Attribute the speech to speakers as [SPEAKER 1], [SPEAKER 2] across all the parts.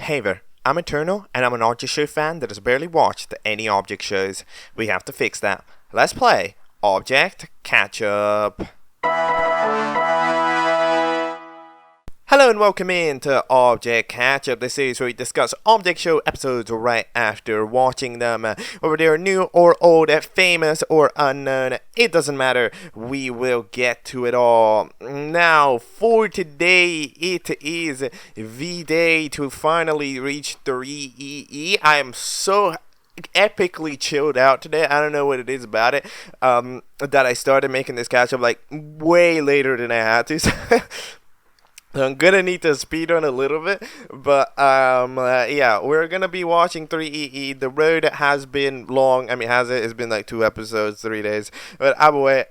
[SPEAKER 1] Hey there, I'm Eternal, and I'm an object show fan that has barely watched any object shows. We have to fix that. Let's play Object Catchup. Hello and welcome in to Object Catchup, the series where we discuss object show episodes right after watching them. Whether they are new or old, famous or unknown, it doesn't matter. We will get to it all. Now, for today, it is the day to finally reach 3EE. I am so epically chilled out today. I don't know what it is about it. That I started making this catch up like way later than I had to. I'm gonna need to speedrun a little bit, but yeah, we're gonna be watching 3EE. The road has been long. I mean, it's been like 2 episodes, 3 days. But either way,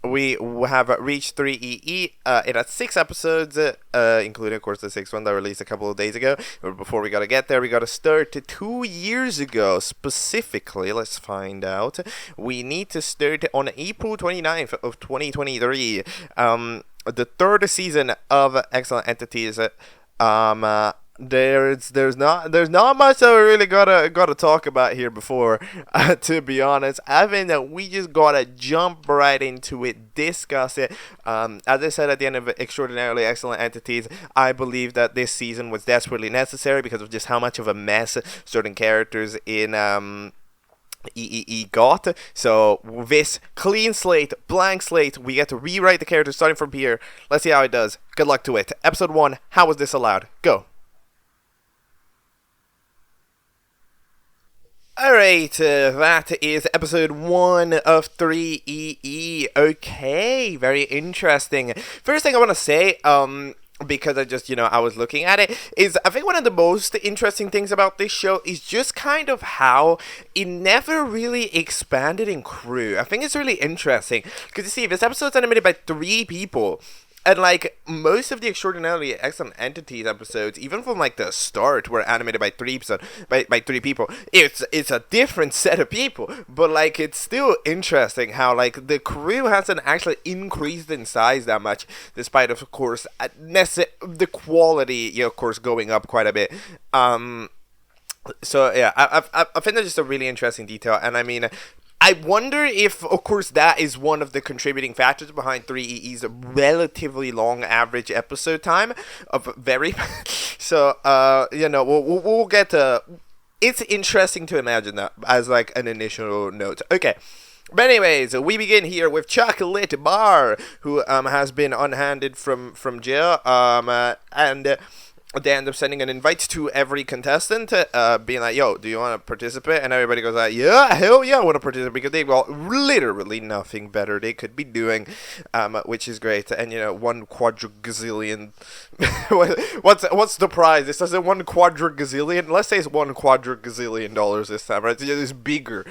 [SPEAKER 1] we have reached 3EE. It had 6 episodes, including, of course, the 6th one that released a couple of days ago. But before we gotta get there, we gotta start 2 years ago, specifically. Let's find out. We need to start on April 29th of 2023. The 3rd season of Excellent Entities. There's not much that we really gotta talk about here before, to be honest. I think that we just gotta jump right into it, discuss it. As I said at the end of Extraordinarily Excellent Entities, I believe that this season was desperately necessary because of just how much of a mess certain characters in EEE got. So this clean slate, blank slate, we get to rewrite the character starting from here. Let's see how it does. Good luck to it. Episode 1, how was this allowed? Go. Alright, that is episode 1 of 3EE. Okay, very interesting. First thing I want to say, because I just, I was looking at it, is I think one of the most interesting things about this show is just kind of how it never really expanded in crew. I think it's really interesting, because you see, this episode's animated by 3 people. And, like, most of the Extraordinarily Excellent Entities episodes, even from, like, the start, were animated by 3 people. It's a different set of people, but, like, it's still interesting how, like, the crew hasn't actually increased in size that much, despite, of course, the quality, of course, going up quite a bit. So, yeah, I think that's just a really interesting detail, and, I mean, I wonder if, of course, that is one of the contributing factors behind 3EE's relatively long average episode time of so, we'll get to. It's interesting to imagine that as like an initial note. Okay. But anyways, we begin here with Chocolate Bar, who has been unhanded from jail, and they end up sending an invite to every contestant, being like, yo, do you want to participate? And everybody goes like, yeah, hell yeah, I want to participate, because they've got literally nothing better they could be doing, which is great. And, 1 quadrigazillion, what's the prize? It says 1 quadrigazillion, let's say it's $1 quadrigazillion this time, right? It's bigger,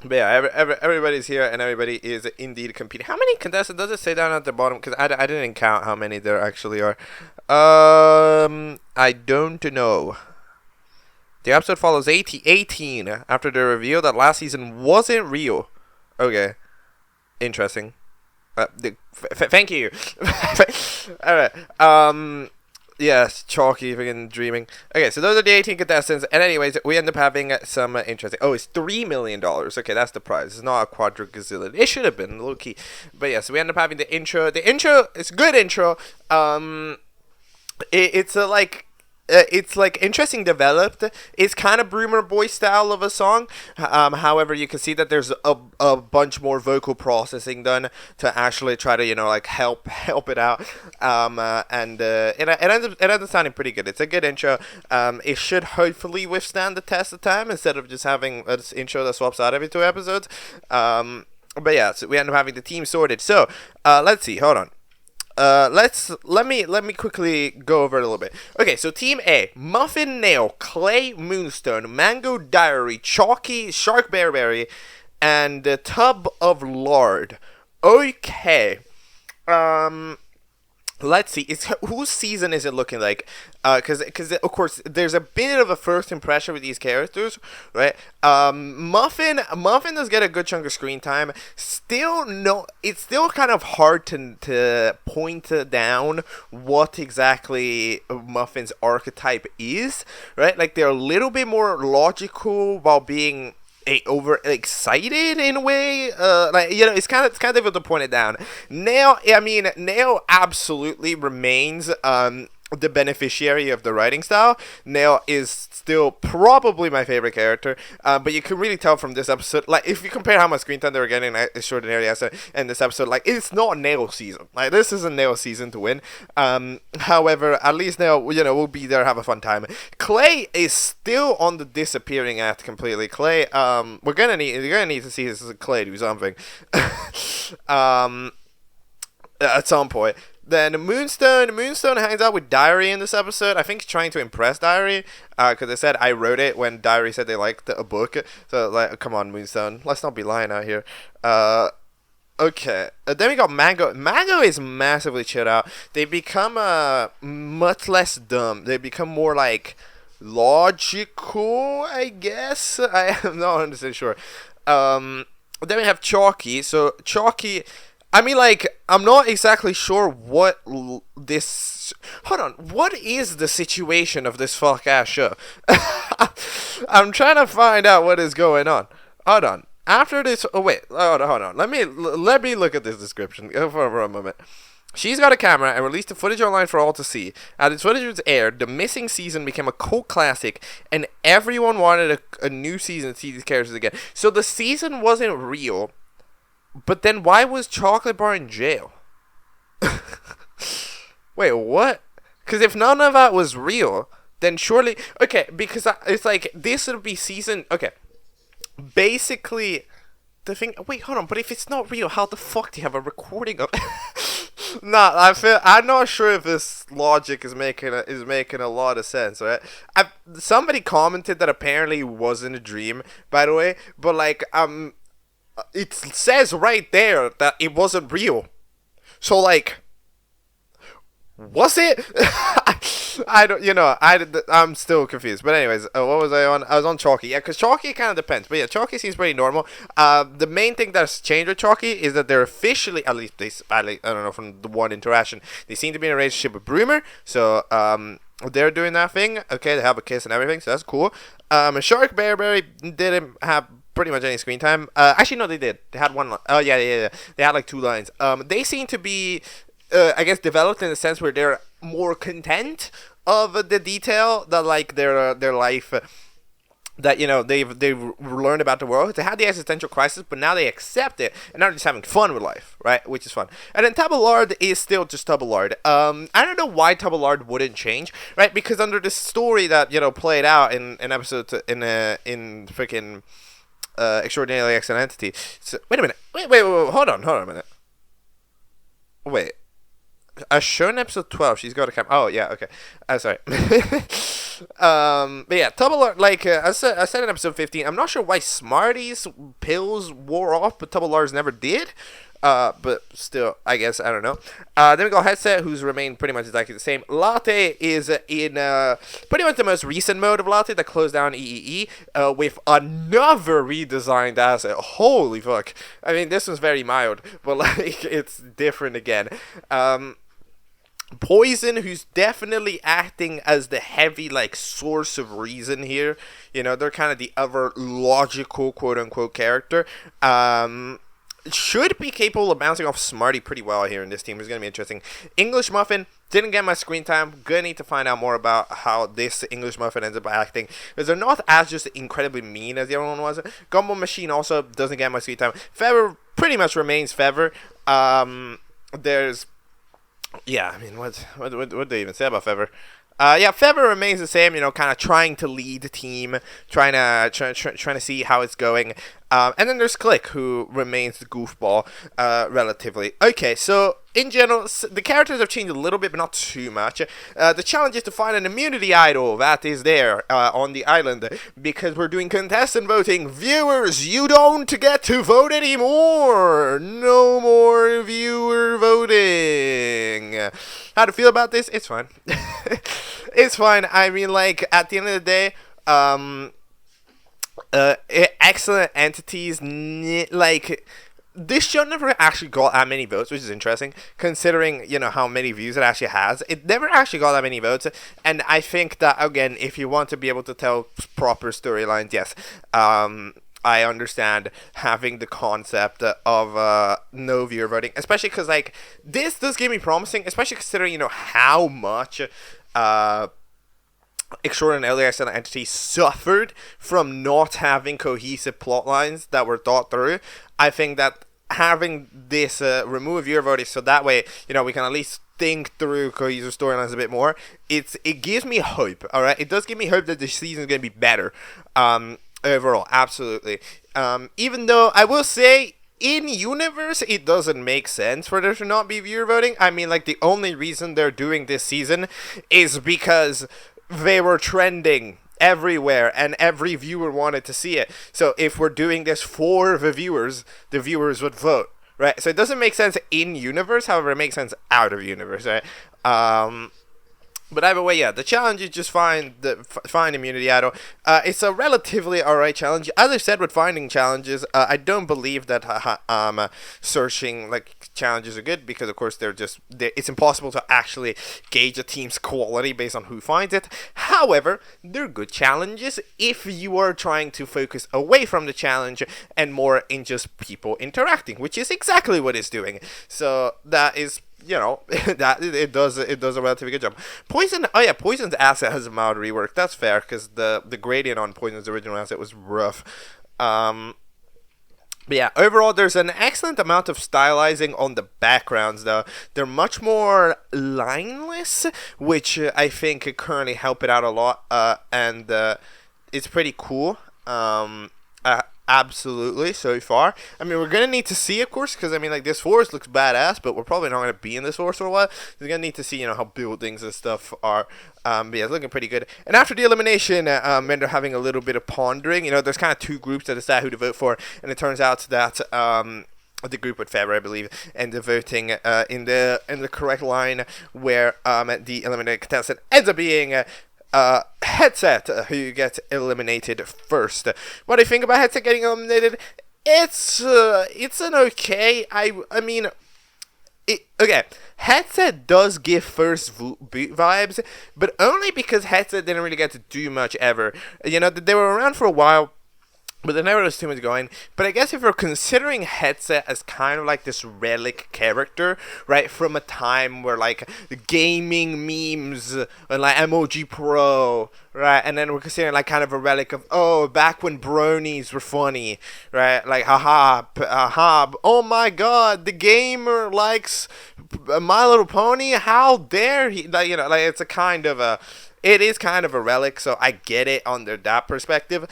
[SPEAKER 1] But yeah, everybody's here, and everybody is indeed competing. How many contestants does it say down at the bottom? Because I didn't count how many there actually are. I don't know. The episode follows 18 after the reveal that last season wasn't real. Okay. Interesting. Thank you. Alright. Yes, chalky freaking dreaming. Okay, so those are the 18 contestants, and anyways, we end up having some interesting. Oh, it's $3 million. Okay, that's the prize. It's not a quadrigazillion. It should have been low key, but yeah. So we end up having the intro. The intro is a good intro. It's like interesting developed. It's kind of Broomer Boy style of a song. However, you can see that there's a bunch more vocal processing done to actually try to like help it out. And it ends up sounding pretty good. It's a good intro. It should hopefully withstand the test of time instead of just having an intro that swaps out every 2 episodes. But yeah, so we end up having the team sorted. So let's see. Hold on. Let me quickly go over it a little bit. Okay, so Team A: Muffin Nail, Clay Moonstone, Mango Diary, Chalky, Shark Bearberry, and the Tub of Lard. Okay. let's see. Whose season is it looking like? Because of course there's a bit of a first impression with these characters, right? Muffin does get a good chunk of screen time. Still, no, it's still kind of hard to point down what exactly Muffin's archetype is, right? Like they're a little bit more logical while being over excited in a way, it's kind of difficult to point it down. Nail absolutely remains the beneficiary of the writing style. Nail is still probably my favorite character, but you can really tell from this episode, like if you compare how much screen time they were getting extraordinary in this episode, like it's not Nail season. Like this isn't Nail season to win. However, at least Nail, we'll be there, have a fun time. Clay is still on the disappearing act completely. Clay, you're gonna need to see this Clay do something at some point. Then Moonstone hangs out with Diary in this episode. I think he's trying to impress Diary, because they said I wrote it when Diary said they liked a book. So, like, come on, Moonstone. Let's not be lying out here. Okay. Then we got Mango. Mango is massively chilled out. They become much less dumb. They become more, like, logical, I guess. I am not 100% sure. Then we have Chalky. So, Chalky... I'm not exactly sure what this... Hold on, what is the situation of this fuck-ass show? I'm trying to find out what is going on. Hold on. After this... Oh, wait. Hold on. Let me look at this description for a moment. She's got a camera and released the footage online for all to see. As its footage was aired, the missing season became a cult classic, and everyone wanted a new season to see these characters again. So the season wasn't real... But then why was Chocolate Bar in jail? Wait, what? Because if none of that was real, then surely... Okay, because it's like, this would be season... Okay. Basically, the thing... Wait, hold on. But if it's not real, how the fuck do you have a recording of... Nah, I'm not sure if this logic is making a lot of sense, right? Somebody commented that apparently it wasn't a dream, by the way. But, like, it says right there that it wasn't real. So, like, was it? I'm still confused. But anyways, what was I on? I was on Chalky. Yeah, because Chalky kind of depends. But yeah, Chalky seems pretty normal. The main thing that's changed with Chalky is that they're officially, at least I don't know, from the one interaction, they seem to be in a relationship with Broomer. So, they're doing that thing. Okay, they have a kiss and everything, so that's cool. Shark Bearberry didn't have pretty much any screen time. Actually, no, they did. They had one line. Oh, yeah. They had like 2 lines. They seem to be, I guess, developed in a sense where they're more content of the detail that, like, their life, that, they've learned about the world. They had the existential crisis, but now they accept it, and now they're just having fun with life, right? Which is fun. And then Taballard is still just Taballard. I don't know why Taballard wouldn't change, right? Because under the story that, played out in episode, in freaking... Extraordinarily Excellent Entity. So, wait a minute. Wait, hold on a minute. Wait. As shown in episode 12, she's got a camera. Oh, yeah, okay. Sorry. But yeah, Taballard, like, I said in episode 15, I'm not sure why Smarty's pills wore off, but Taballard's never did. But still, I guess, I don't know. Then we got Headset, who's remained pretty much exactly the same. Latte is in pretty much the most recent mode of Latte that closed down EEE with another redesigned asset. Holy fuck. I mean, this one's very mild, but, like, it's different again. Poison, who's definitely acting as the heavy, like, source of reason here. They're kind of the other logical, quote-unquote, character. Should be capable of bouncing off Smarty pretty well here in this team. It's going to be interesting. English Muffin, didn't get my screen time. Gonna need to find out more about how this English Muffin ends up acting, because they're not as just incredibly mean as the other one was. Gumball Machine also doesn't get my screen time. Feather pretty much remains Feather. There's... Yeah, I mean, what do they even say about Feather? Feather remains the same, kind of trying to lead the team, trying to see how it's going. And then there's Click, who remains the goofball, relatively. Okay, so in general, the characters have changed a little bit, but not too much. The challenge is to find an immunity idol that is there on the island, because we're doing contestant voting. Viewers, you don't get to vote anymore! No more viewer voting! How to feel about this? It's fine. It's fine. I mean, like, at the end of the day, excellent entities, like, this show never actually got that many votes, which is interesting, considering, you know, how many views it actually has. It never actually got that many votes, and I think that, again, if you want to be able to tell proper storylines, yes, I understand having the concept of no viewer voting, especially because, like, this does give me promising, especially considering, you know, how much Extraordinarily Excellent Entity suffered from not having cohesive plot lines that were thought through. I think that having this remove viewer voting, so that way, you know, we can at least think through cohesive storylines a bit more. It gives me hope. All right, it does give me hope that the season is going to be better. Overall, absolutely. Even though I will say, in universe, it doesn't make sense for there to not be viewer voting. I mean, like, the only reason they're doing this season is because they were trending everywhere and every viewer wanted to see it. So if we're doing this for the viewers would vote, right? So it doesn't make sense in universe, however, it makes sense out of universe, right? But either way, yeah, the challenge is just find immunity idol. It's a relatively alright challenge. As I said with finding challenges, I don't believe that searching like challenges are good, because of course it's impossible to actually gauge a team's quality based on who finds it. However, they're good challenges if you are trying to focus away from the challenge and more in just people interacting, which is exactly what it's doing. So that is, you know, that it does a relatively good job. Poison's asset has a mild rework. That's fair, because the gradient on Poison's original asset was rough. But yeah, overall, there's an excellent amount of stylizing on the backgrounds, though. They're much more lineless, which I think could currently help it out a lot, and it's pretty cool. Absolutely, so far. I mean, we're going to need to see, of course, because, I mean, like, this forest looks badass, but we're probably not going to be in this forest for a while. We're going to need to see, you know, how buildings and stuff are. But yeah, it's looking pretty good. And after the elimination, when they're having a little bit of pondering, you know, there's kind of two groups that decide who to vote for, and it turns out that the group with Feather, I believe, and the voting in the correct line, where the eliminated contestant ends up being Headset, who gets eliminated first. What do you think about Headset getting eliminated? It's an okay. I mean, okay. Headset does give first boot vibes, but only because Headset didn't really get to do much ever. You know, they were around for a while, but there never was too much going. But I guess if we're considering Headset as kind of like this relic character, right, from a time where, like, the gaming memes and, like, Emoji Pro, right, and then we're considering, like, kind of a relic of, oh, back when bronies were funny, right, like, haha, oh my god, the gamer likes My Little Pony, how dare he, like, you know, like, it is kind of a relic, so I get it under that perspective.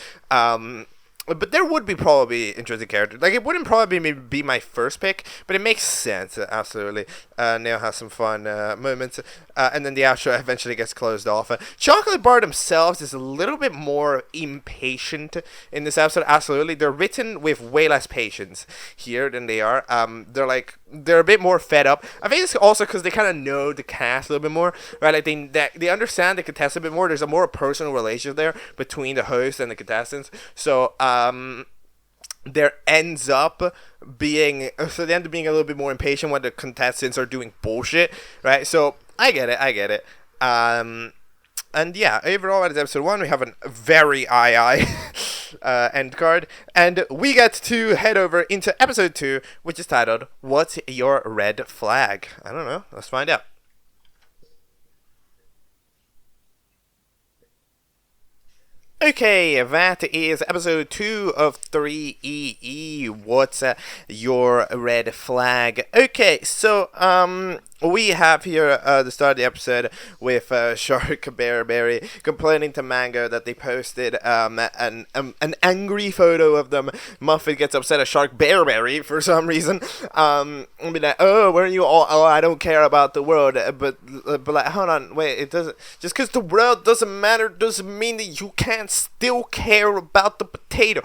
[SPEAKER 1] But there would be probably interesting characters. Like, it wouldn't probably be my first pick, but it makes sense, absolutely. Neo has some fun moments, and then the outro eventually gets closed off. Chocolate Bar themselves is a little bit more impatient in this episode, absolutely. They're written with way less patience here than they are. They're a bit more fed up. I think it's also because they kind of know the cast a little bit more, right? Like, they understand the contestant a bit more. There's a more personal relationship there between the host and the contestants. So, there ends up being, so they end up being a little bit more impatient when the contestants are doing bullshit, right? So, I get it. And yeah, overall, that is episode 1. We have a very end card. And we get to head over into episode 2, which is titled, What's Your Red Flag? I don't know. Let's find out. Okay, that is episode 2 of 3EE. What's your red flag? Okay, so, we have here the start of the episode with Shark Bearberry complaining to Mango that they posted an angry photo of them. Muffin gets upset at Shark Bearberry for some reason. And be like, oh, weren't you all? Oh, I don't care about the world. But like, hold on, wait. It doesn't. Just because the world doesn't matter doesn't mean that you can't still care about the potato.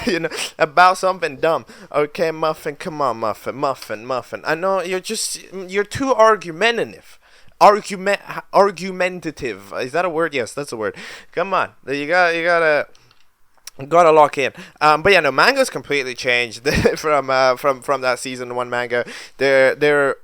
[SPEAKER 1] You know, about something dumb. Okay, Muffin, come on, Muffin. I know you're too argumentative. Argumentative. Is that a word? Yes, that's a word. Come on. You gotta lock in. But yeah, no, Mango's completely changed from that season 1 Mango. They're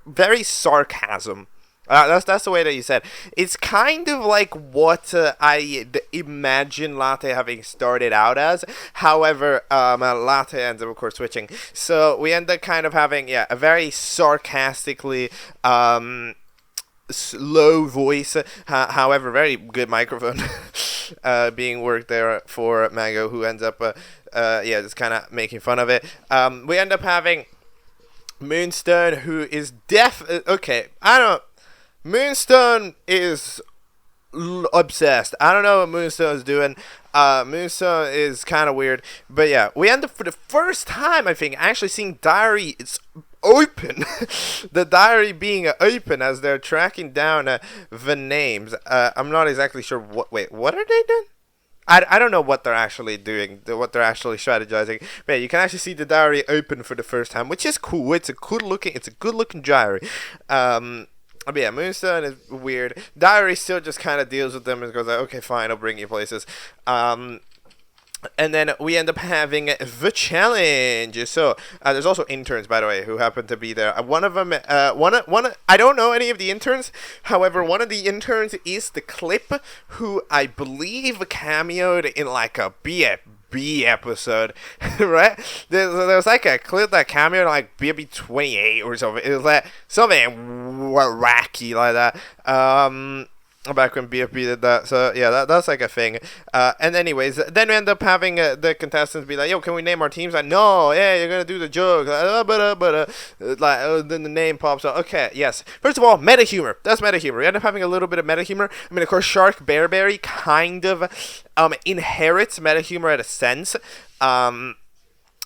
[SPEAKER 1] very sarcasm. That's the way that you said. It's kind of like what I imagine Latte having started out as. However, Latte ends up, of course, switching. So we end up kind of having, a very sarcastically low voice. However, very good microphone being worked there for Mango, who ends up, just kind of making fun of it. We end up having Moonstone, who is Moonstone is obsessed. I don't know what Moonstone's doing. Moonstone is kind of weird. But yeah, we end up for the first time, I think, actually seeing Diary is open. The diary being open as they're tracking down the names. I'm not exactly sure what are they doing? I don't know what they're actually doing, what they're actually strategizing. But yeah, you can actually see the diary open for the first time, which is cool. It's a good looking diary. But yeah, Moonstone is weird. Diary still just kind of deals with them and goes like, okay, fine, I'll bring you places. And then we end up having the challenge. So there's also interns, by the way, who happen to be there. One of them, I don't know any of the interns. However, one of the interns is the Clip, who I believe cameoed in like a B episode, right? There was like a clip that cameoed in like Ep.82 or something. It was like something wacky like that. Back when BFB did that. So yeah, that's like a thing. And anyways, then we end up having the contestants be like, yo, can we name our teams? Like, no, yeah, you're gonna do the joke. Then the name pops up. Okay, yes. First of all, meta humor. That's meta humor. We end up having a little bit of meta humor. I mean, of course, Shark Bearberry kind of inherits meta humor at a sense.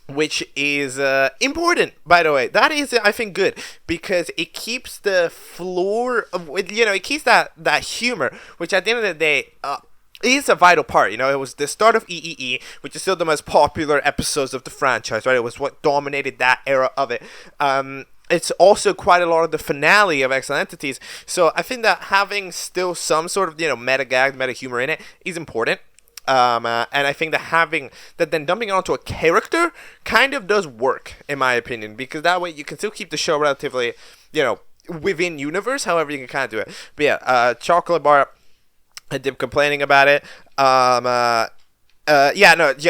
[SPEAKER 1] Which is important, by the way. That is, I think, good, because it keeps the floor of, it keeps that humor, which at the end of the day is a vital part. It was the start of THREEEE, which is still the most popular episodes of the franchise, right? It was what dominated that era of it. It's also quite a lot of the finale of Excellent Entities, so I think that having still some sort of meta gag, meta humor in it is important. And I think that then dumping it onto a character kind of does work, in my opinion, because that way you can still keep the show relatively, within universe, however you can kind of do it. But yeah, Chocolate Bar, I did complaining about it.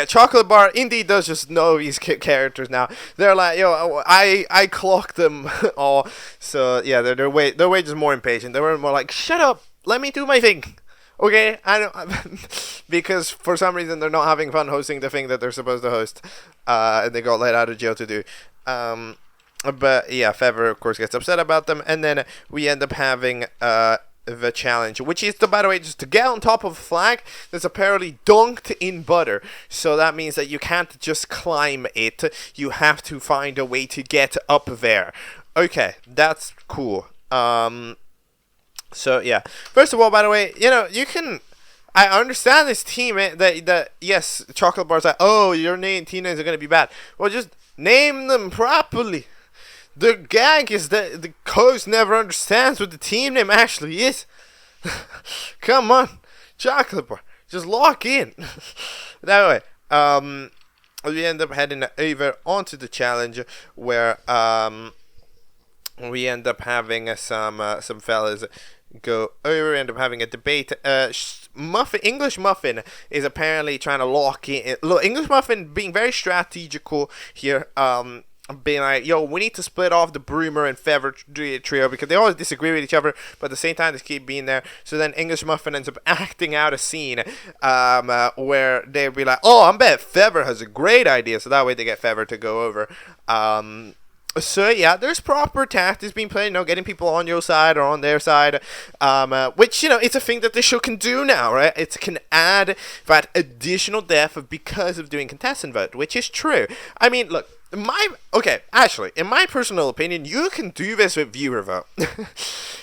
[SPEAKER 1] Chocolate Bar indeed does just know these characters now. They're like, I clocked them all. So yeah, they're way just more impatient. They were more like, shut up, let me do my thing. Okay, I don't, because for some reason they're not having fun hosting the thing that they're supposed to host, and they got let out of jail to do. But yeah, Fever of course gets upset about them, and then we end up having the challenge, which is by the way, just to get on top of a flag that's apparently dunked in butter. So that means that you can't just climb it; you have to find a way to get up there. Okay, that's cool. So yeah, first of all, by the way, you can. I understand this team that yes, Chocolate Bar's like, oh, your name teenagers are gonna be bad. Well, just name them properly. The gag is that the coach never understands what the team name actually is. Come on, Chocolate Bar, just lock in. That way, we end up heading over onto the challenge where we end up having some fellas go over, end up having a debate. English Muffin is apparently trying to lock in. Look, English Muffin being very strategical here, being like, yo, we need to split off the Broomer and Feather trio because they always disagree with each other, but at the same time they keep being there. So then English Muffin ends up acting out a scene where they'll be like, oh, I bet Feather has a great idea, so that way they get Feather to go over. So yeah, there's proper tactics being played, getting people on your side or on their side, which it's a thing that the show can do now, right? It can add that additional depth because of doing contestant vote, which is true. I mean, look, actually, in my personal opinion, you can do this with viewer vote.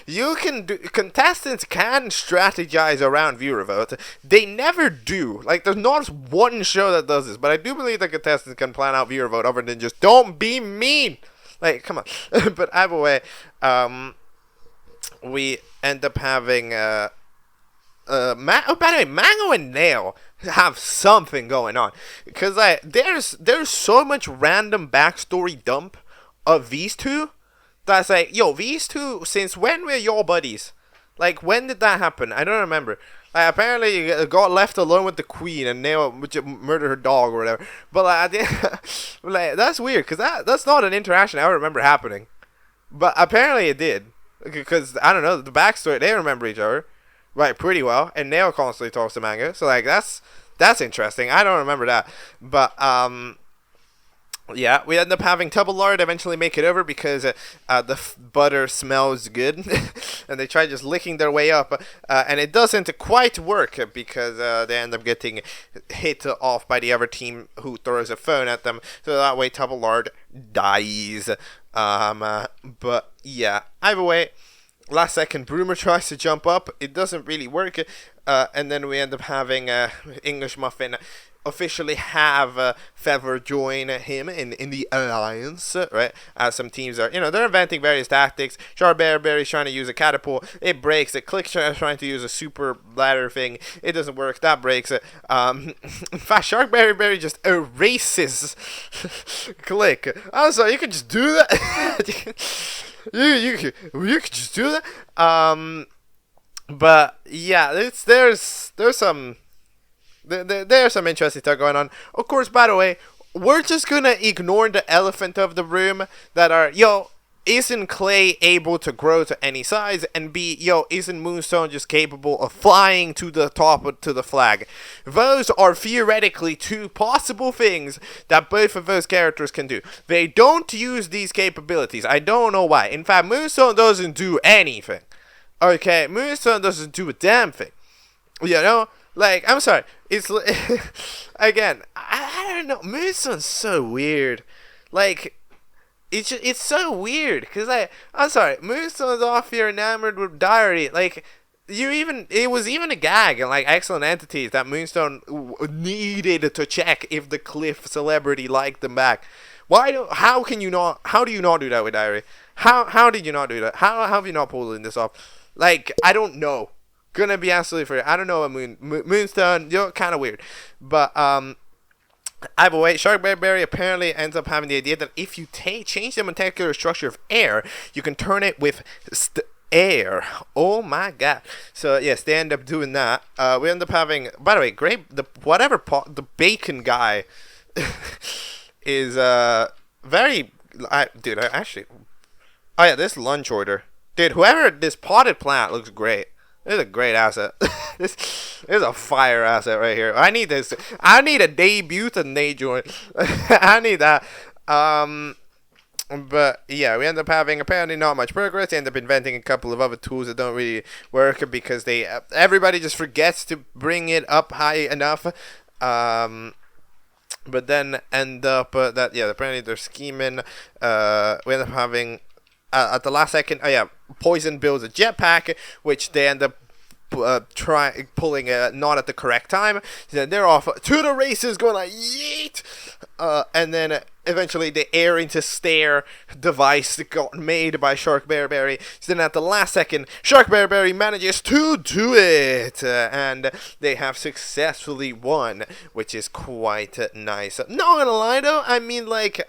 [SPEAKER 1] Contestants can strategize around viewer vote. They never do. Like, there's not one show that does this, but I do believe that contestants can plan out viewer vote other than just don't be mean. Like, come on. But either way, we end up having, by the way, Mango and Nail have something going on. Because, there's so much random backstory dump of these two that's like, yo, these two, since when were your buddies? Like, when did that happen? I don't remember. Like, apparently, you got left alone with the queen and Nail murdered her dog or whatever. But, like, that's weird, because that's not an interaction I remember happening. But apparently it did. Because, I don't know, the backstory, they remember each other, right, pretty well. And Nail constantly talks to Mango. So, like, that's interesting. I don't remember that. But, yeah, we end up having Double Lard eventually make it over because the butter smells good. And they try just licking their way up. And it doesn't quite work because they end up getting hit off by the other team who throws a phone at them. So that way Double Lard dies. But yeah, either way, last second Broomer tries to jump up. It doesn't really work. And then we end up having English Muffin officially have Feather join him in the alliance, right? As some teams are, they're inventing various tactics. Sharkberry's trying to use a catapult. It breaks. It Click's trying to use a super ladder thing. It doesn't work. That breaks it. In fact, Sharkberry just erases Click. I'm sorry, you could just do that. you could just do that. But yeah, there's some. There's some interesting stuff going on. Of course, by the way, we're just gonna ignore the elephant of the room that are, isn't Clay able to grow to any size? And B, isn't Moonstone just capable of flying to the top to the flag? Those are theoretically two possible things that both of those characters can do. They don't use these capabilities. I don't know why. In fact, Moonstone doesn't do anything. Okay, Moonstone doesn't do a damn thing. Like, I'm sorry, it's, again, I don't know, Moonstone's so weird, like, it's so weird, because, I'm sorry, Moonstone's off here enamored with Diary, like, it was even a gag in, like, Excellent Entities that Moonstone needed to check if the Cliff celebrity liked them back. How do you not do that with Diary? How did you not do that? How have you not pulled this off? Like, I don't know. Gonna be absolutely fair. I don't know what Moonstone, kind of weird. But either way, Sharkberry apparently ends up having the idea that if you change the molecular structure of air, you can turn it with air. Oh my god. So yes, they end up doing that. We end up having, by the way, the bacon guy is very dude, actually, oh yeah, this lunch order. Dude, this potted plant looks great. This is a great asset. This is a fire asset right here. I need this. I need a debut and they join. I need that. But yeah, we end up having apparently not much progress. They end up inventing a couple of other tools that don't really work because everybody just forgets to bring it up high enough. But then end up apparently they're scheming. We end up having at the last second. Poison builds a jetpack, which they end up pulling not at the correct time. So they're off to the races, going like yeet, and then eventually the air into stare device got made by Sharkberry. So then at the last second, Sharkberry manages to do it, and they have successfully won, which is quite nice. Not gonna lie though, I mean, like,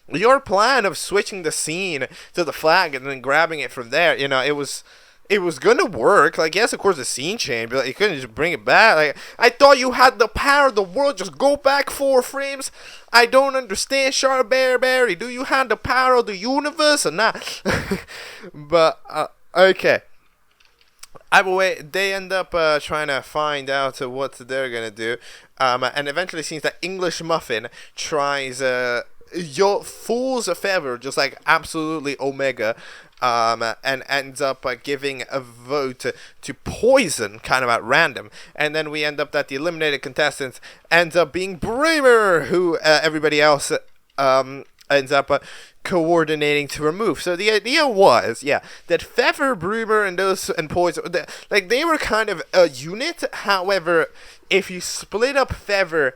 [SPEAKER 1] your plan of switching the scene to the flag and then grabbing it from there, it was gonna work. Like, yes, of course, the scene changed, but like, you couldn't just bring it back. Like, I thought you had the power of the world. Just go back 4 frames. I don't understand, Sharkberry. Do you have the power of the universe or not? But okay. Either way, they end up trying to find out what they're gonna do, and eventually seems that English Muffin tries fools Feather just like absolutely omega, and ends up giving a vote to Poison kind of at random, and then we end up that the eliminated contestants ends up being Bremer, who everybody else ends up coordinating to remove. So the idea was, that Feather, Bremer, and Poison, they were kind of a unit. However, if you split up Feather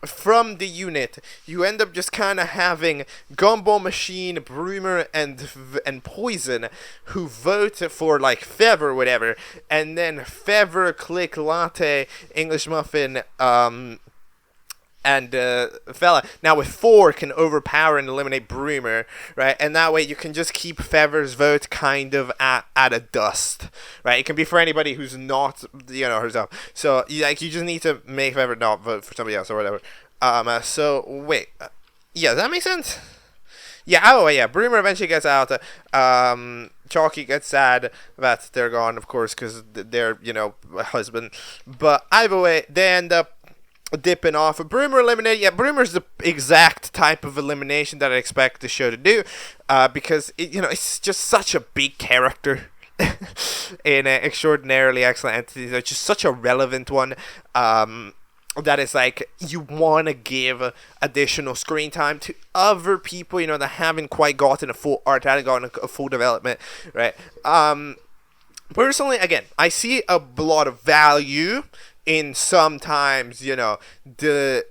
[SPEAKER 1] from the unit, you end up just kind of having Gumball Machine, Bremer, and Poison, who vote for like Feather or whatever, and then Feather, Click, Latte, English Muffin, and Fella now with 4 can overpower and eliminate Bremer, right? And that way you can just keep Feather's vote kind of at a dust, right? It can be for anybody who's not, herself. So you just need to make Feather not vote for somebody else or whatever. So wait, does that make sense? Bremer eventually gets out. Chalky gets sad that they're gone, of course, because they're husband. But either way, they end up dipping off. Bremer eliminated. Bremer's the exact type of elimination that I expect the show to do, because it's just such a big character in Extraordinarily Excellent Entities. It's just such a relevant one. That is like you want to give additional screen time to other people, that haven't quite gotten a full arc, haven't gotten a full development, right? Personally, again, I see a lot of value in sometimes, the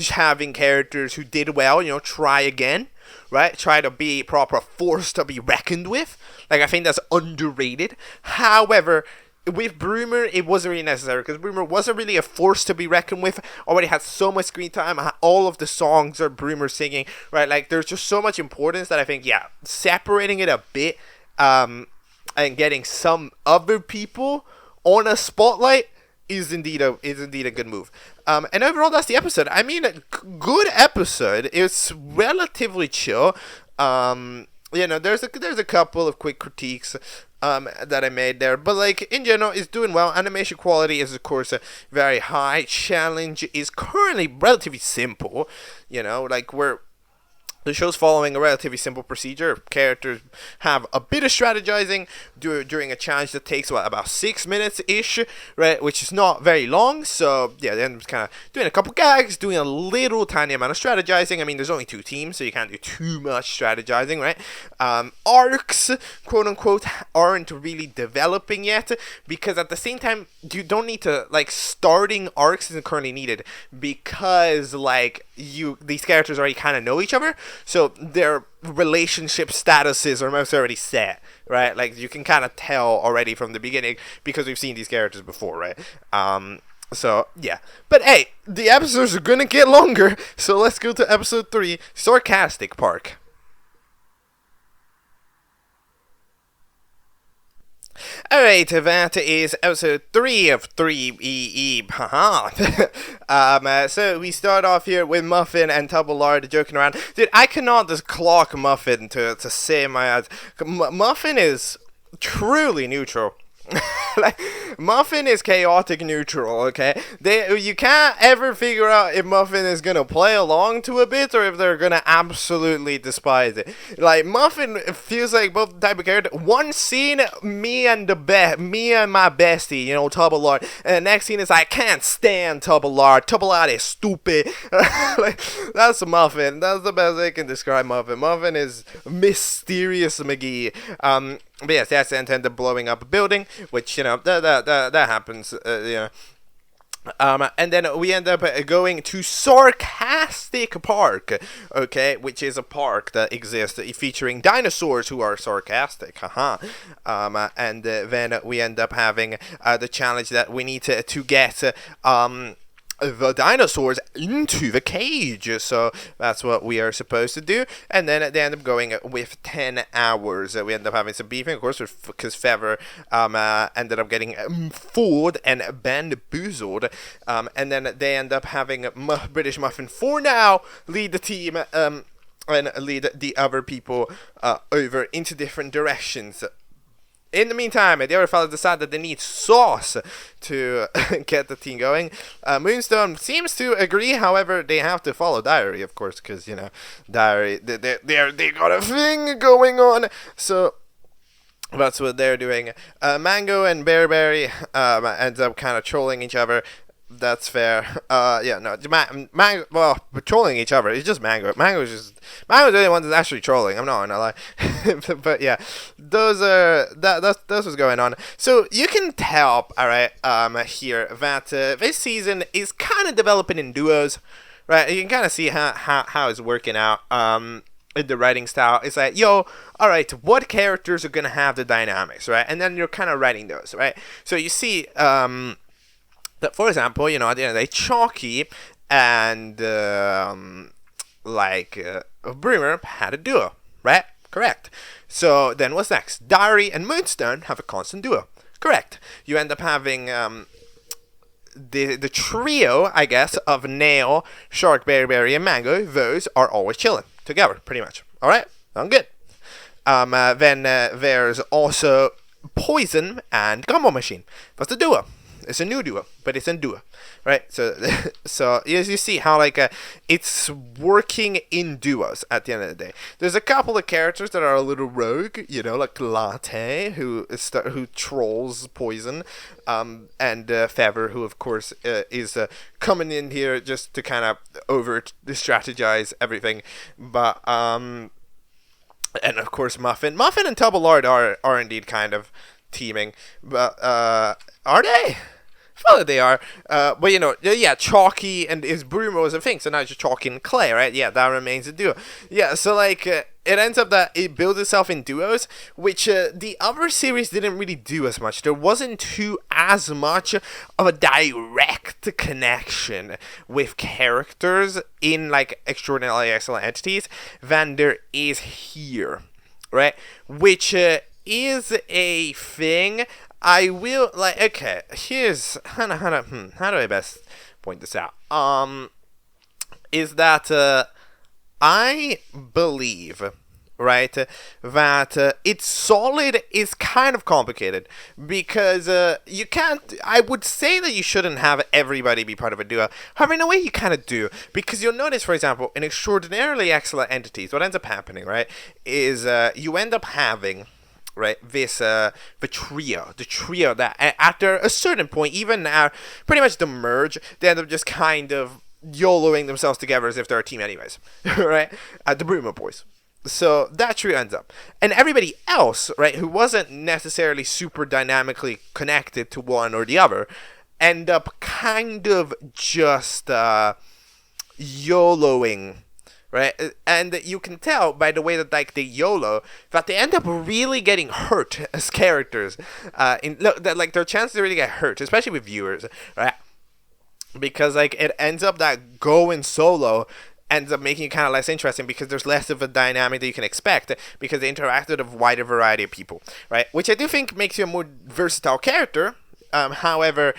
[SPEAKER 1] having characters who did well, try again, right? Try to be proper force to be reckoned with. Like, I think that's underrated. However, with Bremer, it wasn't really necessary, because Bremer wasn't really a force to be reckoned with. Already had so much screen time. All of the songs are Bremer singing, right? Like, there's just so much importance that I think, separating it a bit, and getting some other people on a spotlight is indeed a good move. And overall, that's the episode. I mean, good episode. It's relatively chill. There's a couple of quick critiques that I made there, but like in general, it's doing well. Animation quality is of course very high. Challenge is currently relatively simple. The show's following a relatively simple procedure. Characters have a bit of strategizing during a challenge that takes, about 6 minutes-ish, right? Which is not very long, so, then kind of doing a couple gags, doing a little tiny amount of strategizing. I mean, there's only 2 teams, so you can't do too much strategizing, right? Arcs, quote-unquote, aren't really developing yet, because at the same time, you don't need to, starting arcs isn't currently needed, because, these characters already kind of know each other. So their relationship statuses are most already set, right? Like, you can kind of tell already from the beginning because we've seen these characters before, right? But hey, the episodes are gonna get longer, so let's go to episode 3, Sarcastic Park. Alright, that is episode 3 of THREEEE. So we start off here with Muffin and Tubbleard joking around. Dude, I cannot just clock Muffin to say my ads. Muffin is truly neutral. Muffin is chaotic neutral, okay? You can't ever figure out if Muffin is gonna play along to a bit or if they're gonna absolutely despise it. Like, Muffin feels like both the type of character. One scene, me and my bestie, Tubbleard, and the next scene is I can't stand Tubbleard. Tubbleard is stupid. That's Muffin. That's the best I can describe Muffin. Muffin is mysterious McGee. But yes, that's the intent of blowing up a building, which, that happens, and then we end up going to Sarcastic Park, okay, which is a park that exists featuring dinosaurs who are sarcastic, and then we end up having the challenge that we need to get, the dinosaurs into the cage. So that's what we are supposed to do. And then they end up going with 10 hours. We end up having some beefing, of course, because Feather ended up getting fooled and bamboozled. And then they end up having British Muffin for now lead the team and lead the other people over into different directions. In the meantime, the other fellas decide that they need sauce to get the team going. Moonstone seems to agree, however, they have to follow Diary, of course, because, Diary, they got a thing going on. So that's what they're doing. Mango and Bearberry ends up kind of trolling each other. That's fair. Mango. Well, trolling each other. It's just Mango. Mango's the only one that's actually trolling. I'm not gonna lie. but yeah, that's what's going on. So you can tell, all right, here that this season is kind of developing in duos, right? You can kind of see how it's working out. In the writing style, it's like, all right, what characters are gonna have the dynamics, right? And then you're kind of writing those, right? So you see, that, for example, at the end of the day, Chalky and Bremer had a duo, right? Correct. So then what's next? Diary and Moonstone have a constant duo. Correct. You end up having the trio, I guess, of Nail, Shark, Berry, and Mango. Those are always chilling together, pretty much. All right, I'm good. Then there's also Poison and Gumbo Machine. That's the duo. It's a new duo, but it's a duo, right? So as you see how it's working in duos at the end of the day. There's a couple of characters that are a little rogue, like Latte, who trolls Poison, and Feather, who of course is coming in here just to kind of over strategize everything, but and of course Muffin and Tubbelard are indeed kind of teaming, but are they? I feel like they are, but Chalky and his Brumo was a thing, so now it's just Chalky and Clay, right? Yeah, that remains a duo. Yeah, so it ends up that it builds itself in duos, which the other series didn't really do as much. There wasn't as much of a direct connection with characters in Extraordinarily Excellent Entities than there is here, right? Which is a thing. I will okay. Here's how do I best point this out? Is that I believe, right, that it's solid is kind of complicated because you can't. I would say that you shouldn't have everybody be part of a duo. However, in a way, you kind of do, because you'll notice, for example, in Extraordinarily Excellent Entities, what ends up happening, right, is you end up having, right, this the trio that after a certain point, even now, pretty much the merge, they end up just kind of YOLOing themselves together as if they're a team anyways, right? The Brumo Boys. So that trio ends up, and everybody else, right, who wasn't necessarily super dynamically connected to one or the other, end up kind of just YOLOing. Right, and you can tell by the way that they YOLO that they end up really getting hurt as characters. Their chances to really get hurt, especially with viewers, right? Because it ends up that going solo ends up making it kind of less interesting because there's less of a dynamic that you can expect because they interact with a wider variety of people, right? Which I do think makes you a more versatile character. However,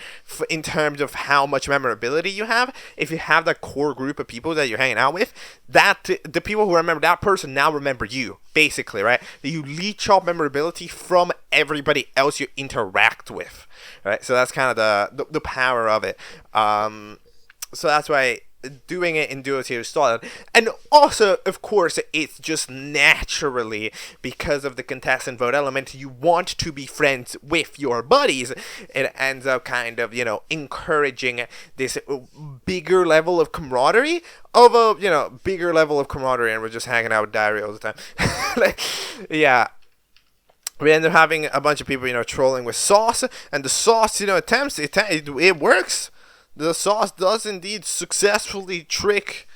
[SPEAKER 1] in terms of how much memorability you have, if you have that core group of people that you're hanging out with, that the people who remember that person now remember you, basically, right? You leech off memorability from everybody else you interact with, right? So that's kind of the power of it. So that's why doing it in duos here is solid. And also, of course, it's just naturally, because of the contestant vote element, you want to be friends with your buddies. It ends up kind of, encouraging this bigger level of camaraderie, and we're just hanging out with Diary all the time. Yeah. We end up having a bunch of people, trolling with Sauce, and the Sauce, attempts, it works. The Sauce does indeed successfully trick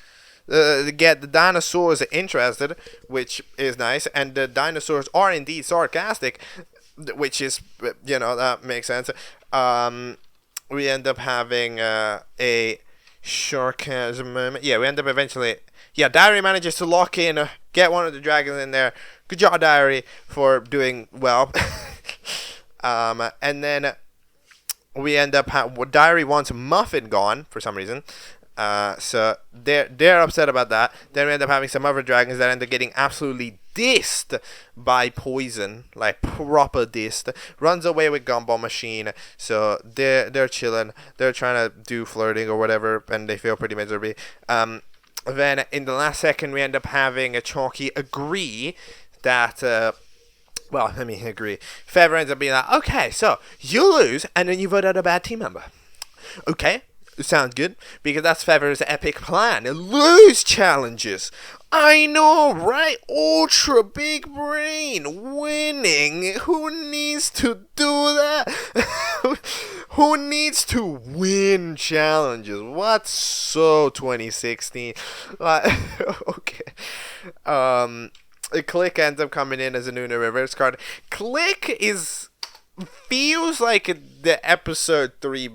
[SPEAKER 1] get the dinosaurs interested, which is nice, and the dinosaurs are indeed sarcastic, which is, that makes sense. We end up having a sarcasm moment. Yeah, we end up eventually... Yeah, Diary manages to lock in, get one of the dragons in there. Good job, Diary, for doing well. And then... we end up Diary wants Muffin gone for some reason, so they're upset about that. Then we end up having some other dragons that end up getting absolutely dissed by Poison, like proper dissed. Runs away with Gumball Machine, so they're chilling. They're trying to do flirting or whatever, and they feel pretty miserable. Then in the last second, we end up having a Chalky agree that. Well, let me agree. Feather ends up being like, okay, so you lose, and then you vote out a bad team member. Okay, sounds good, because that's Feather's epic plan. Lose challenges. I know, right? Ultra big brain. Winning. Who needs to do that? Who needs to win challenges? What's so 2016? Okay. Click ends up coming in as a new reverse card. Click feels like the episode 4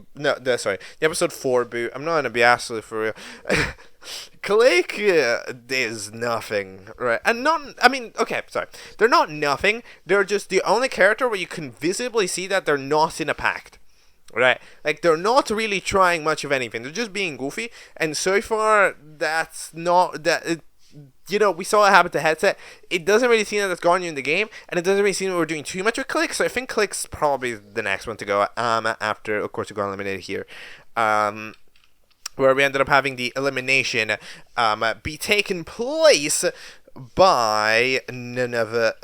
[SPEAKER 1] boot. I'm not gonna be absolutely for real. Click is nothing, right? And they're not nothing. They're just the only character where you can visibly see that they're not in a pact, right? Like, they're not really trying much of anything. They're just being goofy, and so far that's not that. We saw it happen to Headset. It doesn't really seem that it's gone you in the game, and it doesn't really seem that we're doing too much with Click, so I think Click's probably the next one to go, after, of course, we got eliminated here. Where we ended up having the elimination be taken place by none other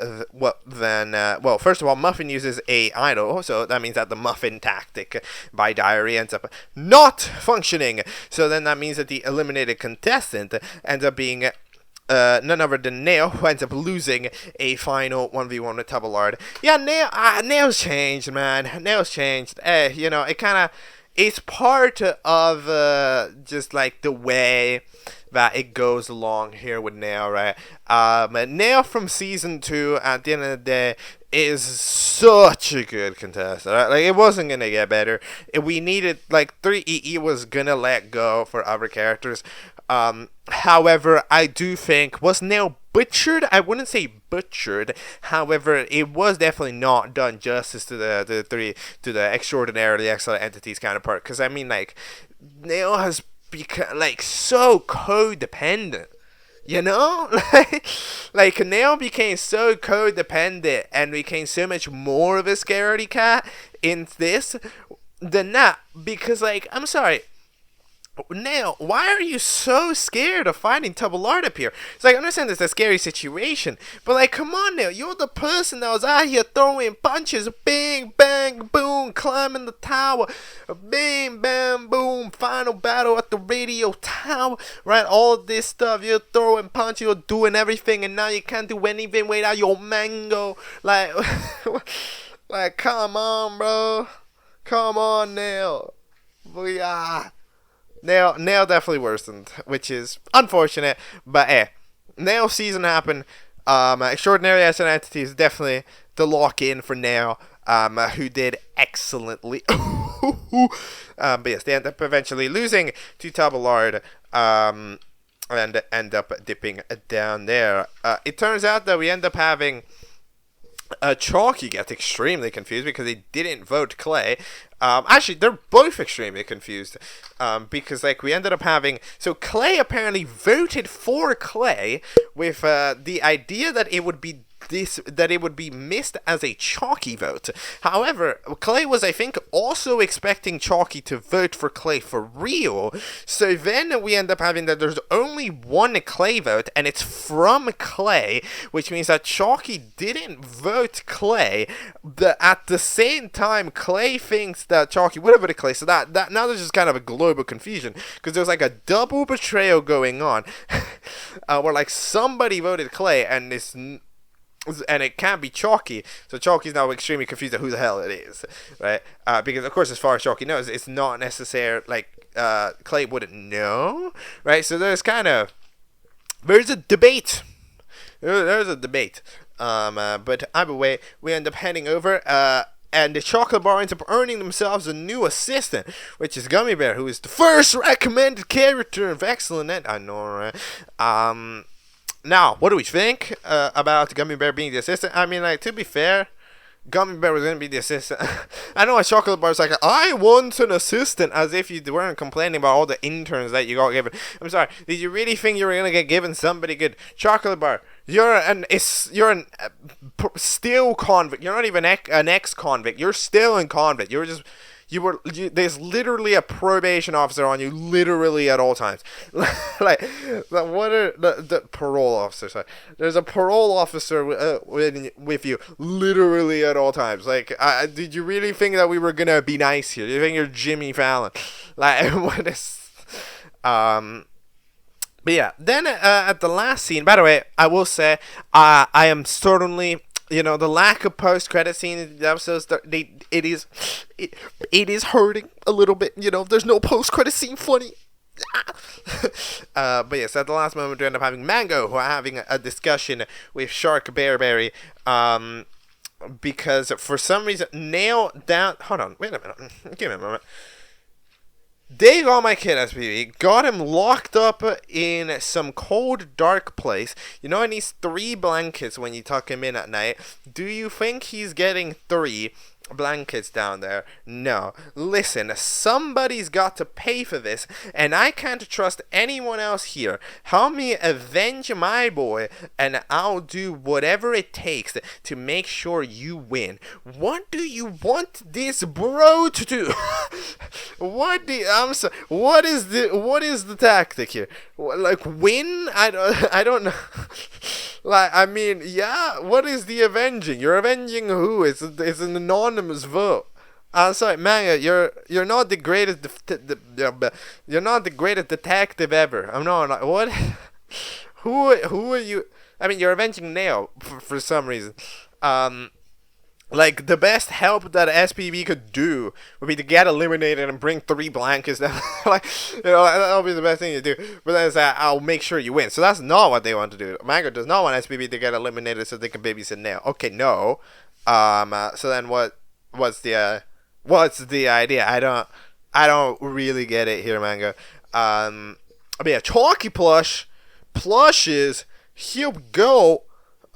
[SPEAKER 1] first of all, Muffin uses a idol, so that means that the Muffin tactic by Diary ends up not functioning. So then that means that the eliminated contestant ends up being none other than Nail, who ends up losing a final 1v1 with Tubalard. Yeah, Nail's changed, man. Nail's changed. It kind of, it's part of just like the way that it goes along here with Nail, right? Nail from season 2, at the end of the day, is such a good contestant, right? Like, it wasn't gonna get better. We needed, like, THREEEE was gonna let go for other characters. However, I do think, was Nail butchered? I wouldn't say butchered. However, it was definitely not done justice to the extraordinarily excellent entities counterpart. Because I mean, like, Nail has become like so codependent. Like Nail became so codependent and became so much more of a scaredy cat in this than that. Because, like, I'm sorry, Nail, why are you so scared of fighting Tubalard up here? It's like, I understand it's a scary situation, but, like, come on, Nail, you're the person that was out here throwing punches, bang, bang, boom, climbing the tower, bang, bang, boom, final battle at the radio tower, right? All of this stuff, you're throwing punches, you're doing everything, and now you can't do anything without your mango. Like, like, come on, bro. Come on, Nail. Nail definitely worsened, which is unfortunate, but Nail season happened. Extraordinary Excellent Entities definitely the lock-in for Nail, who did excellently. But yes, they end up eventually losing to Tubalard, and end up dipping down there. It turns out that we end up having Chalky gets extremely confused because they didn't vote Clay. Actually, they're both extremely confused, because, like, we ended up having, so Clay apparently voted for Clay with the idea that it would be missed as a Chalky vote. However, Clay was, I think, also expecting Chalky to vote for Clay for real. So then we end up having that there's only one Clay vote, and it's from Clay, which means that Chalky didn't vote Clay. At the same time, Clay thinks that Chalky would have voted Clay. So that now there's just kind of a global confusion, because there's like a double betrayal going on, where, like, somebody voted Clay, and it can't be Chalky, so Chalky's now extremely confused at who the hell it is, right? Because, of course, as far as Chalky knows, it's not necessary, like, Clay wouldn't know, right? So there's a debate. There's a debate. But either way, we end up heading over, and the Chocolate Bar ends up earning themselves a new assistant, which is Gummy Bear, who is the first recommended character of Excellent. I know, right? Now, what do we think about Gummy Bear being the assistant? I mean, like, to be fair, Gummy Bear was going to be the assistant. I know a chocolate bar is like, I want an assistant, as if you weren't complaining about all the interns that you got given. I'm sorry, did you really think you were going to get given somebody good? Chocolate bar, you're an still convict. You're not even an ex-convict. You're still in convict. There's literally a probation officer on you, literally at all times. Like, what are the parole officer? Sorry, there's a parole officer with you, literally at all times. Like, did you really think that we were gonna be nice here? You think you're Jimmy Fallon? Like, what is? But yeah, then at the last scene. By the way, I will say, I am certainly. The lack of post-credit scene in the episodes, it is hurting a little bit. There's no post-credit scene funny. But yes, at the last moment, we end up having Mango, who are having a discussion with Shark Bearberry, because for some reason, nail down. Hold on, wait a minute. Give me a moment. They got my kid, SPV, got him locked up in some cold, dark place. He needs 3 blankets when you tuck him in at night. Do you think he's getting 3 blankets down there? No. Listen, somebody's got to pay for this, and I can't trust anyone else here. Help me avenge my boy, and I'll do whatever it takes to make sure you win. What do you want this bro to do? What is the tactic here? Like, win? I don't know. Like, I mean, yeah, what is the avenging? You're avenging who? It's an anonymous vote. Sorry, Manga, you're not the greatest you're not the greatest detective ever. I'm not. What? Who are you? I mean, you're avenging Nail for some reason. Like, the best help that SPV could do would be to get eliminated and bring 3 blankets down. Like, that would be the best thing to do. But then it's like, I'll make sure you win. So that's not what they want to do. Mango does not want SPV to get eliminated so they can babysit Nail. Okay, no. So then what's the idea? I don't really get it here, Mango. But yeah, Chalky plushes. Here we go.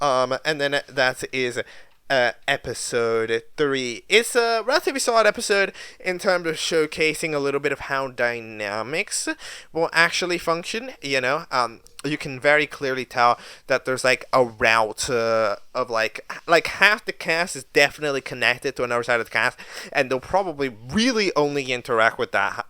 [SPEAKER 1] And then that is episode 3. It's a relatively solid episode in terms of showcasing a little bit of how dynamics will actually function. You can very clearly tell that there's like a route of like half the cast is definitely connected to another side of the cast, and they'll probably really only interact with that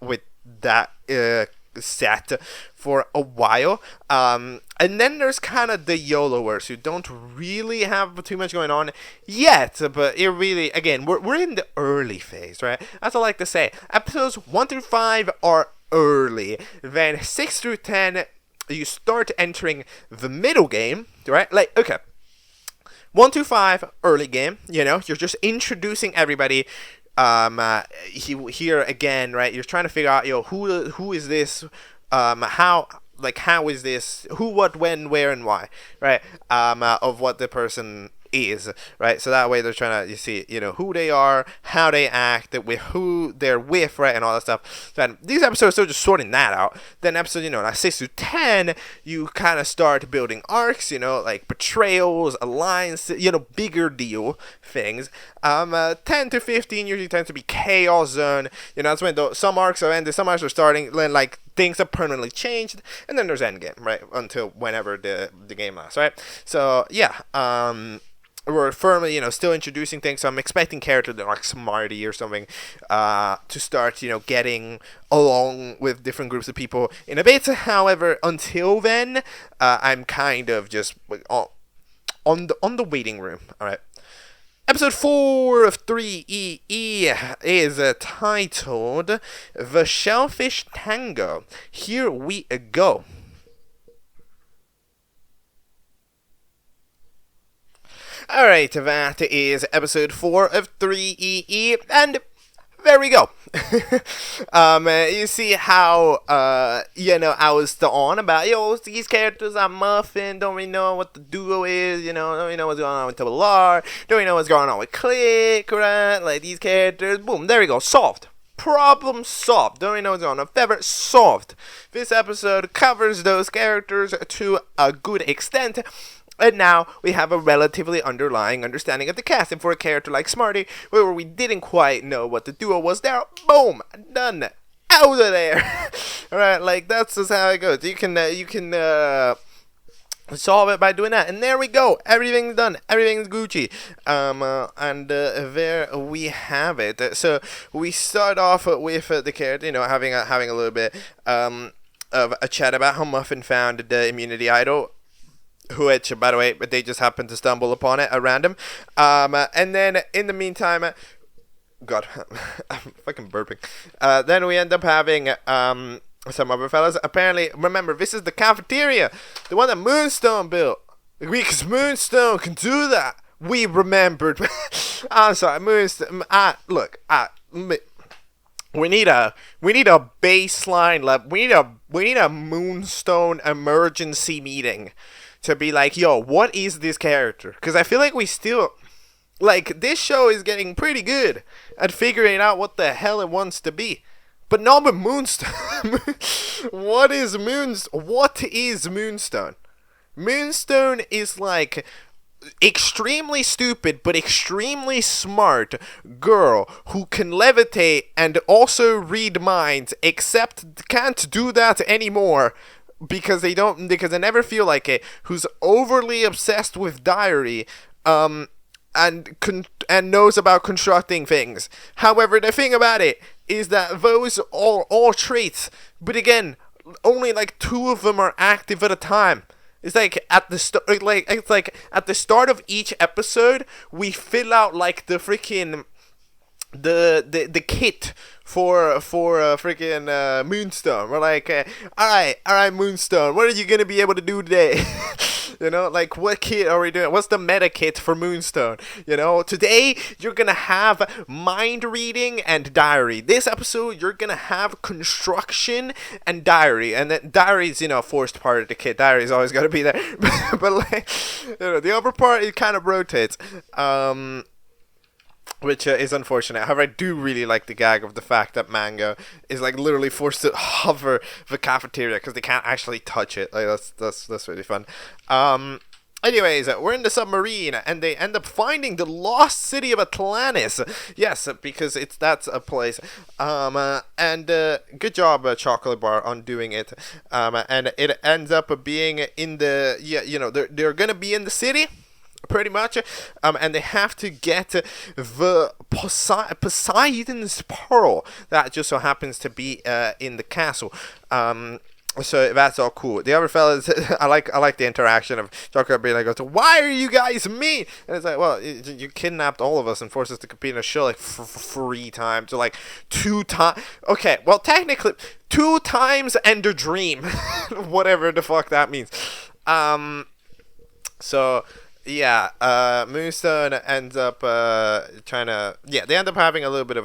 [SPEAKER 1] set for a while. And then there's kind of the YOLOers who don't really have too much going on yet, but it really, again, we're in the early phase, right? That's all I like to say. Episodes 1 through 5 are early. Then 6 through 10, you start entering the middle game, right? Like, okay, 1 through 5, early game, you're just introducing everybody. Here again, right? You're trying to figure out, who is this? How is this? Who, what, when, where, and why, right? Of what the person is, right? So that way they're trying to, you see, who they are, how they act, with who they're with, right, and all that stuff. So these episodes are just sorting that out. Then episode, like 6 to 10, you kind of start building arcs, like betrayals, alliances, bigger deal things. 10 to 15 usually tends to be chaos zone. That's when some arcs are ended, some arcs are starting, then like things are permanently changed, and then there's endgame, right, until whenever the game lasts, right? So yeah, we're firmly, still introducing things. So I'm expecting characters like Smarty or something to start, getting along with different groups of people in a bit. However, until then, I'm kind of just on the waiting room. All right. Episode 4 of 3EE is titled The Shellfish Tango. Here we go. Alright, that is episode 4 of 3EE, and there we go. You see how, I was still on about, these characters are muffin, don't really know what the duo is, don't really know what's going on with Double R, don't really know what's going on with Click, right? Like, these characters, boom, there we go, solved. Problem solved. Don't really know what's going on. Feather solved. This episode covers those characters to a good extent. And now we have a relatively underlying understanding of the cast. And for a character like Smarty, where we didn't quite know what the duo was there, boom, done, out of there. Alright, like, that's just how it goes. You can solve it by doing that, and there we go. Everything's done. Everything's Gucci. And there we have it. So we start off with the character, having a little bit of a chat about how Muffin found the immunity idol. Which, by the way, they just happened to stumble upon it at random. And then in the meantime, God, I'm fucking burping. Then we end up having some other fellas. Apparently, remember, this is the cafeteria, the one that Moonstone built. Because Moonstone can do that. We remembered. I'm sorry, Moonstone. We need a baseline level. We need a Moonstone emergency meeting to be like, yo, what is this character? Because I feel like we still, like, this show is getting pretty good at figuring out what the hell it wants to be. But not with Moonstone. What is Moonstone? Moonstone is like extremely stupid but extremely smart girl who can levitate and also read minds, except can't do that anymore because they never feel like it, who's overly obsessed with diary and knows about constructing things. However, the thing about it is that those are all traits, but again, only like 2 of them are active at a time. It's like at the start of each episode, we fill out like the freaking the kit for freaking Moonstone. We're like, all right, Moonstone, what are you gonna be able to do today? Like, what kit are we doing? What's the meta kit for Moonstone? Today you're gonna have mind reading and diary. This episode you're gonna have construction and diary, and then diary's forced part of the kit. Diary's always gotta be there, but like, the upper part, it kind of rotates. Which is unfortunate. However, I do really like the gag of the fact that Mango is like literally forced to hover the cafeteria because they can't actually touch it. Like, that's really fun. Anyways, we're in the submarine and they end up finding the lost city of Atlantis. Yes, because that's a place. And good job, Chocolate Bar, on doing it. And it ends up being in the they're gonna be in the city, pretty much, and they have to get the Poseidon's Pearl that just so happens to be in the castle. So that's all cool. The other fellas, I like the interaction of Joker being like, "Why are you guys mean?" And it's like, well, you kidnapped all of us and forced us to compete in a show like 3 times, or like 2 times. Okay, well, technically 2 times and a dream, whatever the fuck that means. So. Yeah, Moonstone ends up trying to. Yeah, they end up having a little bit of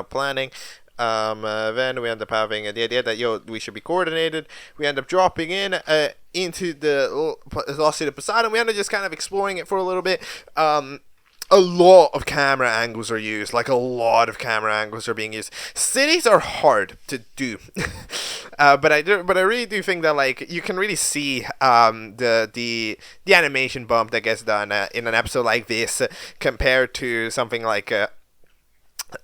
[SPEAKER 1] planning. Then we end up having the idea that we should be coordinated. We end up dropping into the lost city of Poseidon. We end up just kind of exploring it for a little bit. A lot of camera angles are used. Like, a lot of camera angles are being used. Cities are hard to do, but I really do think that, like, you can really see the animation bump that gets done in an episode like this compared to something like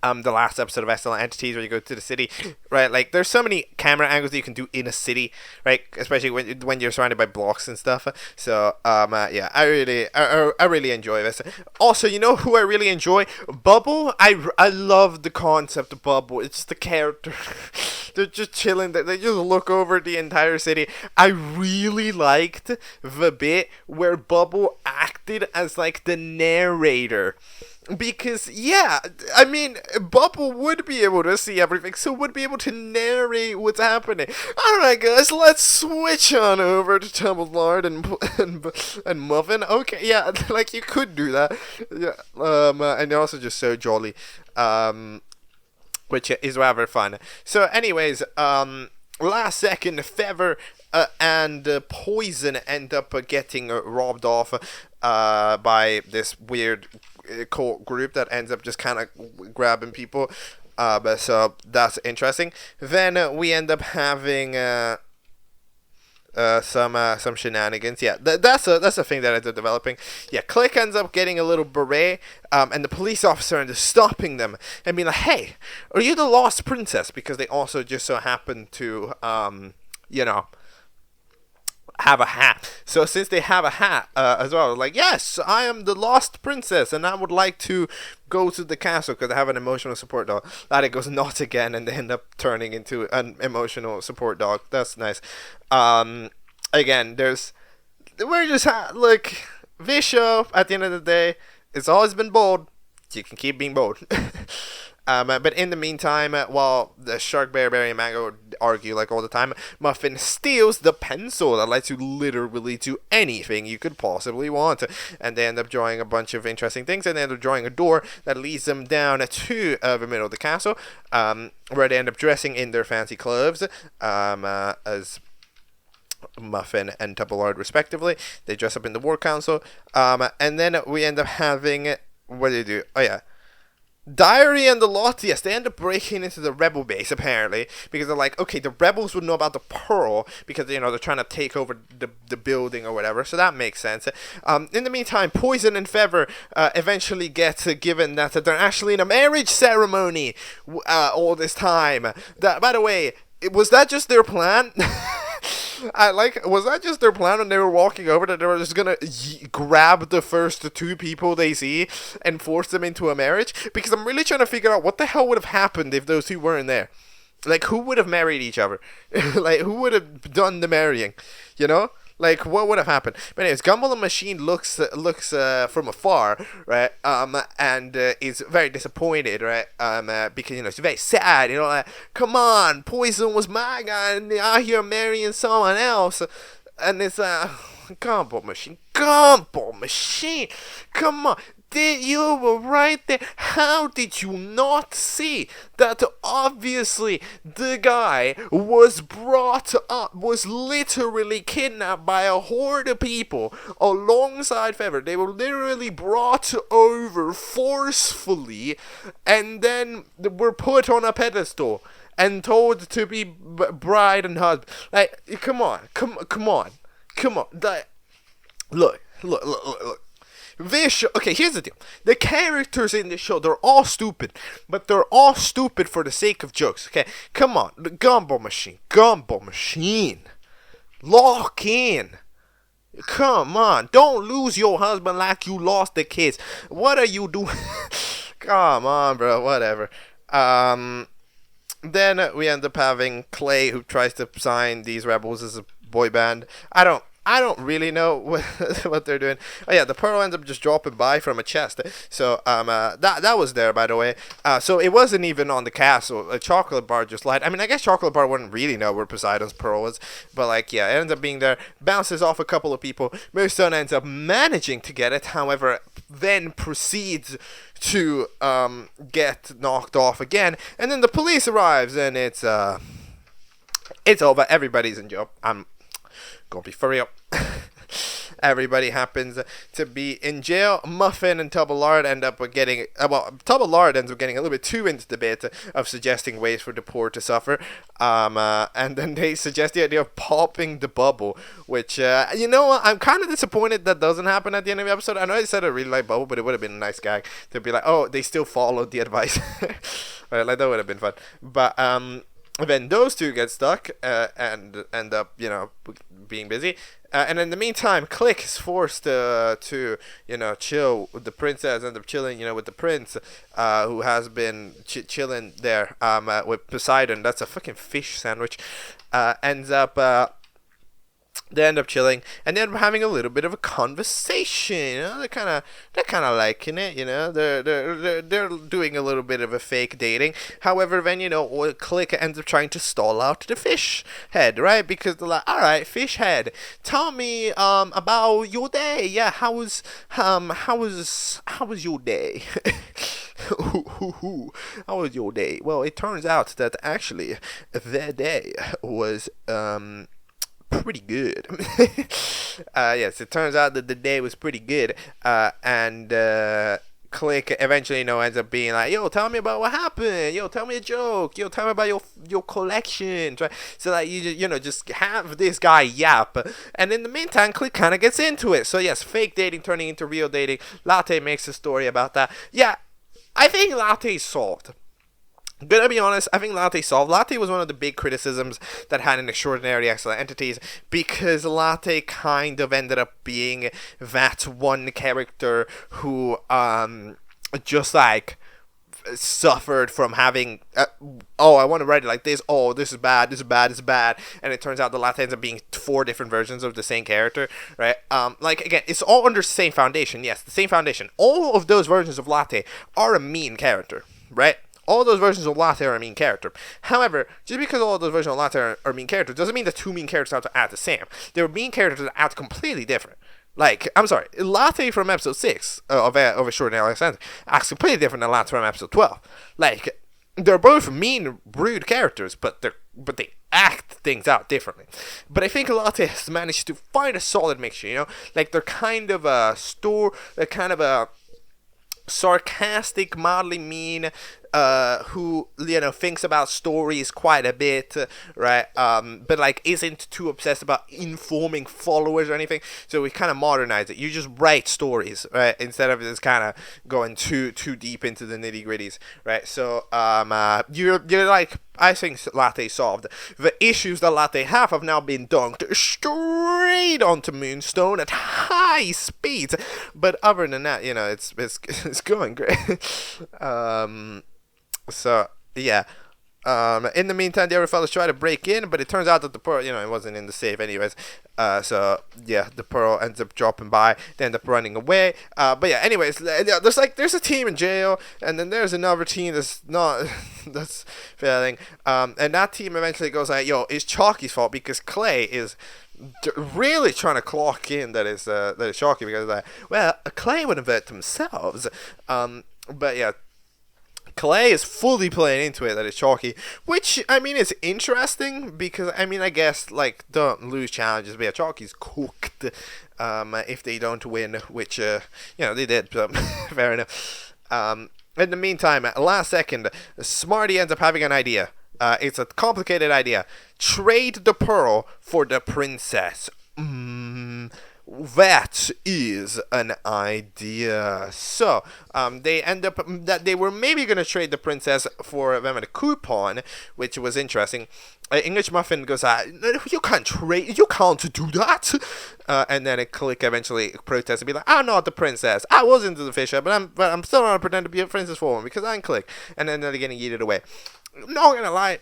[SPEAKER 1] the last episode of Excellent Entities, where you go to the city, right? Like, there's so many camera angles that you can do in a city, right? Especially when you're surrounded by blocks and stuff. So, yeah, I really enjoy this. Also, who I really enjoy? Bubble. I love the concept of Bubble. It's the character. They're just chilling. They just look over the entire city. I really liked the bit where Bubble acted as like the narrator. Because, yeah, I mean, Bubble would be able to see everything, so would be able to narrate what's happening. Alright, guys, let's switch on over to Tumbledard and Muffin. Okay, yeah, like, you could do that. Yeah, and they're also just so jolly, which is rather fun. So, anyways, last second, Feather and Poison end up getting robbed off by this weird cult group that ends up just kind of grabbing people. So that's interesting. Then we end up having some shenanigans. Yeah, that's a thing that ends up developing. Yeah, Click ends up getting a little beret, and the police officer ends up stopping them and being like, "Hey, are you the lost princess?" Because they also just so happen to you know, have a hat. So since they have a hat as well, like, yes, I am the lost princess, and I would like to go to the castle because I have an emotional support dog. That it goes nuts again, and they end up turning into an emotional support dog. That's nice. Again, we're just look, this show at the end of the day, it's always been bold. You can keep being bold. But in the meantime, while the Shark, Bear, Berry, and Mango argue like all the time, Muffin steals the pencil that lets you literally do anything you could possibly want. And they end up drawing a bunch of interesting things, and they end up drawing a door that leads them down to the middle of the castle, where they end up dressing in their fancy clothes, as Muffin and Double-Lard respectively. They dress up in the War Council, and then we end up having, what do they do? Oh yeah, Diary and the Lot, yes, they end up breaking into the rebel base, apparently, because they're like, okay, the rebels would know about the pearl, because, you know, they're trying to take over the building or whatever, so that makes sense. In the meantime, Poison and Feather eventually get given that they're actually in a marriage ceremony all this time. That, by the way, was that just their plan? Was that just their plan when they were walking over, that they were just gonna grab the first two people they see and force them into a marriage? Because I'm really trying to figure out what the hell would have happened if those two weren't there. Like, who would have married each other? Like, who would have done the marrying? You know? Like, what would have happened? But anyways, Gumball the Machine looks from afar, right? And is very disappointed, right? Because, you know, it's very sad, you know, like, come on, Poison was my guy, and they're out here marrying someone else. And it's, Gumball Machine, come on. You were right there. How did you not see that obviously the guy was literally kidnapped by a horde of people alongside Feather? They were literally brought over forcefully and then were put on a pedestal and told to be bride and husband. Like, come on. Like, look. This show, okay, here's the deal. The characters in this show, they're all stupid, but they're all stupid for the sake of jokes, okay? Come on, the Gumball Machine. Lock in. Come on, don't lose your husband like you lost the kids. What are you doing? Come on, bro, whatever. Then we end up having Clay, who tries to sign these rebels as a boy band. I don't really know what they're doing. Oh yeah, the pearl ends up just dropping by from a chest. So that was there, by the way. So it wasn't even on the castle. A chocolate bar just lied. I mean, I guess chocolate bar wouldn't really know where Poseidon's pearl was, but like, yeah, it ends up being there. Bounces off a couple of people. Moonstone ends up managing to get it. However, then proceeds to get knocked off again. And then the police arrives, and it's over. Everybody's in jail. I'm gonna be for real. Everybody happens to be in jail. Muffin and Double-Lard end up getting, Double-Lard ends up getting a little bit too into the bit of suggesting ways for the poor to suffer. And then they suggest the idea of popping the bubble, which, you know what, I'm kind of disappointed that doesn't happen at the end of the episode. I know I said I really like bubble, but it would have been a nice gag to be like, oh, they still followed the advice. Right, like, that would have been fun. But, then those two get stuck and end up, you know, being busy. And in the meantime, Click is forced to you know, chill with the princess, end up chilling, you know, with the prince, who has been chilling there with Poseidon. That's a fucking fish sandwich. They end up chilling, and then having a little bit of a conversation. You know, they're kind of liking it. You know, they're doing a little bit of a fake dating. However, then, you know, Click ends up trying to stall out the fish head, right? Because they're like, all right, fish head, tell me about your day. Yeah, how was your day? How was your day? Well, it turns out that actually their day was pretty good. Yes, it turns out that the day was pretty good. And Click eventually, ends up being like, yo, tell me about what happened. Yo, tell me a joke. Yo, tell me about your collection. Right? So like just have this guy yap, and in the meantime, Click kind of gets into it. So yes, fake dating turning into real dating. Latte makes a story about that. Yeah, I think Latte solved. Gonna be honest, I think Latte solved. Latte was one of the big criticisms that had an extraordinarily excellent entities, because Latte kind of ended up being that one character who just like suffered from having I want to write it like this, this is bad, this is bad, this is bad, and it turns out the Latte ends up being 4 different versions of the same character, right? Like again, it's all under the same foundation. Yes, the same foundation. All of those versions of Latte are a mean character, right? All those versions of Latte are a mean character. However, just because all those versions of Latte are mean characters doesn't mean the 2 mean characters have to act the same. They're mean characters that act completely different. Like, I'm sorry, Latte from episode 6 of Extraordinary Alexander acts completely different than Latte from episode 12. Like, they're both mean, rude characters, but they act things out differently. But I think Latte has managed to find a solid mixture, Like, they're kind of a sarcastic, mildly mean, who thinks about stories quite a bit, right? But like isn't too obsessed about informing followers or anything. So we kind of modernize it. You just write stories, right? Instead of just kind of going too deep into the nitty gritties, right? So you're like, I think Latte solved the issues that Latte have now been dunked straight onto Moonstone at high speeds. But other than that, it's going great. So yeah. In the meantime, the other fellas try to break in, but it turns out that the pearl, it wasn't in the safe anyways. So yeah, the pearl ends up dropping by. They end up running away. But yeah, anyways, there's a team in jail, and then there's another team that's failing. And that team eventually goes like, yo, it's Chalky's fault, because Clay is really trying to clock in that it's Chalky, because like, well, Clay would invent themselves. But yeah, Clay is fully playing into it that it's Chalky, which, I mean, is interesting, because, I mean, I guess, like, don't lose challenges, but yeah, Chalky's cooked, if they don't win, which, they did, so, fair enough. In the meantime, last second, Smarty ends up having an idea. It's a complicated idea. Trade the pearl for the princess. That is an idea. So, they end up that they were maybe going to trade the princess for them a coupon, which was interesting. English Muffin goes, you can't do that. And then a Click eventually protests and be like, I'm not the princess. I was into the fish, but I'm still not pretend to be a princess for him because I'm Click. And then they're getting yeeted away. Not gonna lie,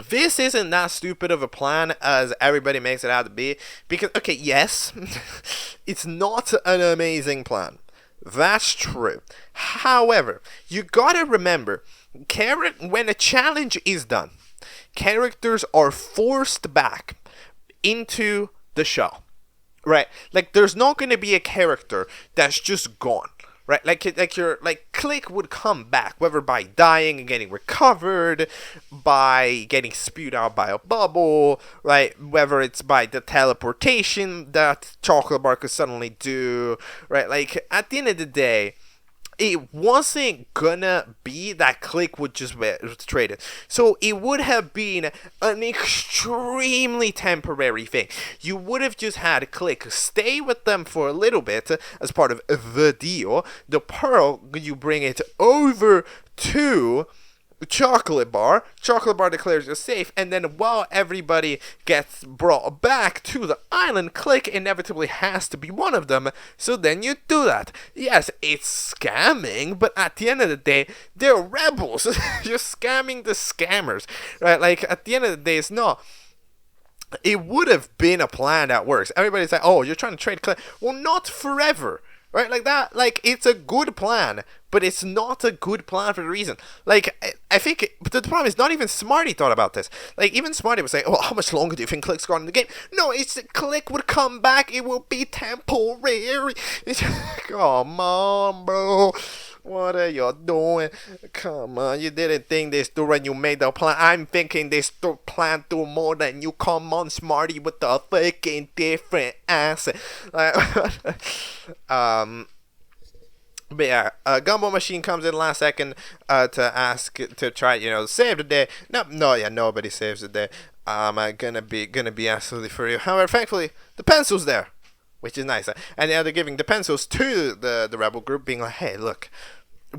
[SPEAKER 1] this isn't that stupid of a plan as everybody makes it out to be. Because, okay, yes, it's not an amazing plan. That's true. However, you gotta remember, when a challenge is done, characters are forced back into the show. Right? Like, there's not gonna be a character that's just gone. Right, like Click would come back, whether by dying and getting recovered, by getting spewed out by a bubble, right? Whether it's by the teleportation that Chocolate Bar could suddenly do, right? Like, at the end of the day, it wasn't gonna be that Click would just be traded. So it would have been an extremely temporary thing. You would have just had Click stay with them for a little bit as part of the deal. The pearl, you bring it over to Chocolate Bar. Chocolate Bar declares you're safe, and then while everybody gets brought back to the island, Click inevitably has to be one of them. So then you do that. Yes, it's scamming, but at the end of the day, they're rebels. You're scamming the scammers, right? Like, at the end of the day, it's not. It would have been a plan that works. Everybody's like, oh, you're trying to trade Click. Well, not forever. Right, like that, like, it's a good plan, but it's not a good plan for the reason. Like, I think, but the problem is not even Smarty thought about this. Like, even Smarty was like, oh, how much longer do you think Click's gone in the game? No, it's Click would come back, it will be temporary. Come on, bro. What are you doing? Come on, you didn't think this through when you made the plan. I'm thinking this plan through more than you. Come on, Smarty, with the fucking different answer. But yeah, Gumball Machine comes in last second to try, save the day. Nobody saves the day. Gonna be absolutely for you. However, thankfully, the pencil's there, which is nice. And they're giving the pencils to the rebel group, being like, hey, look,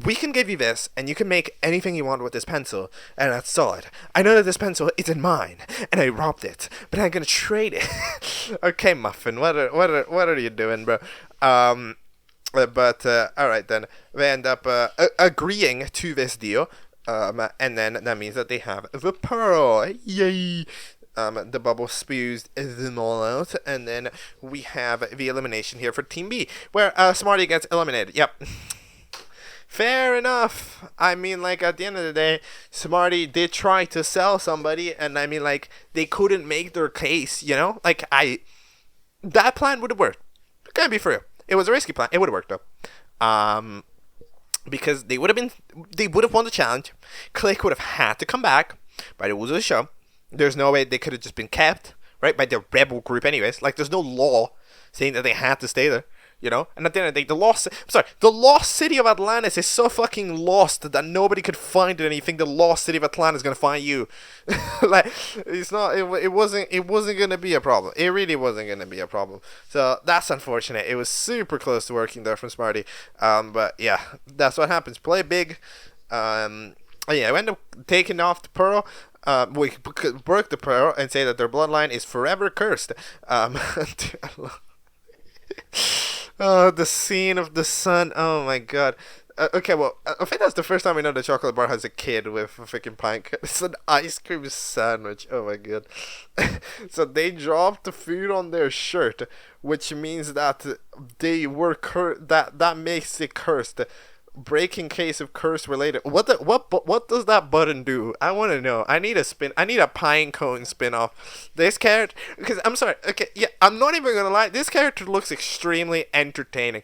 [SPEAKER 1] we can give you this, and you can make anything you want with this pencil, and that's solid. I know that this pencil isn't mine, and I robbed it, but I'm gonna trade it. Okay, Muffin, what are you doing, bro? But all right then, they end up agreeing to this deal, and then that means that they have the pearl. Yay! The bubble spews them all out, and then we have the elimination here for Team B, where Smarty gets eliminated. Yep. Fair enough. I mean, like, at the end of the day, Smarty did try to sell somebody, and I mean, like, they couldn't make their case, Like, that plan would have worked. Gotta be for real. It was a risky plan. It would have worked, though. Because they would have won the challenge. Click would have had to come back by the rules of the show. There's no way they could have just been kept, right, by the rebel group anyways. Like, there's no law saying that they had to stay there. And at the end of the day, the lost city of Atlantis is so fucking lost that nobody could find it, and you think the lost city of Atlantis is gonna find you. Like, it's not. It wasn't gonna be a problem. It really wasn't gonna be a problem. So that's unfortunate. It was super close to working there from Smarty. But yeah, that's what happens. Play big. Yeah, I end up taking off the pearl. We could work the pearl and say that their bloodline is forever cursed. Oh, the scene of the sun. Oh my god. Okay, well, I think that's the first time we know the chocolate bar has a kid with a freaking pine. It's an ice cream sandwich. Oh my god. So they dropped the food on their shirt, which means that they were that makes it cursed. Breaking case of curse related. What does that button do? I want to know. I need a pine cone spin-off. This character, because I'm sorry. Okay, yeah, I'm not even gonna lie. This character looks extremely entertaining.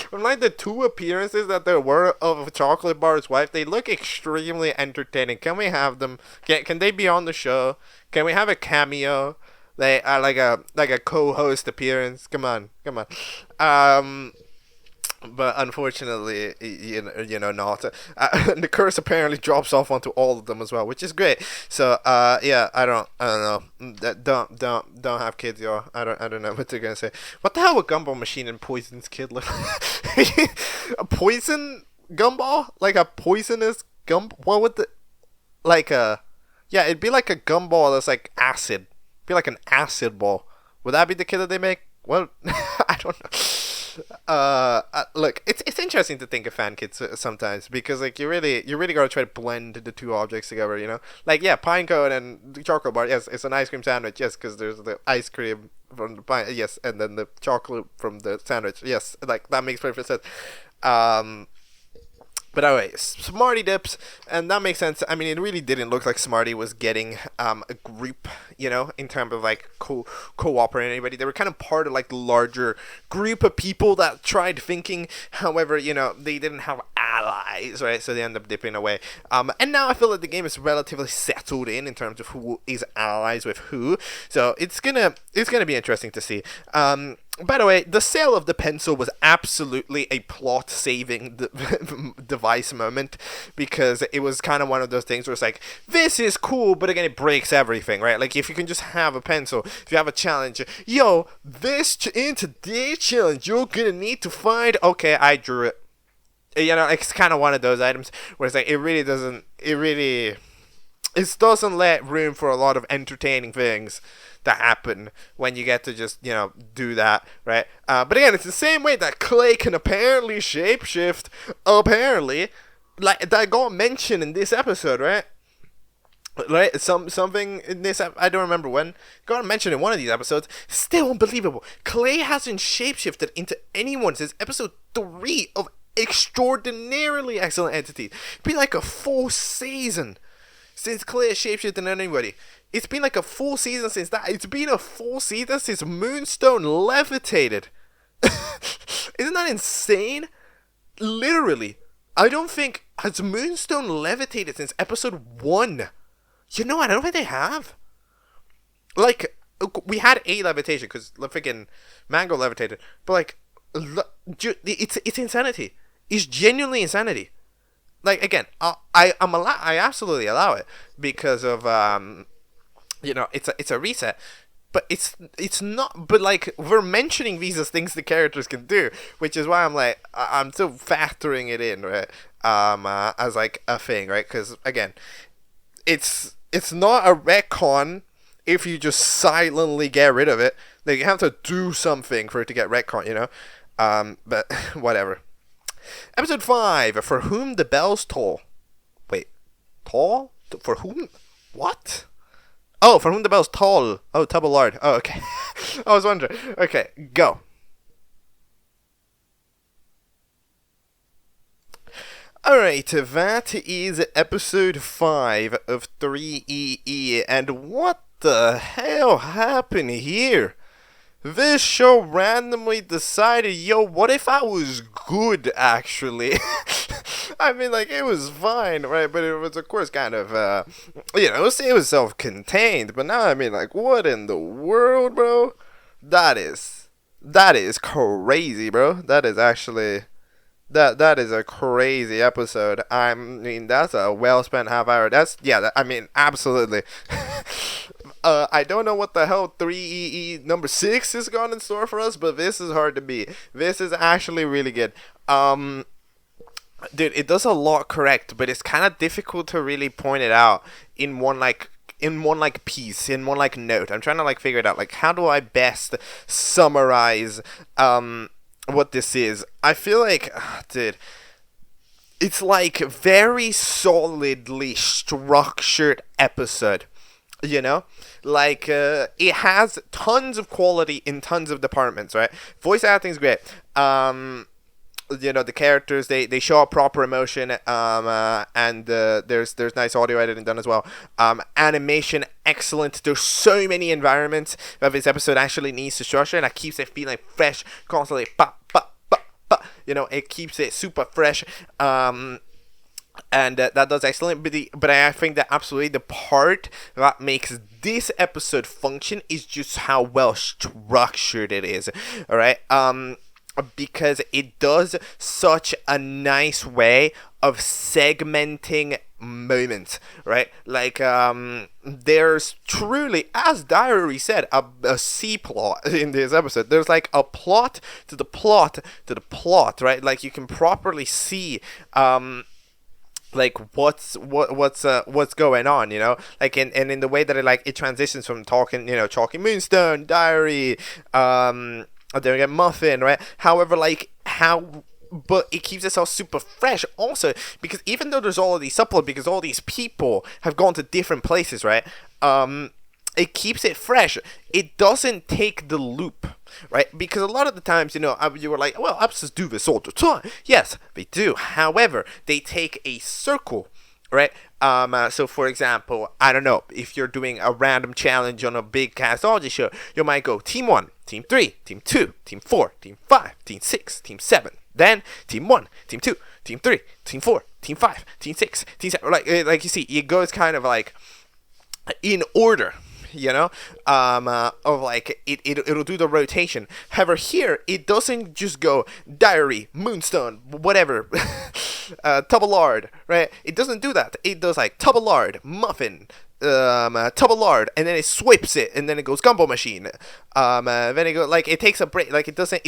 [SPEAKER 1] From like the two appearances that there were of Chocolate Bar's wife, they look extremely entertaining. Can we have them? Can they be on the show? Can we have a cameo? They are like a co-host appearance. Come on. But unfortunately, not. The curse apparently drops off onto all of them as well, which is great. So, yeah, I don't know. Don't have kids, y'all. I don't know what they're gonna say. What the hell would Gumball Machine and Poison's kid look? A poison gumball? Like a poisonous What would yeah, it'd be like a gumball that's like acid. It'd be like an acid ball. Would that be the kid that they make? Well, I don't know. Look, it's interesting to think of fan kits sometimes, because like you really gotta try to blend the two objects together, like, yeah, pine cone and the chocolate bar, yes, it's an ice cream sandwich, yes, because there's the ice cream from the pine, yes, and then the chocolate from the sandwich, yes, like that makes perfect sense. But anyway, Smarty dips, and that makes sense. I mean, it really didn't look like Smarty was getting a group, in terms of like cooperating anybody. They were kind of part of like the larger group of people that tried thinking. However, they didn't have allies, right? So they end up dipping away. And now I feel like the game is relatively settled in terms of who is allies with who. So it's gonna be interesting to see. By the way, the sale of the pencil was absolutely a plot-saving device moment, because it was kind of one of those things where it's like, this is cool, but again, it breaks everything, right? Like, if you can just have a pencil, if you have a challenge, in today's challenge, you're gonna need to find, okay, I drew it. It's kind of one of those items where it's like, it doesn't let room for a lot of entertaining things that happen when you get to just, do that, right? But again, it's the same way that Clay can apparently shapeshift, like that got mentioned in this episode, right? Right, something in this, I don't remember when, got mentioned in one of these episodes. Still unbelievable. Clay hasn't shapeshifted into anyone since episode 3 of Extraordinarily Excellent Entities. It's been like a full season since Clay has shapeshifted in anybody. It's been like a full season since that. It's been a full season since Moonstone levitated. Isn't that insane? Literally. I don't think... Has Moonstone levitated since episode 1? I don't think they have. Like, we had a levitation because freaking Mango levitated. But like, it's insanity. is genuinely insanity. Like, again, I absolutely allow it because of it's a reset, but it's not. But like, we're mentioning these as things the characters can do, which is why I'm like, I'm still factoring it in, right? As like a thing, right? Because again, it's not a retcon if you just silently get rid of it. Like, you have to do something for it to get retcon, you know. But whatever. Episode 5, For Whom the Bells Toll. Wait, toll? For whom? What? Oh, For Whom the Bells Toll. Oh, Lord. Oh, okay. I was wondering. Okay, go. Alright, that is episode 5 of 3EE, and what the hell happened here? This show randomly decided, yo, what if I was good, actually? I mean, like, it was fine, right? But it was, of course, kind of, it was self-contained. But now, I mean, like, what in the world, bro? That is crazy, bro. That is actually... That is a crazy episode. I mean, that's a well-spent half hour. Absolutely. I don't know what the hell 3EE number 6 is gone in store for us, but this is hard to beat. This is actually really good. Dude, it does a lot correct, but it's kind of difficult to really point it out in one piece, in one like note. I'm trying to like figure it out. Like, how do I best summarize what this is? I feel like, dude, it's like very solidly structured episode, you know? Like, it has tons of quality in tons of departments, right? Voice acting's great. The characters, they show a proper emotion, and there's nice audio editing done as well. Animation, excellent. There's so many environments that this episode actually needs to structure, and that keeps it feeling fresh, constantly. It keeps it super fresh. And that does excellent. But I think that absolutely the part that makes this episode function is just how well structured it is. All right. Because it does such a nice way of segmenting moments, right? Like, there's truly, as Diary said, a C plot in this episode. There's like a plot to the plot to the plot, right? Like, you can properly see, like what's going on, you know, like in the way that it transitions from talking Moonstone, Diary, then we get Muffin, right? However, but it keeps itself super fresh also, because even though there's all of these subplots, because all these people have gone to different places, right? It keeps it fresh. It doesn't take the loop, right? Because a lot of the times, you were like, well, episodes do this all the time. Yes, they do. However, they take a circle, right? So for example, I don't know, if you're doing a random challenge on a big castology show, you might go Team 1, Team 3, Team 2, Team 4, Team 5, Team 6, Team 7. Then Team 1, Team 2, Team 3, Team 4, Team 5, Team 6, Team 7. Like you see, it goes kind of like in order, of like it'll do the rotation. However, here it doesn't just go Diary, Moonstone, whatever, Tubalard, right? It doesn't do that. It does like Tubalard, Muffin, Tubalard, and then it sweeps it, and then it goes Gumbo Machine. Then it goes, like, it takes a break. Like, it doesn't.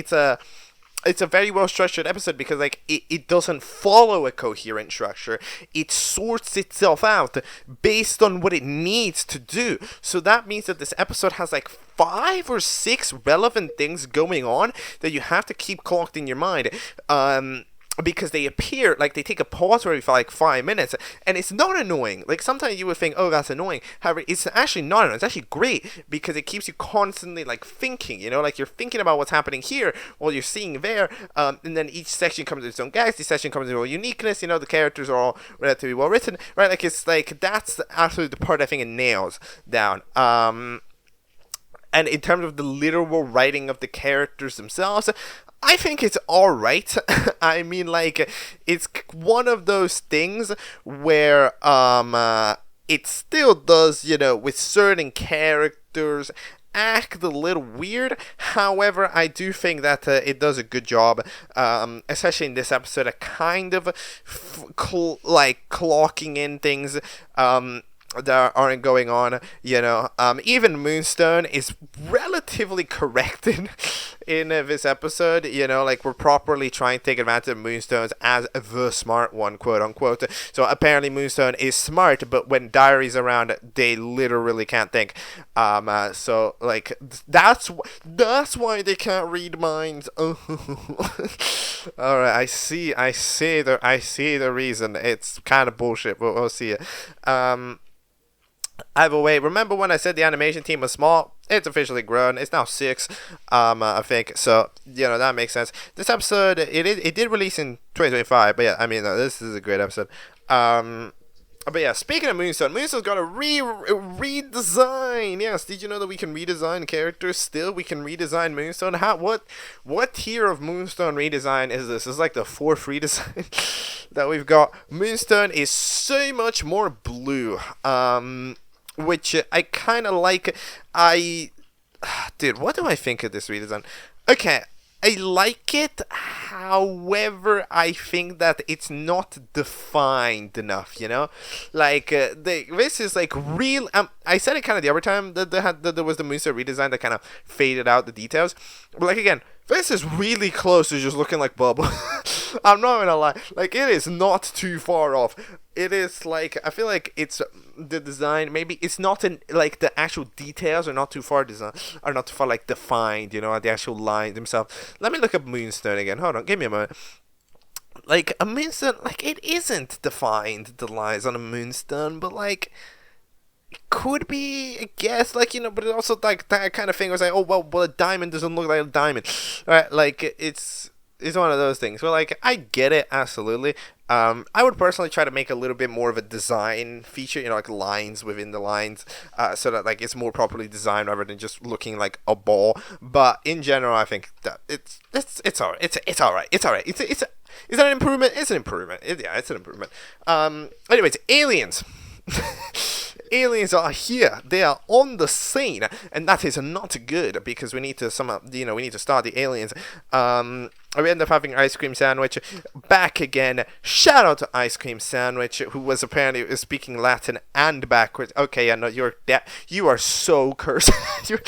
[SPEAKER 1] It's a very well structured episode because it doesn't follow a coherent structure. It sorts itself out based on what it needs to do. So that means that this episode has like 5 or 6 relevant things going on that you have to keep clocked in your mind. Because they appear, like, they take a pause for like 5 minutes, and it's not annoying. Like, sometimes you would think, oh, that's annoying. However, it's actually not annoying. It's actually great because it keeps you constantly, like, thinking, like, you're thinking about what's happening here while you're seeing there, and then each section comes with its own gags, each section comes with its own uniqueness, the characters are all relatively well written, right? Like, it's like, that's actually the part I think it nails down. And in terms of the literal writing of the characters themselves, I think it's alright. I mean, like, it's one of those things where it still does, with certain characters act a little weird. However, I do think that it does a good job, especially in this episode, of kind of clocking in things that aren't going on, even Moonstone is relatively corrected in this episode, we're properly trying to take advantage of Moonstones as the smart one, quote unquote. So apparently Moonstone is smart, but when Diary's around, they literally can't think. So that's why they can't read minds. All right, I see the reason. It's kind of bullshit, but we'll see it. Either way, remember when I said the animation team was small? It's officially grown. It's now 6, I think. So, that makes sense. This episode, it did release in 2025, but yeah, this is a great episode. But yeah, speaking of Moonstone, Moonstone's got a redesign. Yes, did you know that we can redesign characters still? We can redesign Moonstone. What tier of Moonstone redesign is this? It's like the 4th redesign that we've got. Moonstone is so much more blue, which I kind of like. Dude, what do I think of this redesign? Okay, I like it, however, I think that it's not defined enough, this is real. I said it kind of the other time that there was the Moonstone redesign that kind of faded out the details, but again, this is really close to just looking like Bubble. I'm not gonna lie, it is not too far off. It is I feel like it's the design, maybe it's not in the actual details are not too far defined, the actual lines themselves. Let me look up Moonstone again. Hold on, give me a moment. A Moonstone, it isn't defined, the lines on a Moonstone, but it could be, I guess, but it also that kind of thing was oh well, a diamond doesn't look like a diamond, right? It's one of those things. Well, I get it, absolutely. I would personally try to make a little bit more of a design feature, lines within the lines, so that it's more properly designed rather than just looking like a ball. But in general, I think that it's alright. It's alright. Is that an improvement? It's an improvement. It's an improvement. Anyways, aliens. Aliens are here. They are on the scene, and that is not good because we need to we need to start the aliens. We end up having Ice Cream Sandwich back again. Shout out to Ice Cream Sandwich, who was apparently speaking Latin and backwards. Okay, yeah, no, you are so cursed. It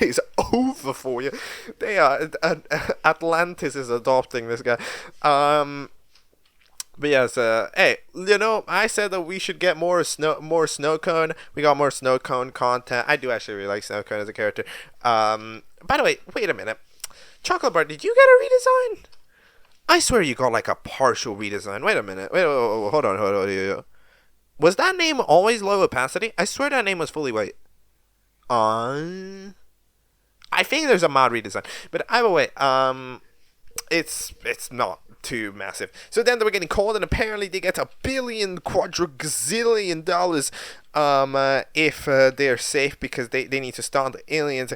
[SPEAKER 1] is over for you. They are Atlantis is adopting this guy. But yes, hey, I said that we should get more snow cone. We got more snow cone content. I do actually really like snow cone as a character. By the way, wait a minute. Chocolate Bar, did you get a redesign? I swear you got a partial redesign. Wait a minute. Wait, hold on. Was that name always low opacity? I swear that name was fully white. I think there's a mod redesign, but either way, it's not too massive. So then they were getting called, and apparently they get $1 billion quadrazillion if they're safe because they need to start the aliens.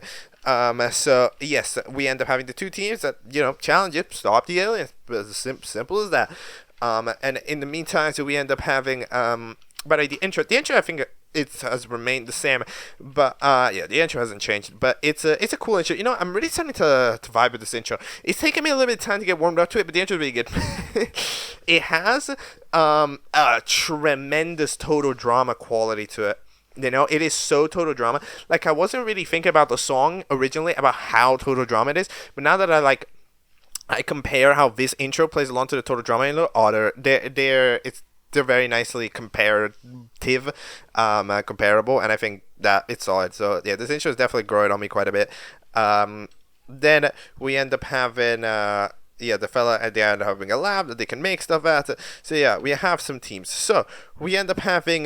[SPEAKER 1] So yes, we end up having the 2 teams that challenge it, stop the aliens. As simple as that. And in the meantime, so we end up having but the intro I think it has remained the same, but the intro hasn't changed, but it's a cool intro. I'm really starting to vibe with this intro. It's taken me a little bit of time to get warmed up to it, but the intro is really good. It has a tremendous total drama quality to it. It is so total drama. I wasn't really thinking about the song originally about how total drama it is, but now that I compare how this intro plays along to the total drama they're very nicely comparative, comparable, and I think that it's solid. So yeah, this intro is definitely growing on me quite a bit. Then we end up having the fella at the end having a lab that they can make stuff at. So yeah, we have some teams. So we end up having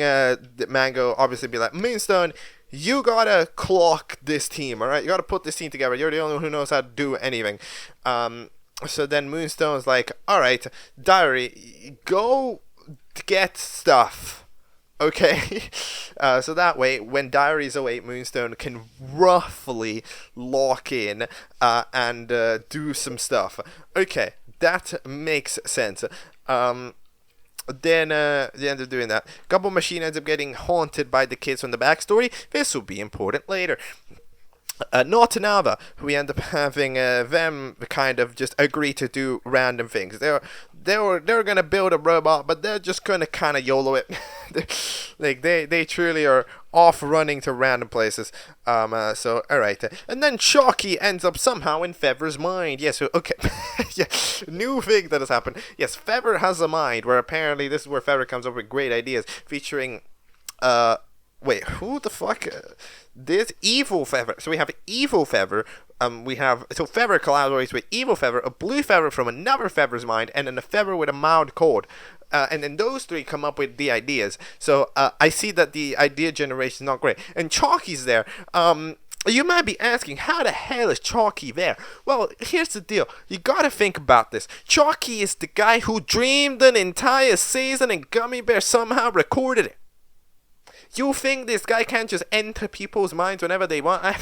[SPEAKER 1] Mango obviously be like, Moonstone, you gotta clock this team, alright? You gotta put this team together. You're the only one who knows how to do anything. So then Moonstone's like, alright, Diary, go get stuff. Okay? So that way, when Diary's away, Moonstone can roughly lock in and do some stuff. Okay, that makes sense. then they end up doing that. Gobble Machine ends up getting haunted by the kids from the backstory. This will be important later. Nortonava, we end up having them kind of just agree to do random things. They're gonna build a robot, but they're just gonna kind of YOLO it. Like they truly are off running to random places. So alright, and then Chalky ends up somehow in Feather's mind. Yes, okay. Yeah, new thing that has happened. Yes, Feather has a mind where apparently this is where Feather comes up with great ideas, featuring wait, who the fuck? This Evil Feather. So we have Evil Feather. So Feather collaborates with Evil Feather, a blue feather from another Feather's mind, and then a feather with a mild chord. And then those three come up with the ideas. So I see that the idea generation is not great. And Chalky's there. You might be asking, how the hell is Chalky there? Well, here's the deal. You gotta think about this. Chalky is the guy who dreamed an entire season and Gummy Bear somehow recorded it. You think this guy can't just enter people's minds whenever they want?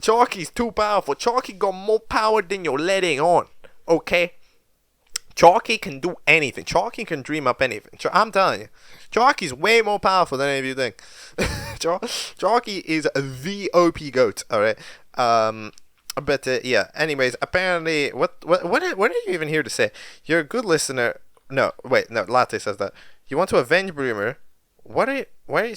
[SPEAKER 1] Chalky's too powerful. Chalky got more power than you're letting on. Okay? Chalky can do anything. Chalky can dream up anything. I'm telling you. Chalky's way more powerful than any of you think. Chalky is the OP goat. Alright? But yeah. Anyways, apparently, what are you even here to say? You're a good listener. No, wait. No, Latte says that. You want to avenge Broomer. Why are you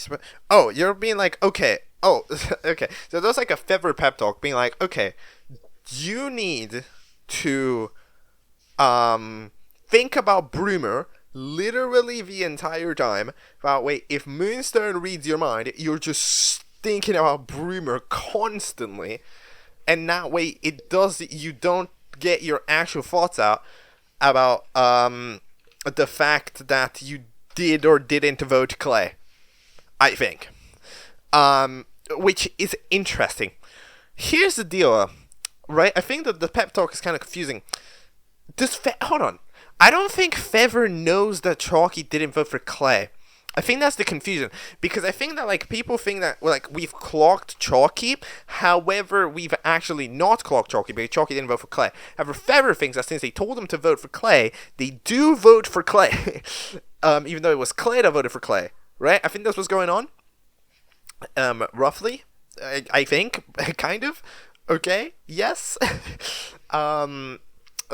[SPEAKER 1] oh, you're being like, okay, oh, okay, so there's like a Feather pep talk being like, okay, you need to, think about Broomer literally the entire time, about, wait, if Moonstone reads your mind, you're just thinking about Broomer constantly, and that way you don't get your actual thoughts out about, the fact that you did or didn't vote Clay, I think, which is interesting. Here's the deal, right? I think that the pep talk is kind of confusing. Hold on, I don't think Feather knows that Chalky didn't vote for Clay. I think that's the confusion, because I think that like people think that like we've clocked Chalky, however we've actually not clocked Chalky because Chalky didn't vote for Clay. However, Feather thinks that since they told them to vote for Clay, they do vote for Clay, even though it was Clay that voted for Clay, right? I think that's what's going on. Roughly, I think, kind of. Okay, yes.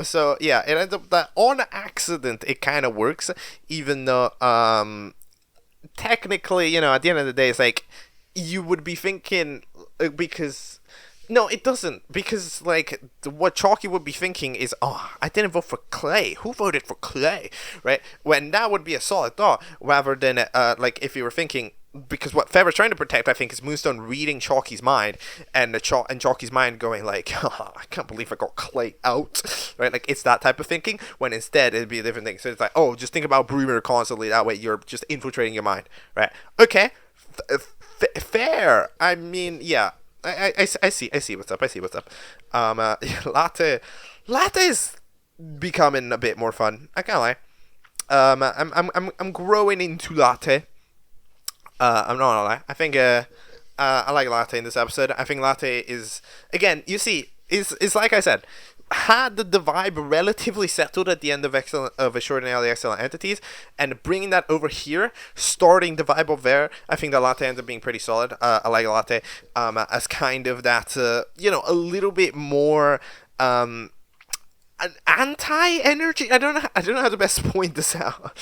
[SPEAKER 1] So yeah, it ends up that on accident it kind of works, even though technically, you know, at the end of the day, it's like you would be thinking because no, it doesn't, because like what Chalky would be thinking is, oh, I didn't vote for Clay. Who voted for Clay, right? When that would be a solid thought, rather than like if you were thinking. Because what Feather's trying to protect, I think, is Moonstone reading Chalky's mind, and Chalky's mind going like, oh, I can't believe I got Clay out, right? Like, it's that type of thinking, when instead it'd be a different thing. So it's like, oh, just think about Broomer constantly, that way you're just infiltrating your mind, right? Okay, fair. I mean, yeah, I see what's up, Latte's becoming a bit more fun, I can't lie. I'm growing into Latte. I'm not gonna lie. I think I like Latte in this episode. I think Latte is, again, you see, is like I said, had the vibe relatively settled at the end of Extraordinarily Excellent Entities, and bringing that over here, starting the vibe up there, I think that Latte ends up being pretty solid. I like Latte as kind of that, you know, a little bit more an anti-energy. I don't know how to best point this out.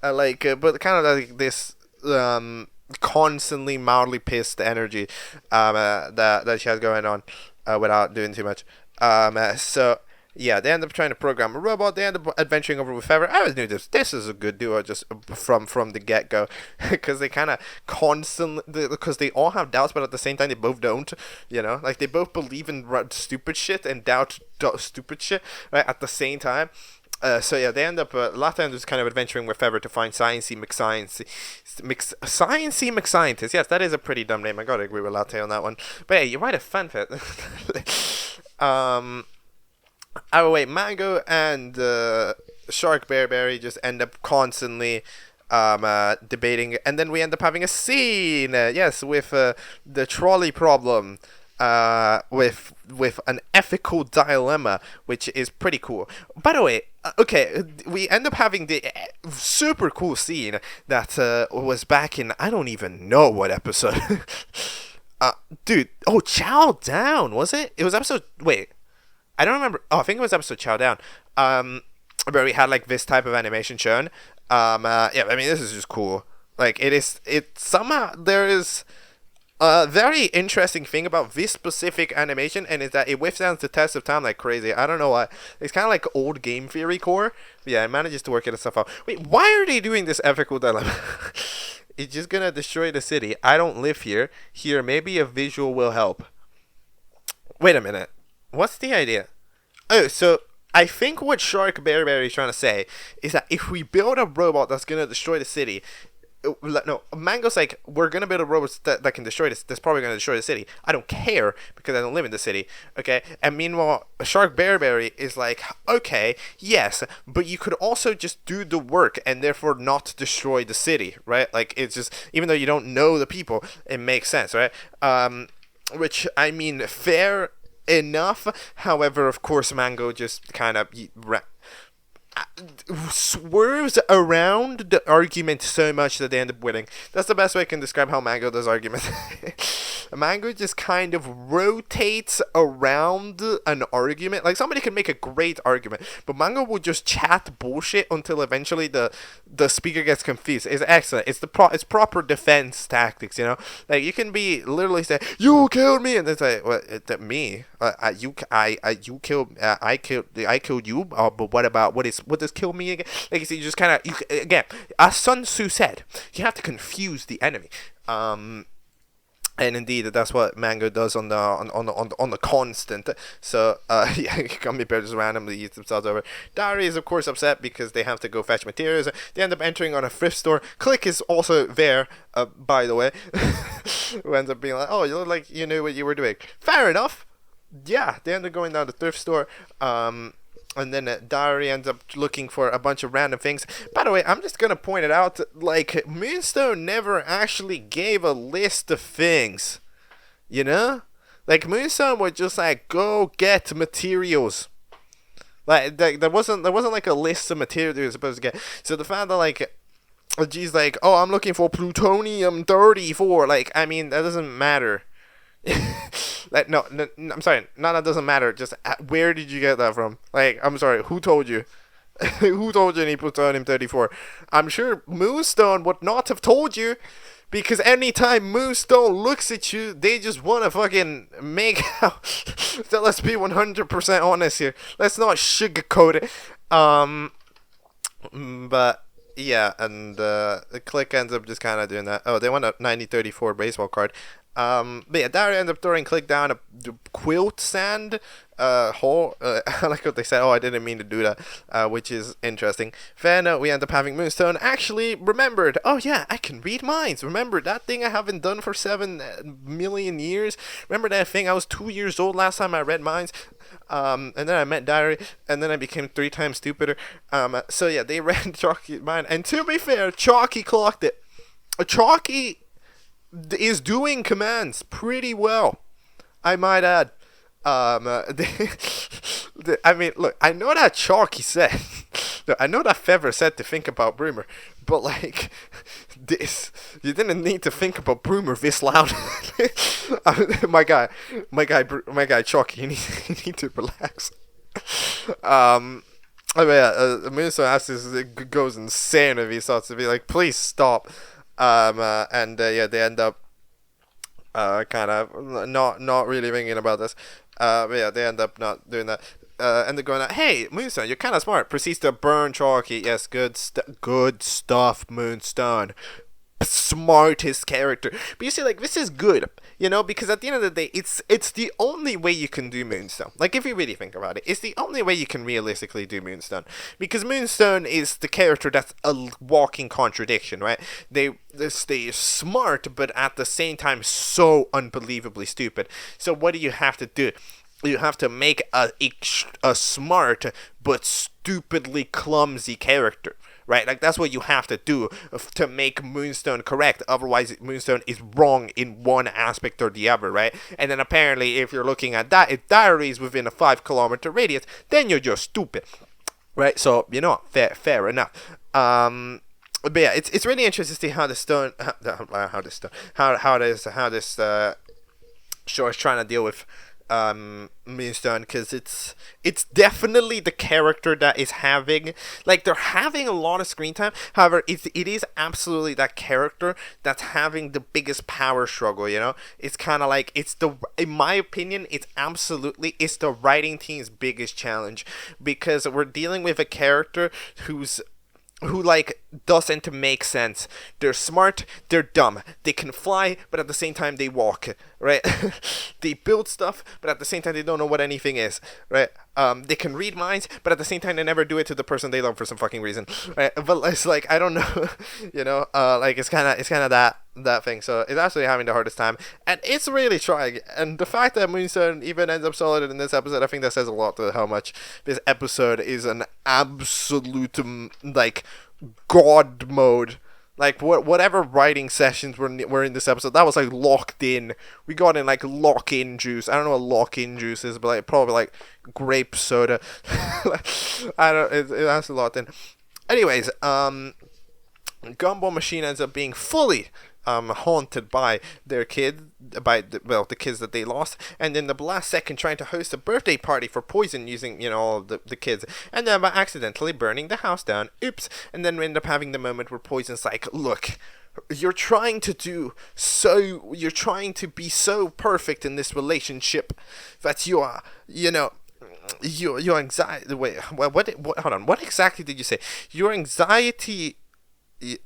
[SPEAKER 1] But kind of like this constantly mildly pissed energy that she has going on without doing too much. So yeah, they end up trying to program a robot. They end up adventuring over with Feather. I always knew this is a good duo just from the get-go, because they kind of constantly, because they all have doubts, but at the same time they both don't, you know, like they both believe in stupid shit and doubt stupid shit, right, at the same time. So yeah, they end up Latte ends kind of adventuring with Feather to find Sciencey McScientist. Yes, that is a pretty dumb name. I gotta agree with Latte on that one. But yeah, you write a fanfic. Oh wait, Mango and Shark Bearberry just end up constantly debating, and then we end up having a scene. Yes, with the trolley problem. with an ethical dilemma, which is pretty cool. By the way, okay, we end up having the super cool scene that was back in, I don't even know what episode. Dude, oh, Chow Down, was it? It was episode, wait, I don't remember. Oh, I think it was episode Chow Down. Where we had like this type of animation shown. Yeah, I mean, this is just cool. Like, somehow, there is a very interesting thing about this specific animation, and is that it withstands the test of time like crazy. I don't know why. It's kind of like old game theory core. But yeah, it manages to work it stuff out. Wait, why are they doing this ethical dilemma? It's just gonna destroy the city. I don't live here. Here, maybe a visual will help. Wait a minute. What's the idea? Oh, so I think what Shark Bearberry is trying to say is that if we build a robot that's gonna destroy the city, no, Mango's like, we're gonna build a robot that can destroy this. That's probably gonna destroy the city. I don't care because I don't live in the city. Okay, and meanwhile, Shark Bearberry is like, okay, yes, but you could also just do the work and therefore not destroy the city, right? Like, it's just, even though you don't know the people, it makes sense, right? Which, I mean, fair enough. However, of course, Mango just kind of swerves around the argument so much that they end up winning. That's the best way I can describe how Mango does argument. Mango just kind of rotates around an argument. Like, somebody can make a great argument, but Mango will just chat bullshit until eventually the speaker gets confused. It's excellent. It's it's proper defense tactics, you know? Like, you can be literally say, "You killed me," and it's like, "What? Me? I killed you. But what does kill me again?" Like, you just kind of, again, as Sun Tzu said, you have to confuse the enemy. And indeed, that's what Mango does on the constant. So, yeah, Gummy Bear just randomly eats themselves over. Diary is, of course, upset because they have to go fetch materials. They end up entering on a thrift store. Click is also there, by the way. Who ends up being like, "Oh, you look like you knew what you were doing." Fair enough. Yeah, they end up going down to the thrift store. And then Diary ends up looking for a bunch of random things. By the way, I'm just going to point it out, like, Moonstone never actually gave a list of things, you know? Like, Moonstone would just, like, go get materials. Like, there wasn't like, a list of materials you're supposed to get. So the fact that, like, G's like, "Oh, I'm looking for plutonium-34, like, I mean, that doesn't matter. Like, no, I'm sorry, that doesn't matter. Just, where did you get that from? Like, I'm sorry, who told you? Who told you you need plutonium-34? I'm sure Moonstone would not have told you, because anytime Moonstone looks at you, they just want to fucking make out. So let's be 100% honest here. Let's not sugarcoat it. But yeah, and the Click ends up just kind of doing that. Oh, they want a 9034 baseball card. But yeah, Diary ends up throwing Click down a quilt sand hole. I like what they said. Oh, I didn't mean to do that, which is interesting. Then we end up having Moonstone actually remembered. Oh yeah, I can read minds. Remember that thing I haven't done for 7 million years? Remember that thing? I was 2 years old last time I read minds. And then I met Diary, and then I became 3 times stupider. So yeah, they read Chalky's mind, and to be fair, Chalky clocked it. Chalky is doing commands pretty well, I might add. I mean, look, I know that Chalky said, I know that Feather said to think about Broomer, but like, this, you didn't need to think about Broomer this loud. my guy, Chalky, you need to relax. I mean, Moonstone asks, it goes insane if he starts to be like, "Please stop." And yeah, they end up kind of not really thinking about this. But yeah, they end up not doing that. And they're going out, "Hey, Moonstone, you're kind of smart." Proceeds to burn Chalky. Yes, good stuff, Moonstone. Smartest character. But you see, like, this is good, you know, because at the end of the day, it's the only way you can do Moonstone. Like, if you really think about it, it's the only way you can realistically do Moonstone, because Moonstone is the character that's a walking contradiction, right? They're smart, but at the same time so unbelievably stupid. So what do you have to do? You have to make a smart but stupidly clumsy character, right? Like, that's what you have to do to make Moonstone correct. Otherwise, Moonstone is wrong in one aspect or the other, right? And then apparently, if you're looking at that, if Diary is within a 5 kilometer radius, then you're just stupid, right? So, you know, fair enough. But yeah, it's really interesting to see how this show is trying to deal with Moonstone, because it's definitely the character that is having, like, they're having a lot of screen time. However, it is absolutely that character that's having the biggest power struggle, you know? It's kind of like, in my opinion, it's the writing team's biggest challenge, because we're dealing with a character who like doesn't make sense. They're smart, they're dumb. They can fly, but at the same time they walk, right? They build stuff, but at the same time they don't know what anything is, right? They can read minds, but at the same time they never do it to the person they love for some fucking reason, right? But it's like, I don't know, you know, like it's kind of that thing. So it's actually having the hardest time, and it's really trying. And the fact that Moonstone even ends up solid in this episode, I think that says a lot to how much this episode is an absolute, like, god mode. Like, whatever writing sessions were in this episode, that was like locked in. We got in like lock-in juice. I don't know what lock-in juice is, but like probably like grape soda. I don't. It has a lot in. Anyways, Gumball Machine ends up being fully haunted by their the kids that they lost, and in the last second trying to host a birthday party for Poison using, you know, all of the kids, and then by accidentally burning the house down. Oops. And then we end up having the moment where Poison's like, look, you're trying to be so perfect in this relationship that you are, you know, your anxiety, wait, what hold on, what exactly did you say? Your anxiety.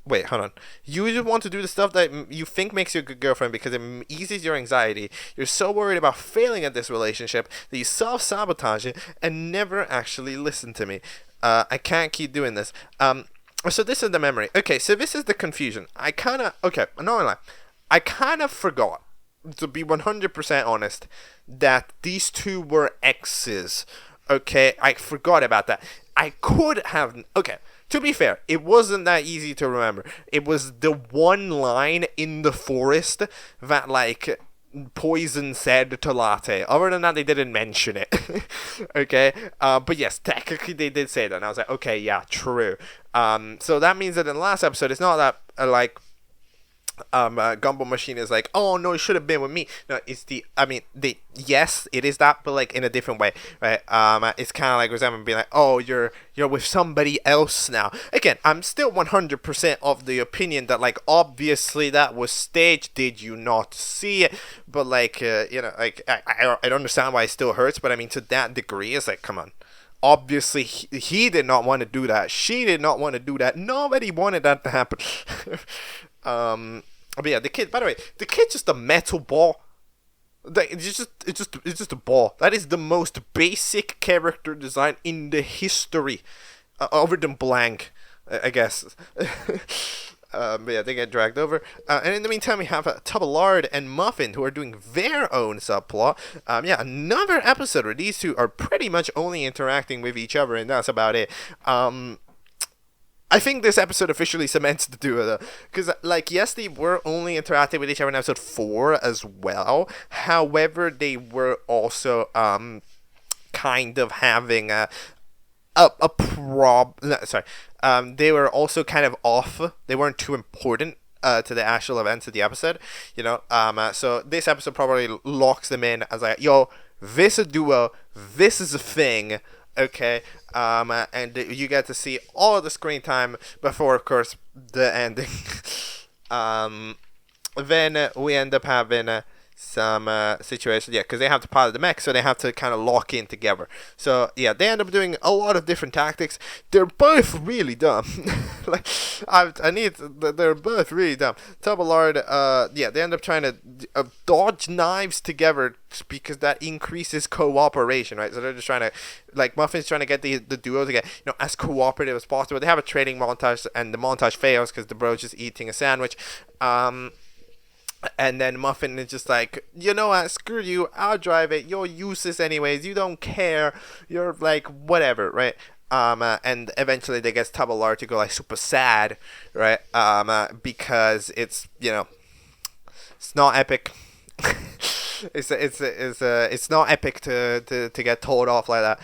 [SPEAKER 1] Wait, hold on. You just want to do the stuff that you think makes you a good girlfriend because it eases your anxiety. You're so worried about failing at this relationship that you self-sabotage it and never actually listen to me. I can't keep doing this. So this is the memory. Okay, so this is the confusion. I kind of forgot, to be 100% honest, that these two were exes. Okay, I forgot about that. I could have... Okay. To be fair, it wasn't that easy to remember. It was the one line in the forest that, like, Poison said to Latte. Other than that, they didn't mention it. Okay? But yes, technically they did say that. And I was like, okay, yeah, true. So that means that in the last episode, it's not that, Gumball Machine is like, oh no, it should have been with me. No, it's yes, it is that, but like in a different way, right? It's kind of like resentment being like, oh, you're with somebody else now. Again, I'm still 100% of the opinion that, like, obviously that was staged. Did you not see it? But like, you know, like I don't understand why it still hurts, but I mean, to that degree, it's like, come on. Obviously, he did not want to do that. She did not want to do that. Nobody wanted that to happen. But yeah, the kid. By the way, the kid's just a metal ball. It's just a ball. That is the most basic character design in the history, other than Blanc, I guess. But yeah, they get dragged over. And in the meantime, we have Tubalard and Muffin, who are doing their own subplot. Yeah, another episode where these two are pretty much only interacting with each other, and that's about it. I think this episode officially cements the duo, though. Because, like, yes, they were only interacting with each other in episode 4 as well. However, they were also, kind of having they were also kind of off. They weren't too important to the actual events of the episode, you know. So this episode probably locks them in as like, yo, this is a duo, this is a thing. Okay, and you get to see all of the screen time before, of course, the ending. Then we end up having some situations, yeah, because they have to pilot the mech, so they have to kind of lock in together. So yeah, they end up doing a lot of different tactics. They're both really dumb. Like, they're both really dumb. Tubalard, yeah, they end up trying to dodge knives together because that increases cooperation, right? So they're just trying to, like, Muffin's trying to get the duo to get, you know, as cooperative as possible. They have a training montage, and the montage fails because the bro's just eating a sandwich. And then Muffin is just like, you know what, screw you, I'll drive it, you're useless anyways, you don't care, you're like, whatever, right? And eventually they get Taballard to go like super sad, right? Because it's, you know, it's not epic. It's not epic to get told off like that.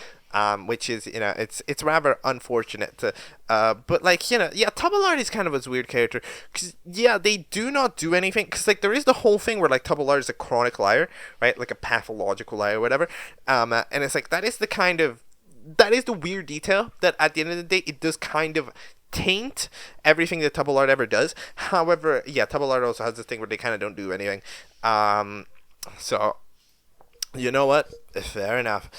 [SPEAKER 1] Which is, you know, it's rather unfortunate. But like, you know, yeah, Taballard is kind of a weird character, because yeah, they do not do anything, because like there is the whole thing where like Taballard is a chronic liar, right, like a pathological liar or whatever. And it's like that is the weird detail that at the end of the day it does kind of taint everything that Taballard ever does. However, yeah, Taballard also has this thing where they kind of don't do anything. So you know what? Fair enough.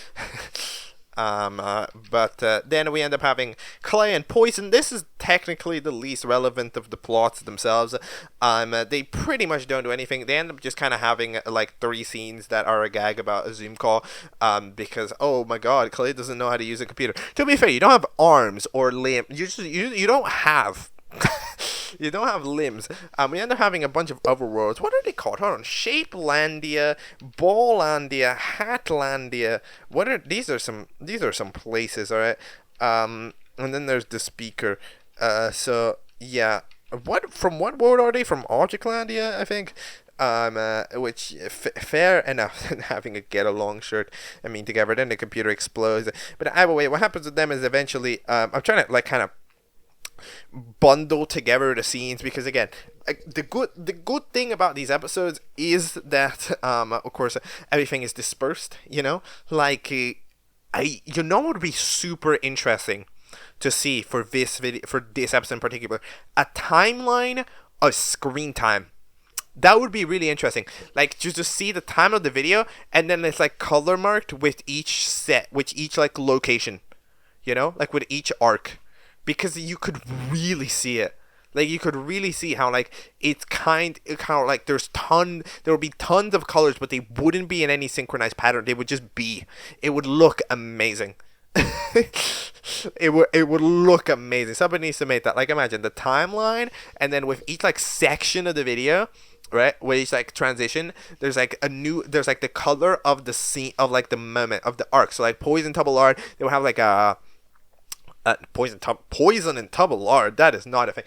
[SPEAKER 1] But then we end up having Clay and Poison. This is technically the least relevant of the plots themselves. They pretty much don't do anything. They end up just kind of having like 3 scenes that are a gag about a Zoom call. Because oh my God, Clay doesn't know how to use a computer. To be fair, you don't have arms or limbs. You don't have. You don't have limbs. We end up having a bunch of otherworlds. What are they called? Hold on. Shapelandia, Ballandia, Hatlandia. What are these? Are some places, all right. And then there's the speaker. So yeah. From what world are they? From Objectlandia, I think. Which fair enough. Having a get along shirt, I mean, together. Then the computer explodes. But either way, what happens with them is eventually, I'm trying to like kind of bundle together the scenes, because again, the good thing about these episodes is that of course everything is dispersed, you know, like you know what would be super interesting to see for this video, for this episode in particular, a timeline of screen time. That would be really interesting, like just to see the time of the video, and then it's like color marked with each set, with each like location, you know, like with each arc. Because you could really see it. Like, you could really see how, like, it's kind of like there would be tons of colors, but they wouldn't be in any synchronized pattern. They would just be. It would look amazing. It would look amazing. Somebody needs to make that. Like, imagine the timeline, and then with each, like, section of the video, right, with each, like, transition, there's, like, there's, like, the color of the scene, of, like, the moment, of the arc. So, like, Poison Taballard, they will have, like, a... Poison and Taballard, that is not a thing.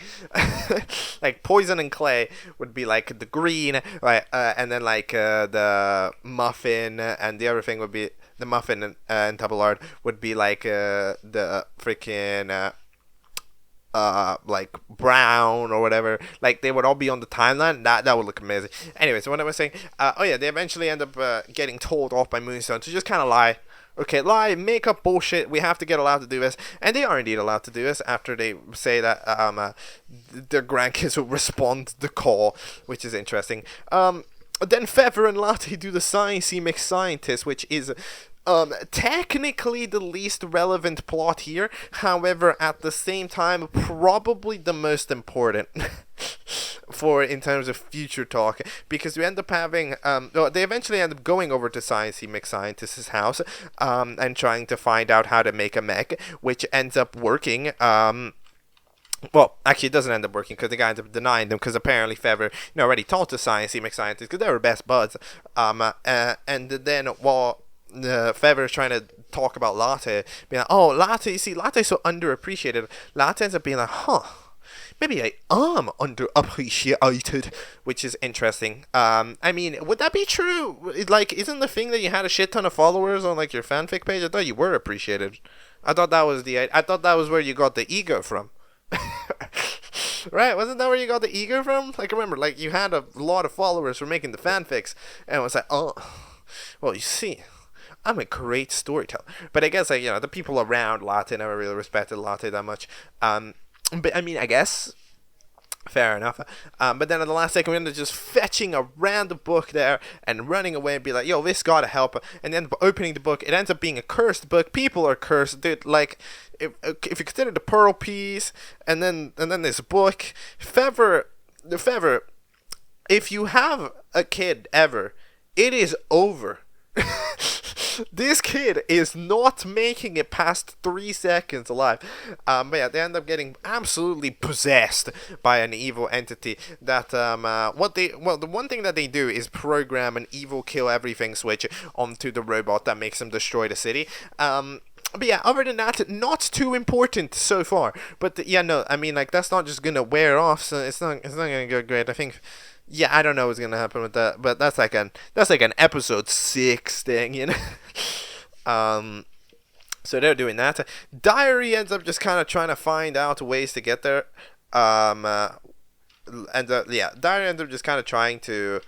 [SPEAKER 1] Like Poison and Clay would be like the green, right? And then like the Muffin and the other thing would be the Muffin and Taballard would be like the freaking like brown or whatever. Like they would all be on the timeline. That would look amazing. Anyway, so what I was saying, oh yeah, they eventually end up getting told off by Moonstone to just kind of lie. Okay, lie, make up bullshit, we have to get allowed to do this. And they are indeed allowed to do this after they say that their grandkids will respond to the call, which is interesting. Then Feather and Latte do the sciencey mixed scientist, which is technically the least relevant plot here. However, at the same time, probably the most important. For in terms of future talk, because we end up having they eventually end up going over to Sciencey McScientist's house and trying to find out how to make a mech, which ends up working. Well, actually, it doesn't end up working because the guy ends up denying them, because apparently Feather, already talked to Sciencey McScientist because they were best buds. And then while Feather is trying to talk about Latte, being like, oh, Latte, you see, Latte's so underappreciated. Latte ends up being like, huh. Maybe I am underappreciated, which is interesting. I mean, would that be true? Like, isn't the thing that you had a shit ton of followers on, like, your fanfic page? I thought you were appreciated. I thought that was where you got the ego from. Right? Wasn't that where you got the ego from? Like, remember, like, you had a lot of followers for making the fanfics, and it was like, oh, well, you see, I'm a great storyteller. But I guess, like, the people around Latte never really respected Latte that much. But I mean, I guess fair enough. But then at the last second, we ended up just fetching a random book there and running away and be like, yo, this gotta help. And then opening the book, it ends up being a cursed book. People are cursed, dude. Like, if you consider the pearl piece and then this book, Feather, if you have a kid ever, it is over. This kid is not making it past 3 seconds alive. But yeah, they end up getting absolutely possessed by an evil entity that the one thing that they do is program an evil kill everything switch onto the robot that makes them destroy the city. But yeah, other than that, not too important so far. But yeah, no, I mean, like, that's not just gonna wear off, so it's not gonna go great. I think, yeah, I don't know what's gonna happen with that, but that's like an episode 6 thing, you know. So they're doing that. Diary ends up just kind of trying to find out ways to get there. Diary ends up just kind of trying to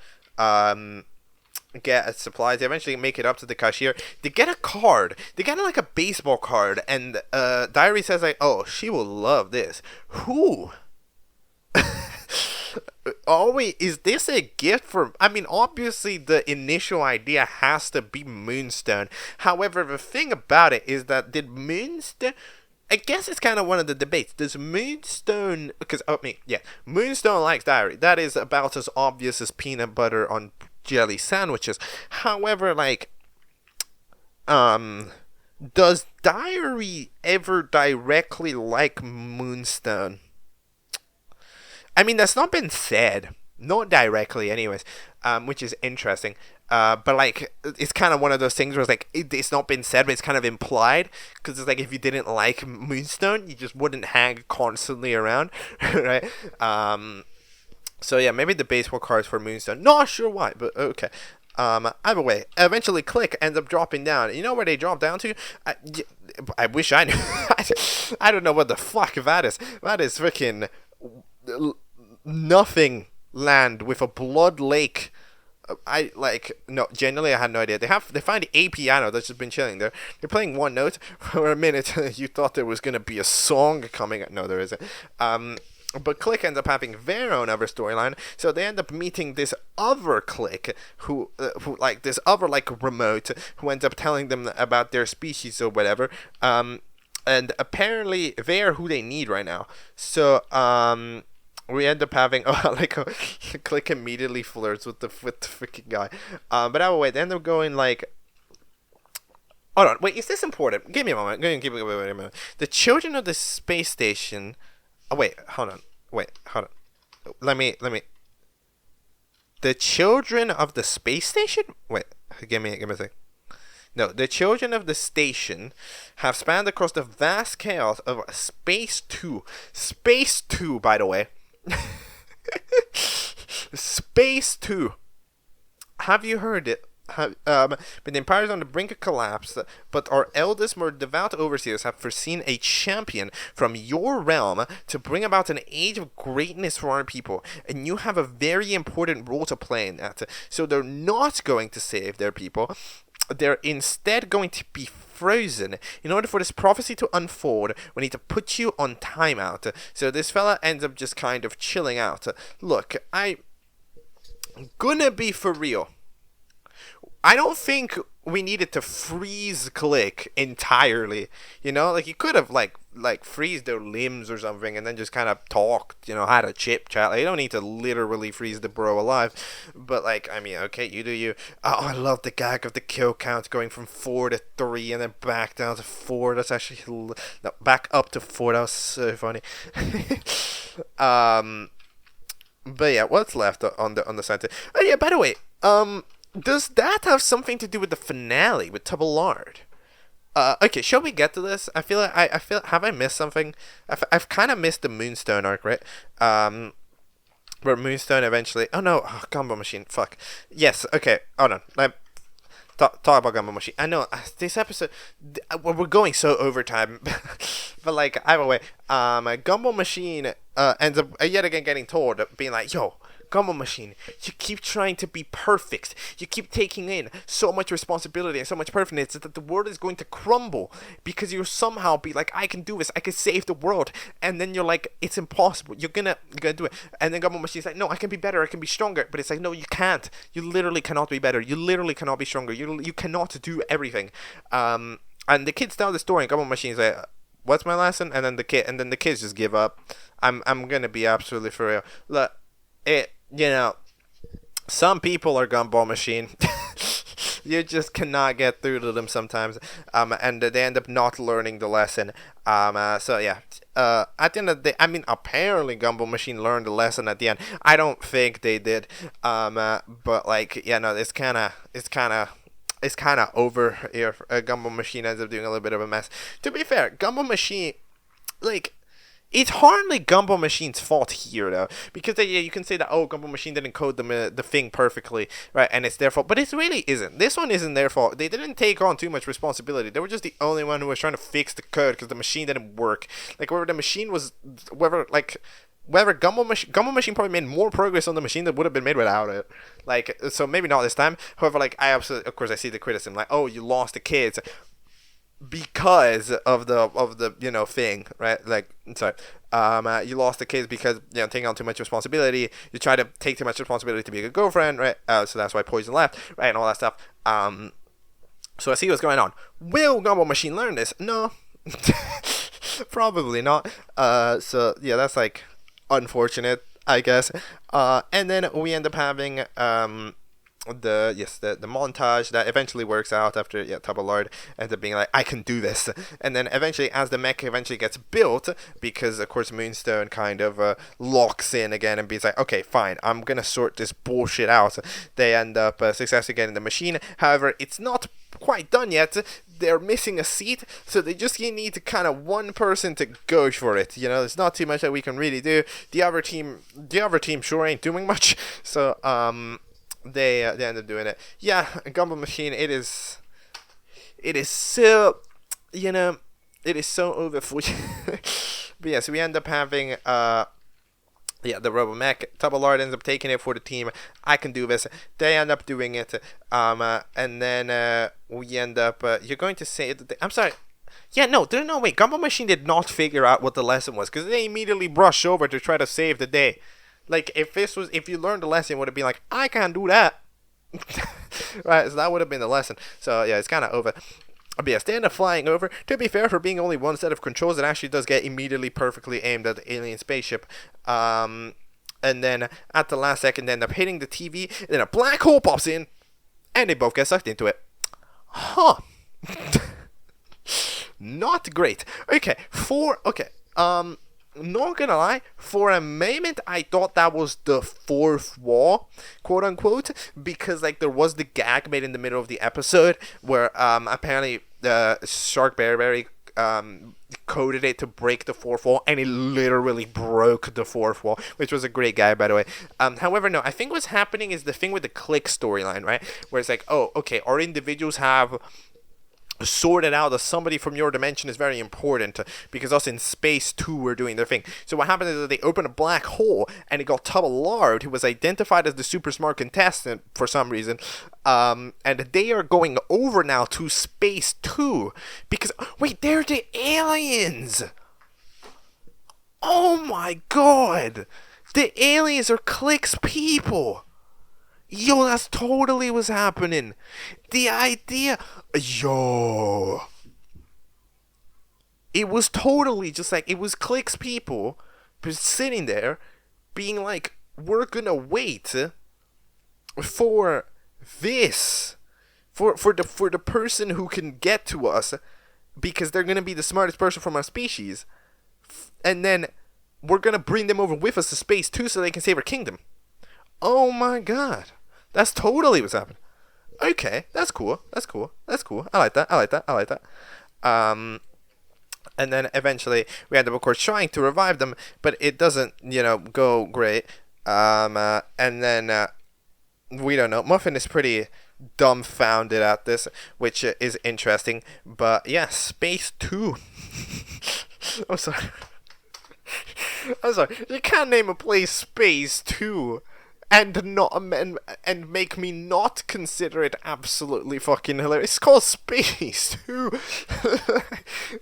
[SPEAKER 1] get supplies. They eventually make it up to the cashier. They get a card. They get like a baseball card, and Diary says like, "Oh, she will love this." Who? Oh wait, is this a gift for? I mean, obviously the initial idea has to be Moonstone. However, the thing about it is that did Moonstone? I guess it's kind of one of the debates. Does Moonstone? Because Moonstone likes Diary. That is about as obvious as peanut butter on jelly sandwiches. However, like, does Diary ever directly like Moonstone? I mean, that's not been said, not directly, anyways, which is interesting. But like, it's kind of one of those things where it's like it's not been said, but it's kind of implied, because it's like if you didn't like Moonstone, you just wouldn't hang constantly around, right? So yeah, maybe the baseball cards for Moonstone. Not sure why, but okay. Either way, eventually Click ends up dropping down. You know where they drop down to? I wish I knew. I don't know what the fuck that is. That is freaking nothing land with a blood lake. Genuinely I had no idea. They find a piano that's just been chilling there. They're playing one note for a minute. You thought there was gonna be a song coming. No, there isn't. But Click ends up having their own other storyline, so they end up meeting this other Click, who like this other like remote, who ends up telling them about their species or whatever. And apparently they're who they need right now. So we end up having Click immediately flirts with the freaking guy. But anyway, they end up going like, hold on, wait, is this important? Give me a moment. Wait a minute. The children of the space station. Oh wait, hold on. Let me. The children of the space station. Wait, give me a second. No, the children of the station have spanned across the vast chaos of Space 2. Space 2, by the way. Space 2. Have you heard it? But the empire is on the brink of collapse, but our eldest, more devout overseers have foreseen a champion from your realm to bring about an age of greatness for our people, and you have a very important role to play in that. So they're not going to save their people. They're instead going to be frozen. In order for this prophecy to unfold, we need to put you on timeout. So this fella ends up just kind of chilling out. Look, I'm gonna be for real. I don't think we needed to freeze Click entirely. You know, like you could have like freeze their limbs or something and then just kind of talked, you know, had a chip chat. Like, you don't need to literally freeze the bro alive. But like, I mean, okay, you do you. Oh, I love the gag of the kill count going from 4 to 3 and then back down to 4. That's actually no, back up to 4. That was so funny. But yeah, what's left on the side? Oh yeah, by the way, does that have something to do with the finale with Tubalard? Okay, shall we get to this? I feel have I missed something? I've kind of missed the Moonstone arc, right? Where Moonstone eventually. Oh no, Gumball Machine. Fuck. Yes. Okay. Hold on. Talk about Gumball Machine. I know this episode. We're going so overtime, but like either way, Gumball Machine ends up yet again getting told, being like, "Yo, Gumball Machine, you keep trying to be perfect. You keep taking in so much responsibility and so much perfectness that the world is going to crumble because you somehow be like, I can do this. I can save the world." And then you're like, it's impossible. You're gonna do it. And then Gumball Machine's like, no, I can be better. I can be stronger. But it's like, no, you can't. You literally cannot be better. You literally cannot be stronger. You cannot do everything. And the kids tell the story, and Gumball Machine's like, what's my lesson? And then the kids just give up. I'm gonna be absolutely for real. Look, you know, some people are Gumball Machine. You just cannot get through to them sometimes. And they end up not learning the lesson. So yeah. At the end of the day, I mean, apparently Gumball Machine learned the lesson at the end. I don't think they did. But like, yeah, no, it's kind of is kind of over here. Gumball Machine ends up doing a little bit of a mess. To be fair, Gumball Machine, like, it's hardly Gumball Machine's fault here, though, because yeah, you can say that, oh, Gumball Machine didn't code the thing perfectly, right, and it's their fault, but it really isn't. This one isn't their fault. They didn't take on too much responsibility. They were just the only one who was trying to fix the code because the machine didn't work. Like, whether the machine was, whether Gumball Machine probably made more progress on the machine that would have been made without it. Like, so maybe not this time. However, like, I absolutely, of course, I see the criticism, like, oh, you lost the kids because of the you know thing, right? Like, sorry, you lost the kids because, you know, taking on too much responsibility. You try to take too much responsibility to be a good girlfriend, right? So that's why Poison left, right, and all that stuff. So I see what's going on. Will Gumball Machine learn this? No, probably not. So yeah, that's like unfortunate, I guess. And then we end up having the montage that eventually works out after Lord ends up being like, I can do this, and then eventually as the mech eventually gets built, because of course Moonstone kind of locks in again and be like, okay, fine, I'm gonna sort this bullshit out. They end up successfully getting the machine. However, it's not quite done yet. They're missing a seat, so they just need to kind of one person to go for it. You know, there's not too much that we can really do. The other team sure ain't doing much. So they end up doing it. Yeah, Gumball Machine. It is so, you know, it is so over for you. But yeah, so we end up having the Robo Mech. Lord ends up taking it for the team. I can do this. They end up doing it. And then we end up. You're going to say that I'm sorry. Yeah, no, there's no way. Gumball Machine did not figure out what the lesson was, because they immediately brush over to try to save the day. Like, if you learned the lesson, it would have been like, I can't do that. Right, so that would have been the lesson. So yeah, it's kind of over. But yes, they end up flying over. To be fair, for being only one set of controls, it actually does get immediately perfectly aimed at the alien spaceship. And then at the last second, they end up hitting the TV, and then a black hole pops in, and they both get sucked into it. Huh. Not great. Okay, not gonna lie, for a moment I thought that was the fourth wall, quote unquote, because like there was the gag made in the middle of the episode where apparently Shark Berry coded it to break the fourth wall, and it literally broke the fourth wall, which was a great gag, by the way. However, no, I think what's happening is the thing with the click storyline, right, where it's like, oh, okay, our individuals have sorted out that somebody from your dimension is very important, because us in space 2 were doing their thing. So what happened is that they opened a black hole, and it got Lord, who was identified as the super smart contestant for some reason, and they are going over now to space 2, because wait, they're the aliens. Oh my god, the aliens are Click's people. Yo, that's totally what's happening. The idea... Yo. It was totally just like... It was Click's people sitting there being like, we're gonna wait for this. For the person who can get to us, because they're gonna be the smartest person from our species. And then we're gonna bring them over with us to space too, so they can save our kingdom. Oh my god. That's totally what's happening. Okay, that's cool. I like that. And then eventually we end up, of course, trying to revive them, but it doesn't, go great. And then we don't know. Muffin is pretty dumbfounded at this, which is interesting. But yeah, Space 2. I'm sorry. You can't name a place Space 2. And make me not consider it absolutely fucking hilarious. It's called Space 2.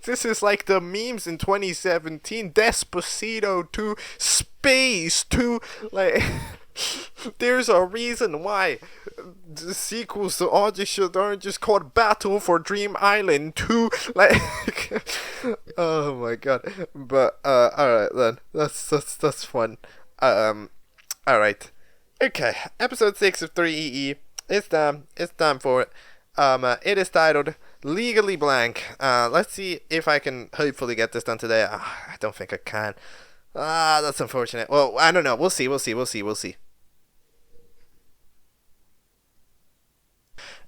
[SPEAKER 1] This is like the memes in 2017. Despacito 2, Space 2. Like, there's a reason why the sequels to Audition aren't just called Battle for Dream Island 2. Like, oh my god. But alright then. That's fun. Alright. Okay, episode 6 of THREEEE. It's time for it. It is titled Legally Blank. Let's see if I can hopefully get this done today. I don't think I can. That's unfortunate. Well, I don't know. We'll see.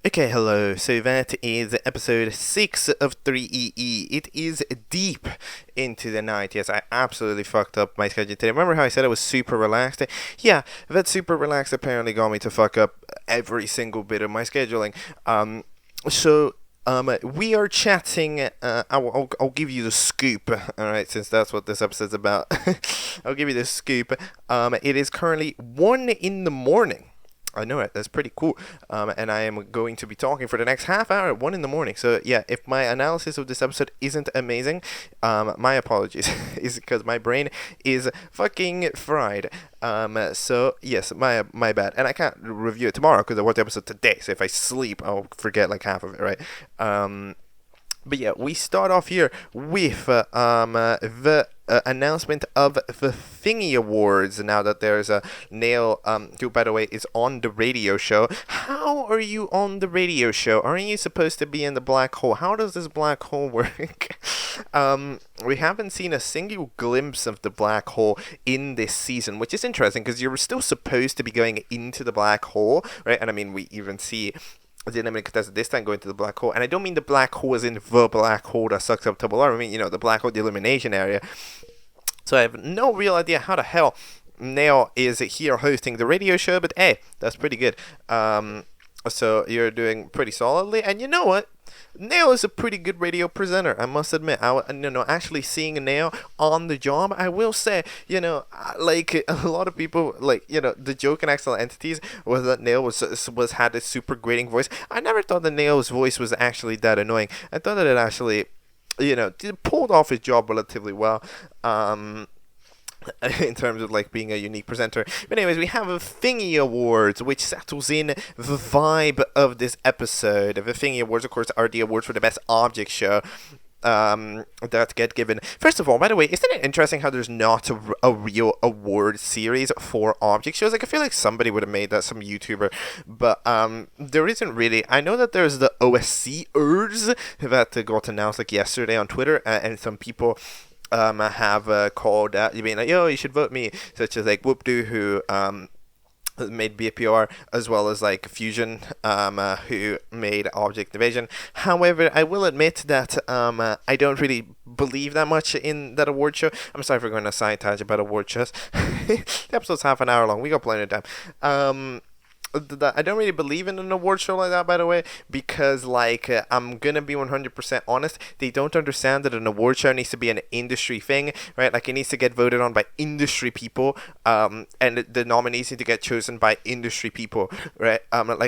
[SPEAKER 1] Okay, hello. So that is episode 6 of 3EE. It is deep into the night. Yes, I absolutely fucked up my schedule today. Remember how I said I was super relaxed? Yeah, that super relaxed apparently got me to fuck up every single bit of my scheduling. We are chatting. I'll give you the scoop. All right, since that's what this episode's about. I'll give you the scoop. It is currently 1 in the morning. I know it. That's pretty cool. And I am going to be talking for the next half hour at 1 in the morning. So, yeah, if my analysis of this episode isn't amazing, my apologies. Is because my brain is fucking fried. So, yes, my bad. And I can't review it tomorrow because I watched the episode today. So if I sleep, I'll forget like half of it, right? But yeah, we start off here with the announcement of the Thingy Awards. Now that there's a Nail, who by the way is on the radio show. How are you on the radio show? Aren't you supposed to be in the black hole? How does this black hole work? We haven't seen a single glimpse of the black hole in this season, which is interesting because you're still supposed to be going into the black hole, right? And I mean, we even see the eliminated contestant this time going to the black hole, and I don't mean the black hole as in the black hole that sucks up Double R. I mean, the black hole, the elimination area. So I have no real idea how the hell Nail is here hosting the radio show, but hey, that's pretty good. So you're doing pretty solidly, and you know what? Nail is a pretty good radio presenter, I must admit. Actually seeing Nail on the job, I will say, like a lot of people, the joke in Excellent Entities was that Nail had a super grating voice. I never thought that Nail's voice was actually that annoying. I thought that it actually, pulled off his job relatively well. In terms of being a unique presenter. But anyways, we have a Thingy Awards, which settles in the vibe of this episode. The Thingy Awards, of course, are the awards for the best object show that get given. First of all, by the way, isn't it interesting how there's not a real award series for object shows? I feel like somebody would have made that, some YouTuber, but there isn't really. I know that there's the OSCers that got announced yesterday on Twitter, and some people have called out, being like, yo, you should vote me, such as Whoopdoo, who made BPR, as well as Fusion, who made Object Division. However, I will admit that I don't really believe that much in that award show. I'm sorry for going on a side tangent about award shows. The episode's half an hour long. We got plenty of time. I don't really believe in an award show like that, by the way, because I'm gonna be 100% honest. They don't understand that an award show needs to be an industry thing, right? It needs to get voted on by industry people, and the nominees need to get chosen by industry people, right?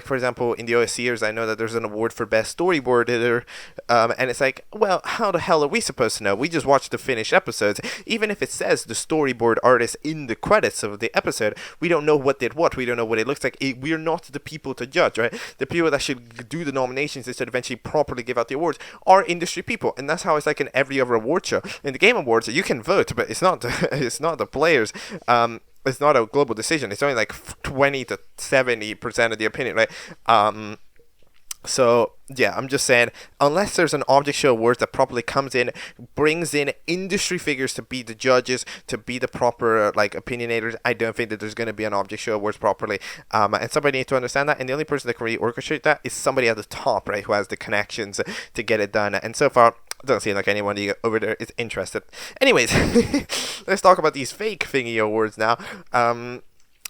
[SPEAKER 1] For example, in the OSCers, I know that there's an award for best storyboarder, and it's well, how the hell are we supposed to know? We just watched the finished episodes. Even if it says the storyboard artist in the credits of the episode, we don't know what did what. We don't know what it looks like. We're not the people to judge, right? The people that should do the nominations and should eventually properly give out the awards are industry people, and that's how it's in every other award show. In the Game Awards, you can vote, but it's not it's not the players. It's not a global decision. It's only 20 to 70% of the opinion, right? So, yeah, I'm just saying, unless there's an object show awards that properly comes in, brings in industry figures to be the judges, to be the proper, opinionators, I don't think that there's going to be an object show awards properly. And somebody needs to understand that, and the only person that can really orchestrate that is somebody at the top, right, who has the connections to get it done. And so far, it doesn't seem like anyone over there is interested. Anyways, let's talk about these fake Thingy Awards now.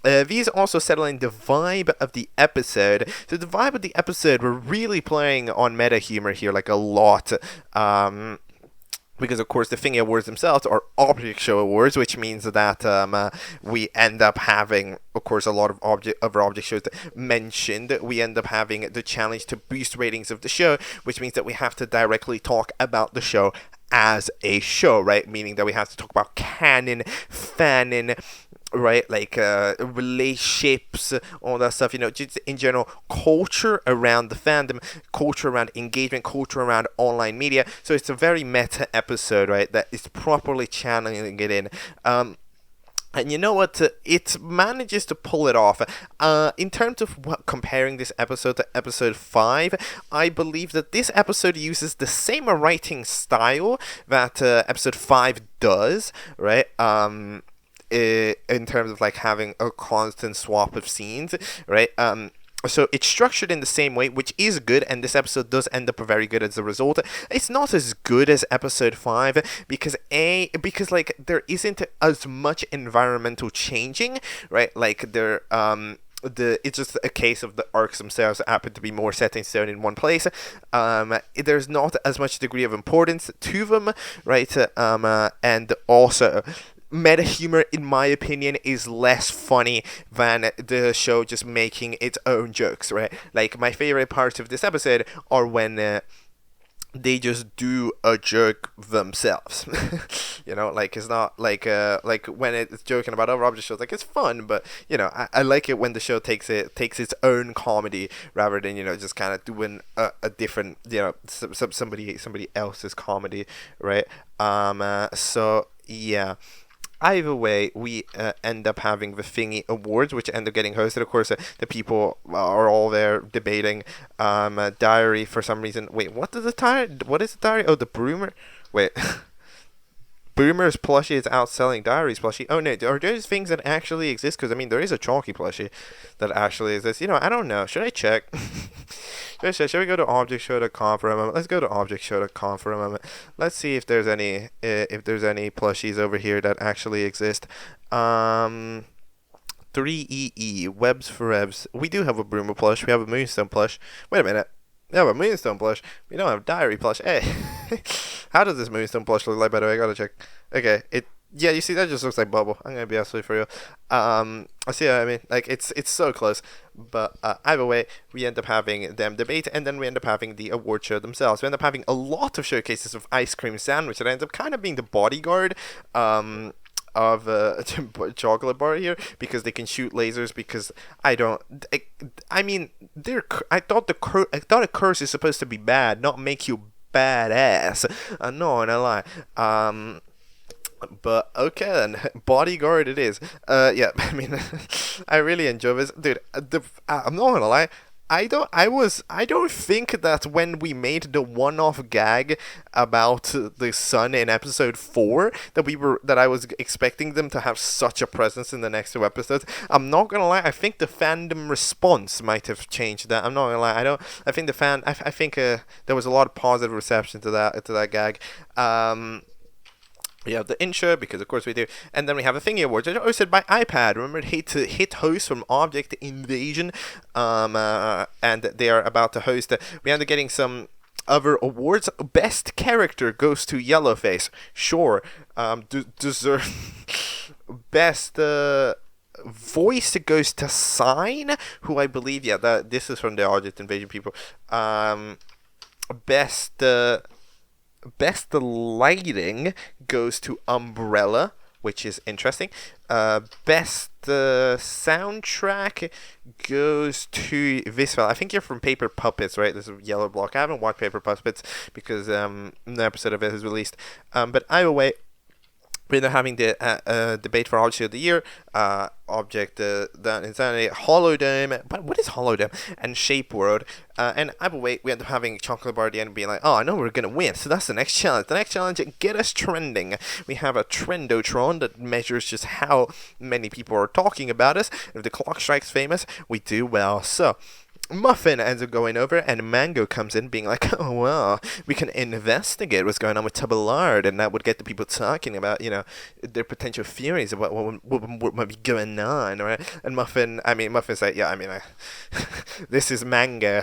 [SPEAKER 1] These also settle in the vibe of the episode. So the vibe of the episode, we're really playing on meta humor here, a lot. Because, of course, the Thingy Awards themselves are object show awards, which means that we end up having, of course, a lot of other object shows mentioned. We end up having the challenge to boost ratings of the show, which means that we have to directly talk about the show as a show, right? Meaning that we have to talk about canon, fanon, right, relationships, all that stuff, just in general, culture around the fandom, culture around engagement, culture around online media. So it's a very meta episode, right, that is properly channeling it in. And you know what? It manages to pull it off. In terms of comparing this episode to episode 5, I believe that this episode uses the same writing style that episode 5 does, right? In terms of having a constant swap of scenes, right? So it's structured in the same way, which is good, and this episode does end up very good as a result. It's not as good as episode 5 because like there isn't as much environmental changing, right? Like it's just a case of the arcs themselves happen to be more set in stone in one place. There's not as much degree of importance to them, right? And also, meta humor, in my opinion, is less funny than the show just making its own jokes, right? Like, my favorite parts of this episode are when they just do a joke themselves. You know, like, it's not like when it's joking about other object shows, like, it's fun, but you know, I like it when the show takes its own comedy rather than, you know, just kind of doing a different, you know, somebody else's comedy, right? So yeah. Either way, we end up having the Thingy Awards, which end up getting hosted. Of course, the people are all there debating. Diary, for some reason. Wait, what is the diary? Oh, the Broomer. Wait. Boomer's plushie is outselling Diary's plushie. Oh no, are those things that actually exist? Because I mean, there is a Chalky plushie that actually exists. You know, I don't know. Should I check? Should we go to objectshow.com for a moment? Let's go to objectshow.com for a moment. Let's see if there's any plushies over here that actually exist. 3EE, WebzForevz. We do have a Boomer plush. We have a Moonstone plush. Wait a minute. We have a Moonstone plush. We don't have Diary plush. Hey. How does this Moonstone plush look like, by the way? I gotta check. Okay, yeah, you see, that just looks like Bubble. I'm gonna be absolutely for real. I see what I mean. Like, it's so close. But either way, we end up having them debate, and then we end up having the award show themselves. We end up having a lot of showcases of Ice Cream Sandwich that ends up kind of being the bodyguard of a chocolate bar here, because they can shoot lasers. Because I mean, I thought a curse is supposed to be bad, not make you badass. No, and I lie. But okay then, bodyguard it is. Yeah, I mean, I really enjoy this, dude. I'm not gonna lie. I don't think that when we made the one-off gag about the sun in episode 4 that I was expecting them to have such a presence in the next 2 episodes. I'm not gonna lie, I think the fandom response might have changed that. I'm not gonna lie, I think there was a lot of positive reception to that gag. We have the intro, because of course we do, and then we have the Thingy Awards, which are hosted by iPad. Remember, hit host from Object Invasion, and they are about to host. We end up getting some other awards. Best character goes to Yellowface. Sure, deserve. Best voice goes to Sign, who I believe, this is from the Object Invasion people. Best lighting goes to Umbrella, which is interesting. Best soundtrack goes to this fella. I think you're from Paper Puppets, right? This is Yellow Block. I haven't watched Paper Puppets because no episode of it is released. But either way, we're now having the debate for Object of the Year, Object, the Insanity, Holodome, but what is Holodome? And Shape World. And either way, we end up having Chocolate Bar at the end being like, oh, I know we're going to win, so that's the next challenge. The next challenge, get us trending. We have a Trendotron that measures just how many people are talking about us. If the clock strikes famous, we do well. So Muffin ends up going over, and Mango comes in being like, oh, well, we can investigate what's going on with Tabillard, and that would get the people talking about, you know, their potential theories about what might be going on, right? And Muffin's like, yeah, I mean, this is Mango.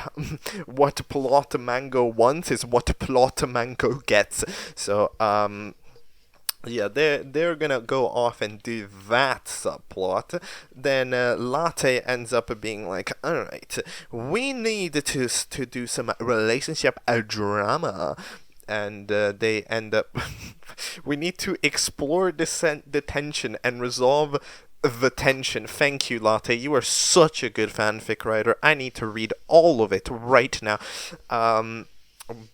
[SPEAKER 1] What plot Mango wants is what plot Mango gets. So, yeah, they're gonna go off and do that subplot. Then Latte ends up being like, alright, we need to do some relationship drama. And they end up, we need to explore the tension and resolve the tension. Thank you, Latte. You are such a good fanfic writer. I need to read all of it right now.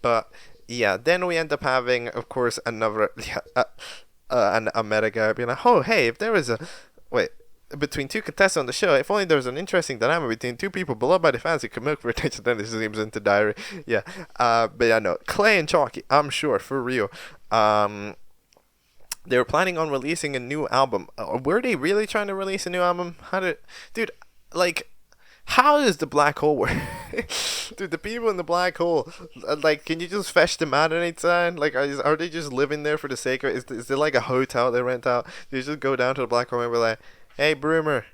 [SPEAKER 1] But yeah, then we end up having, of course, another a meta guy being like, oh, hey, if there was between 2 contestants on the show, if only there was an interesting dynamic between 2 people beloved by the fans who could milk for attention, then this seems into Diary. Yeah, but yeah, no, Clay and Chalky, I'm sure, for real. They were planning on releasing a new album. Were they really trying to release a new album? Dude, like, How does the black hole work? Dude, the people in the black hole, like, can you just fetch them out at any time? Like, are they just living there for the sake of it? Is there like a hotel they rent out? Do you just go down to the black hole and be like, hey, Broomer,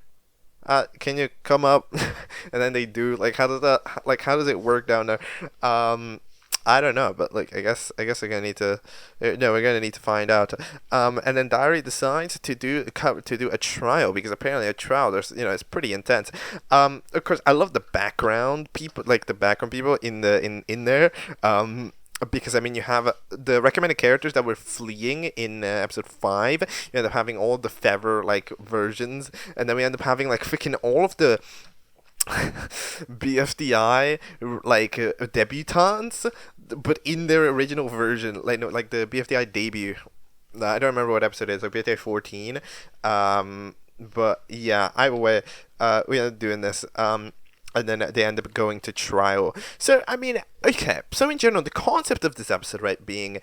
[SPEAKER 1] can you come up? And then they do. Like, how does it work down there? I don't know, but like, I guess we're gonna need to. No, we're gonna need to find out. And then Diary decides to do a trial, because apparently a trial, it's pretty intense. Of course, I love the background people, like the background people in there. Because I mean, you have the recommended characters that were fleeing in episode 5. You end up having all the feather like versions, and then we end up having like freaking all of the BFDI like debutantes, but in their original version, like no, like the BFDI debut. I don't remember what episode it is, like BFDI 14. But yeah, either way, we ended up doing this. And then they end up going to trial. So, I mean, okay. So, in general, the concept of this episode, right, being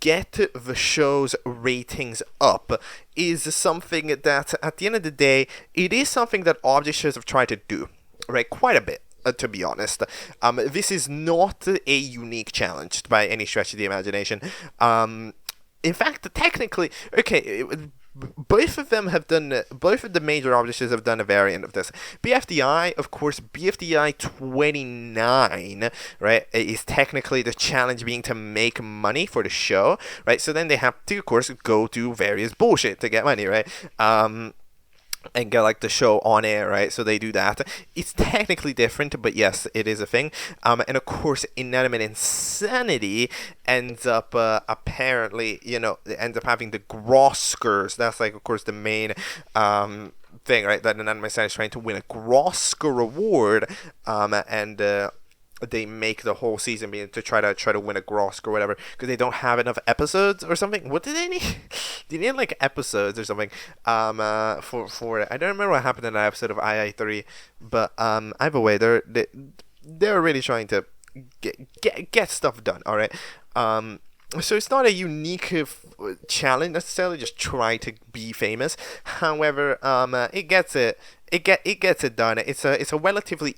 [SPEAKER 1] get the show's ratings up, is something that, at the end of the day, it is something that object shows have tried to do, right, quite a bit. To be honest, this is not a unique challenge by any stretch of the imagination. In fact, technically, okay, both of the major objects have done a variant of this. BFDI, of course, BFDI 29, right, is technically the challenge being to make money for the show, right? So then they have to, of course, go do various bullshit to get money, right? And get like the show on air, right? So they do that. It's technically different, but yes, it is a thing. And of course, Inanimate Insanity ends up apparently, they end up having the Groskers. That's like, of course, the main thing, right? That Inanimate Insanity is trying to win a Grosker award, and they make the whole season being to try to win a Grosk or whatever, because they don't have enough episodes or something. What did they need? They need like episodes or something. For it. I don't remember what happened in that episode of II3, but either way, they're really trying to get stuff done. All right. So it's not a unique challenge necessarily. Just try to be famous. However, it gets it. It gets it done. It's a relatively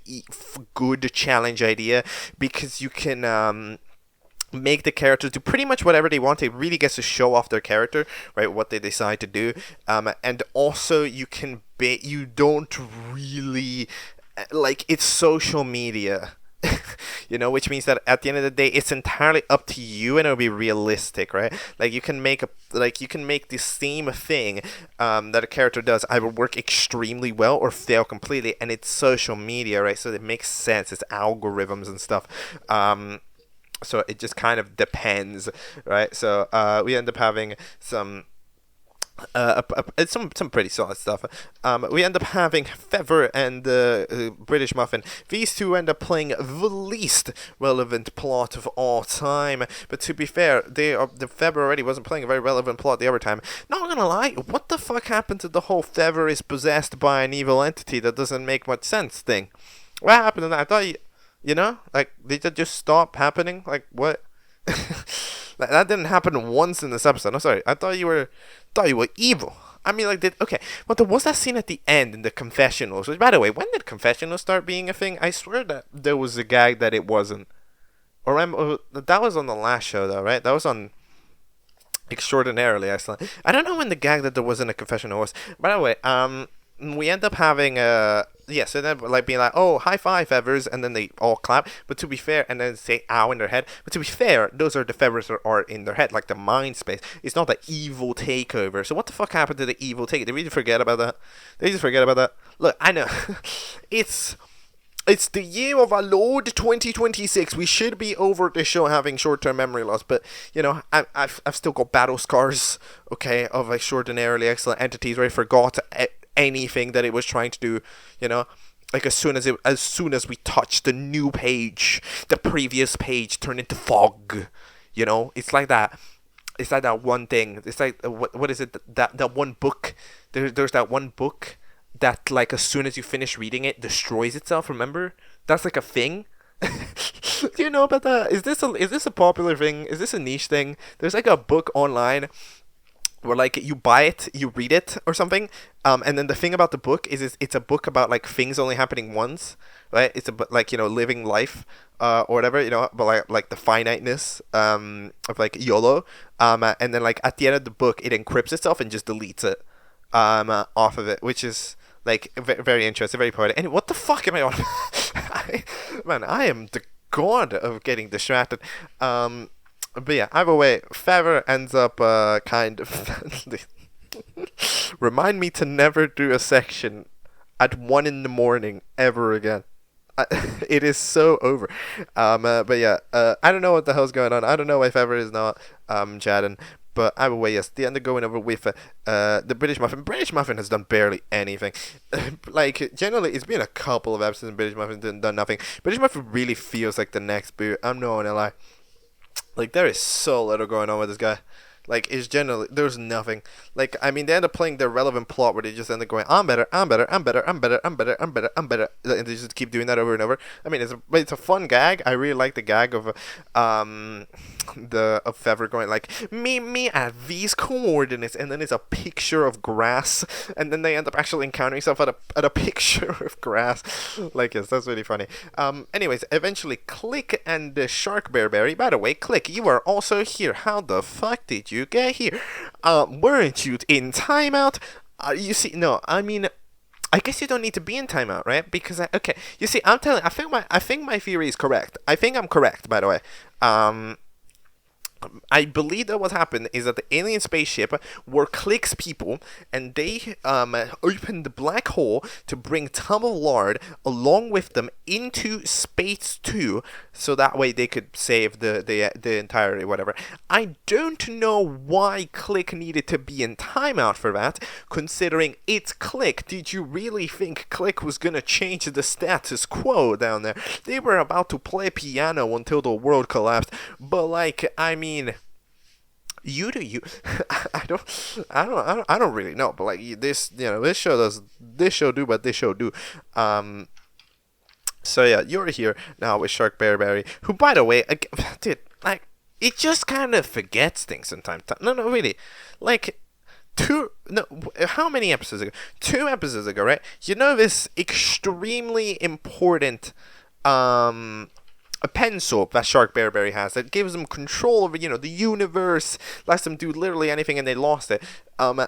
[SPEAKER 1] good challenge idea, because you can make the characters do pretty much whatever they want. It really gets to show off their character, right? What they decide to do, and also you don't really like, it's social media. Which means that at the end of the day, it's entirely up to you, and it'll be realistic, right? Like, you can make the same thing that a character does either work extremely well or fail completely, and it's social media, right? So it makes sense. It's algorithms and stuff. So it just kind of depends, right? So we end up having some some pretty solid stuff. We end up having Feather and British Muffin. These two end up playing the least relevant plot of all time. But to be fair, the Feather already wasn't playing a very relevant plot the other time. Not gonna lie, what the fuck happened to the whole Feather is possessed by an evil entity that doesn't make much sense thing? What happened to that? I thought like, did it just stop happening? Like, what? That didn't happen once in this episode. I'm sorry. I thought you were evil. I mean, like, but there was that scene at the end in the confessionals. Which, by the way, when did confessionals start being a thing? I swear that there was a gag that it wasn't. Or that was on the last show, though, right? That was on Extraordinarily Excellent. I don't know when the gag that there wasn't a confessional was. By the way, we end up having so then like being like, oh, high five feathers, and then they all clap. But to be fair, and then say ow in their head. But to be fair, those are the feathers that are in their head, like the mind space. It's not the evil takeover. So what the fuck happened to the evil takeover? Did we just forget about that? Look, I know. It's the year of our Lord 2026. We should be over the show having short-term memory loss, but I've still got battle scars, okay, of extraordinarily excellent entities where I forgot anything that it was trying to do, like as soon as we touched the new page, the previous page turned into fog. It's like that. It's like that one thing. It's like what is it? That one book. There's that one book that, like, as soon as you finish reading it, destroys itself. Remember? That's like a thing. Do you know about that? Is this a popular thing? Is this a niche thing? There's like a book online where like you buy it, you read it or something, and then the thing about the book is it's a book about like things only happening once, right? It's about like, you know, living life, or whatever, you know, but like the finiteness of like YOLO, and then like at the end of the book it encrypts itself and just deletes it off of it, which is like very interesting, very poetic. And what the fuck am I on? Man, I am the god of getting distracted. But yeah, either way, Feather ends up kind of remind me to never do a section at 1 in the morning ever again. It is so over. But yeah, I don't know what the hell's going on. I don't know why Feather is not chatting. But either way, yes, they end up going over with the British Muffin. British Muffin has done barely anything. Like, generally, it's been a couple of episodes and British Muffin done nothing. British Muffin really feels like the next boot. I'm not gonna lie. Like, there is so little going on with this guy. Like, it's generally, there's nothing. Like, I mean, they end up playing their relevant plot where they just end up going, I'm better, I'm better, I'm better, I'm better, I'm better, I'm better, I'm better. And they just keep doing that over and over. I mean, it's a fun gag. I really like the gag of Feather going like, meet me at these coordinates, and then it's a picture of grass, and then they end up actually encountering stuff at a picture of grass. Like, yes, that's really funny. Anyways, eventually Click and the Shark Bearberry, by the way, Click, you are also here. How the fuck did you get here? Weren't you in timeout? You see, no, I mean, I guess you don't need to be in timeout, right? Because okay, you see, I think my theory is correct. I think I'm correct, by the way. I believe that what happened is that the alien spaceship were Click's people, and they opened the black hole to bring Tom of Lard along with them into space 2, so that way they could save the entire whatever. I don't know why Click needed to be in timeout for that, considering it's Click. Did you really think Click was gonna change the status quo down there? They were about to play piano until the world collapsed, but like, I mean, you do you. I don't really know, but like this, you know, this show do what this show do. So yeah, you're here now with Shark Bearberry, who, by the way, dude, like, it just kind of forgets things sometimes. No, really, like, how many episodes ago? 2 episodes ago, right? You know, this extremely important a pencil that Shark Bearberry has that gives them control over, you know, the universe, lets them do literally anything, and they lost it.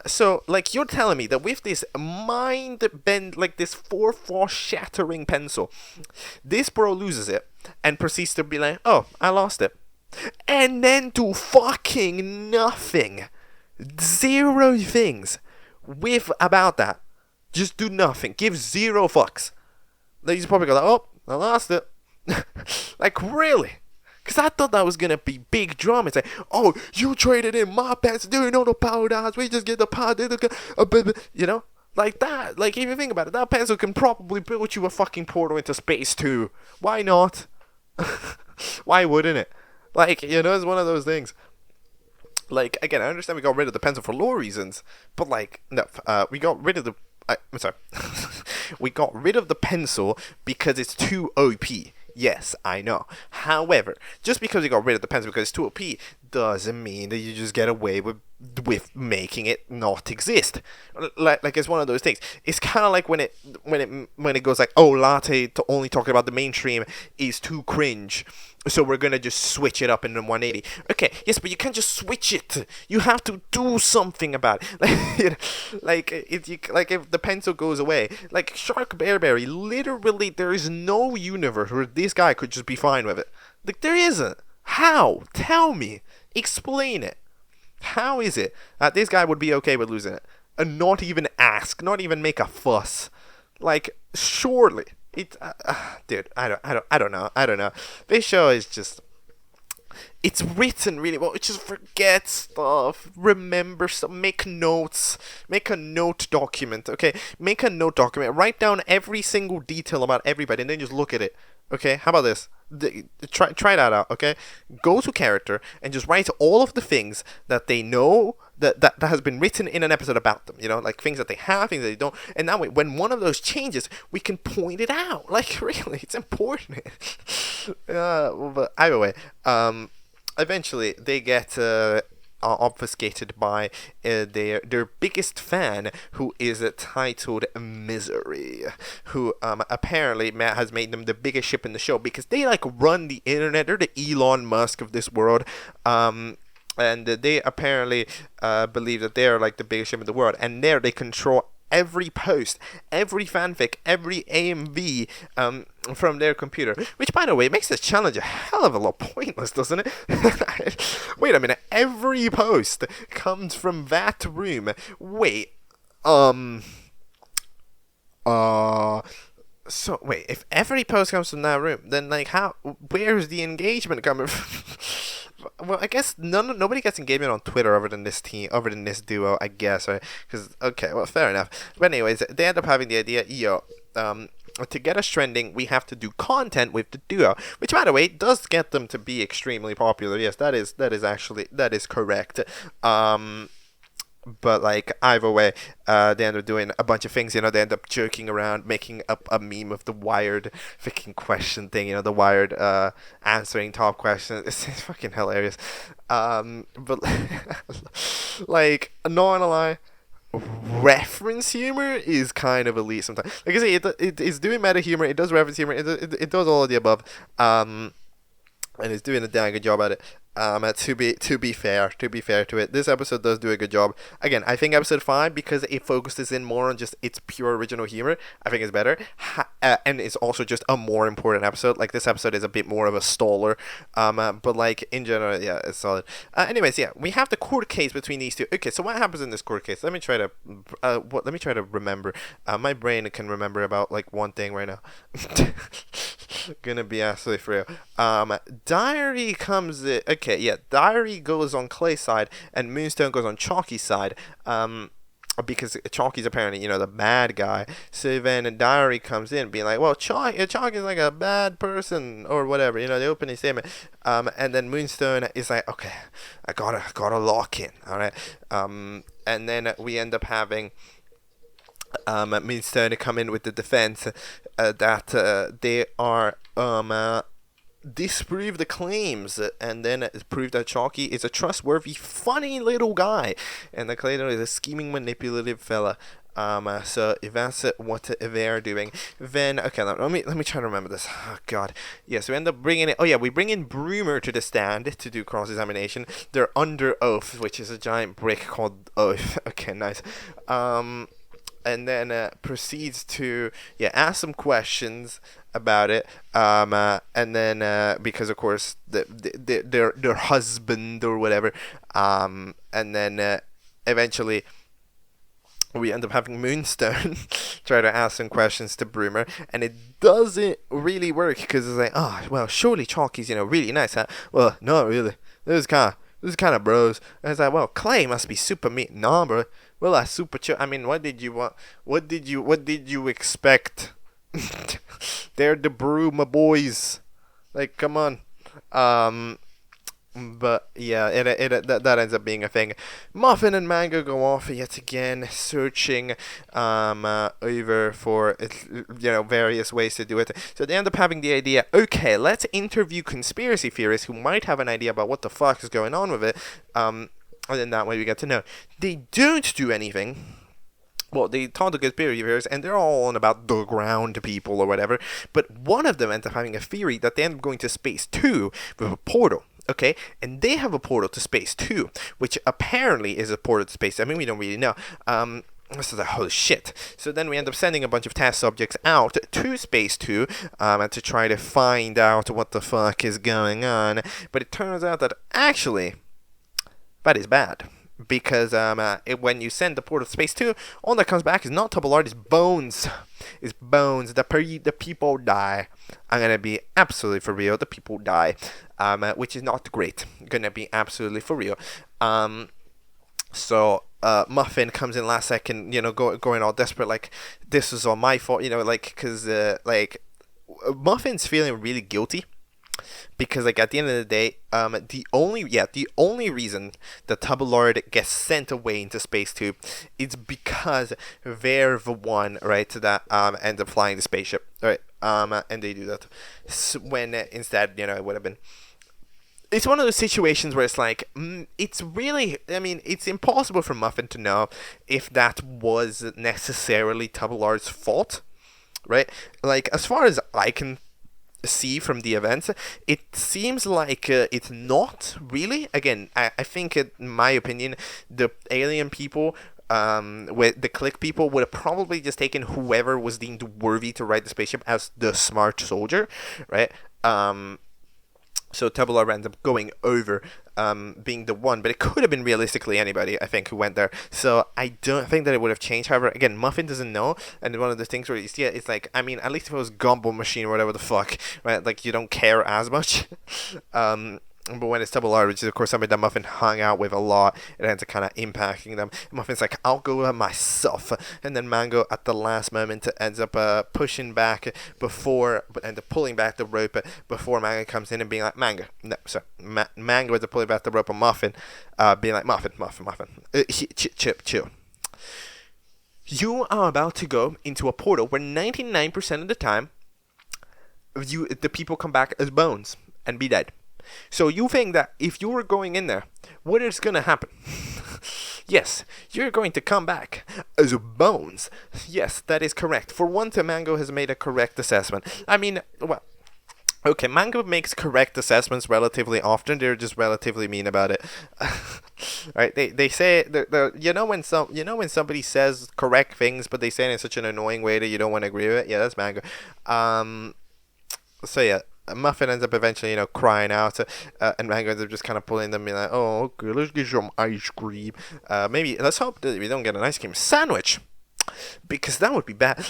[SPEAKER 1] So, like, you're telling me that with this mind bend, like this fourth wall shattering pencil, this bro loses it and proceeds to be like, oh, I lost it. And then do fucking nothing. 0 things with about that. Just do nothing. Give 0 fucks. Then he's probably go like, oh, I lost it. Like, really? Because I thought that was going to be big drama. It's like, oh, you traded in my pants. Do you know the power dots? We just get the power. You know? Like that. Like, if you think about it, that pencil can probably build you a fucking portal into space too. Why not? Why wouldn't it? Like, you know, it's one of those things. Like, again, I understand we got rid of the pencil for lore reasons, but like, no, we got rid of the... I'm sorry. We got rid of the pencil because it's too OP. Yes, I know. However, just because you got rid of the pencil because it's too OP doesn't mean that you just get away with making it not exist. Like it's one of those things. It's kind of like when it goes like, oh, Latte only talking about the mainstream is too cringe, so we're gonna just switch it up in the 180. Okay, yes, but you can't just switch it. You have to do something about it. Like if the pencil goes away, like Shark Bearberry, literally there is no universe where this guy could just be fine with it. Like, there isn't. How? Tell me. Explain it. How is it that this guy would be okay with losing it and not even ask, not even make a fuss? Like, surely. Dude, I don't know. This show is just, it's written really well. It just forgets stuff, remember stuff, make notes, make a note document, okay? Make a note document, write down every single detail about everybody, and then just look at it, okay? How about this? Try that out, okay? Go to character and just write all of the things that they know that has been written in an episode about them, you know, like things that they have, things that they don't, and that way, when one of those changes, we can point it out. Like, really, it's important. But either way, eventually they get obfuscated by their biggest fan, who is titled Misery, who apparently has made them the biggest ship in the show because they like run the internet. They're the Elon Musk of this world. And they apparently believe that they're like the biggest ship in the world, and there they control every post, every fanfic, every AMV from their computer. Which, by the way, makes this challenge a hell of a lot pointless, doesn't it? Wait a minute, every post comes from that room. Wait, so wait, if every post comes from that room, then like where's the engagement coming from? Well, I guess nobody gets engagement on Twitter other than this duo, I guess, right? Because, okay, well, fair enough. But anyways, they end up having the idea, to get us trending, we have to do content with the duo, which, by the way, does get them to be extremely popular. Yes, that is correct. But like either way, they end up doing a bunch of things. They end up joking around, making up a meme of the Wired freaking question thing. The Wired answering top questions. It's fucking hilarious. But like, not gonna lie, reference humor is kind of elite sometimes. Like I say, it's doing meta humor. It does reference humor. It does all of the above. And it's doing a damn good job at it. To be fair to it, this episode does do a good job. Again, I think episode 5, because it focuses in more on just its pure original humor, I think it's better. And it's also just a more important episode. Like, this episode is a bit more of a staller. But like in general, yeah, it's solid. Anyways, yeah, we have the court case between these two. Okay, so what happens in this court case? Let me try to remember. My brain can remember about like one thing right now. Gonna be absolutely for real. Diary comes in. Okay, yeah, Diary goes on Clay's side and Moonstone goes on Chalky's side. Because Chalky's apparently, the bad guy. So then Diary comes in being like, well, Chalky's like a bad person or whatever, the opening statement. And then Moonstone is like, okay, I gotta lock in, alright? And then we end up having Moonstone to come in with the defense that they are disprove the claims and then prove that Chalky is a trustworthy, funny little guy, and that Clayton is a scheming, manipulative fella. So if that's what they're doing, then okay, let me try to remember this. Oh god, yes, we end up bringing it. Oh yeah, we bring in Broomer to the stand to do cross-examination. They're under oath, which is a giant brick called oath. Okay, nice. And then proceeds to ask some questions about it, and then because of course their husband or whatever, and then eventually we end up having Moonstone try to ask some questions to Broomer, and it doesn't really work because it's like, oh well, surely Chalky's really nice, huh? Well, not really. This is kind of bros. And it's like, well, Clay must be super mean. Nah, bro. Well, I super chill. I mean, what did you want? What did you expect? They're the Bruma boys. Like, come on. But yeah, that ends up being a thing. Muffin and Mango go off yet again, searching over for various ways to do it. So they end up having the idea, okay, let's interview conspiracy theorists who might have an idea about what the fuck is going on with it. And then that way we get to know. They don't do anything. Well, they talk to conspiracy theorists, and they're all on about the ground people or whatever. But one of them ends up having a theory that they end up going to space 2 with a portal. Okay, and they have a portal to space 2, which apparently is a portal to space. I mean, we don't really know. So like, holy shit. So then we end up sending a bunch of test subjects out to space 2 to try to find out what the fuck is going on. But it turns out that actually that is bad. Because when you send the portal to space 2, all that comes back is not Double Art, it's bones. It's bones. The people die. I'm going to be absolutely for real. The people die. Which is not great. Going to be absolutely for real. So Muffin comes in last second, going all desperate, like, this was all my fault, because, Muffin's feeling really guilty. Because, like, at the end of the day, the only reason that Tabulard gets sent away into space 2 is because they're the one, right, that ends up flying the spaceship, right? And they do that when instead, it would have been it's one of those situations where it's like, it's really, I mean, it's impossible for Muffin to know if that was necessarily Double R's fault, right? Like, as far as I can see from the events, it seems like it's not really. Again, I think, in my opinion, the alien people, with the click people, would have probably just taken whoever was deemed worthy to ride the spaceship as the smart soldier, right? So Tabula ends up going over, being the one, but it could have been realistically anybody, I think, who went there. So I don't think that it would have changed. However, again, Muffin doesn't know, and one of the things where you see it, it's like, I mean, at least if it was Gumball Machine or whatever the fuck, right? Like, you don't care as much. But when it's Double R, which is of course somebody that Muffin hung out with a lot, it ends up kind of impacting them. And Muffin's like, I'll go myself. And then Mango at the last moment ends up pushing back before, but end up pulling back the rope before Mango comes in and being like, Mango ends up pulling back the rope on Muffin, being like, Muffin, chill. You are about to go into a portal where 99% of the time, the people come back as bones and be dead. So you think that if you were going in there, what is going to happen? Yes, you're going to come back as bones. Yes, that is correct. For once, Mango has made a correct assessment. I mean, well, okay, Mango makes correct assessments relatively often. They're just relatively mean about it. Right? They say when somebody says correct things, but they say it in such an annoying way that you don't want to agree with it. Yeah, that's Mango. So yeah. Muffin ends up eventually, crying out, and Mango ends up just kind of pulling them, being like, oh, okay, let's get some ice cream. Maybe, let's hope that we don't get an ice cream sandwich, because that would be bad.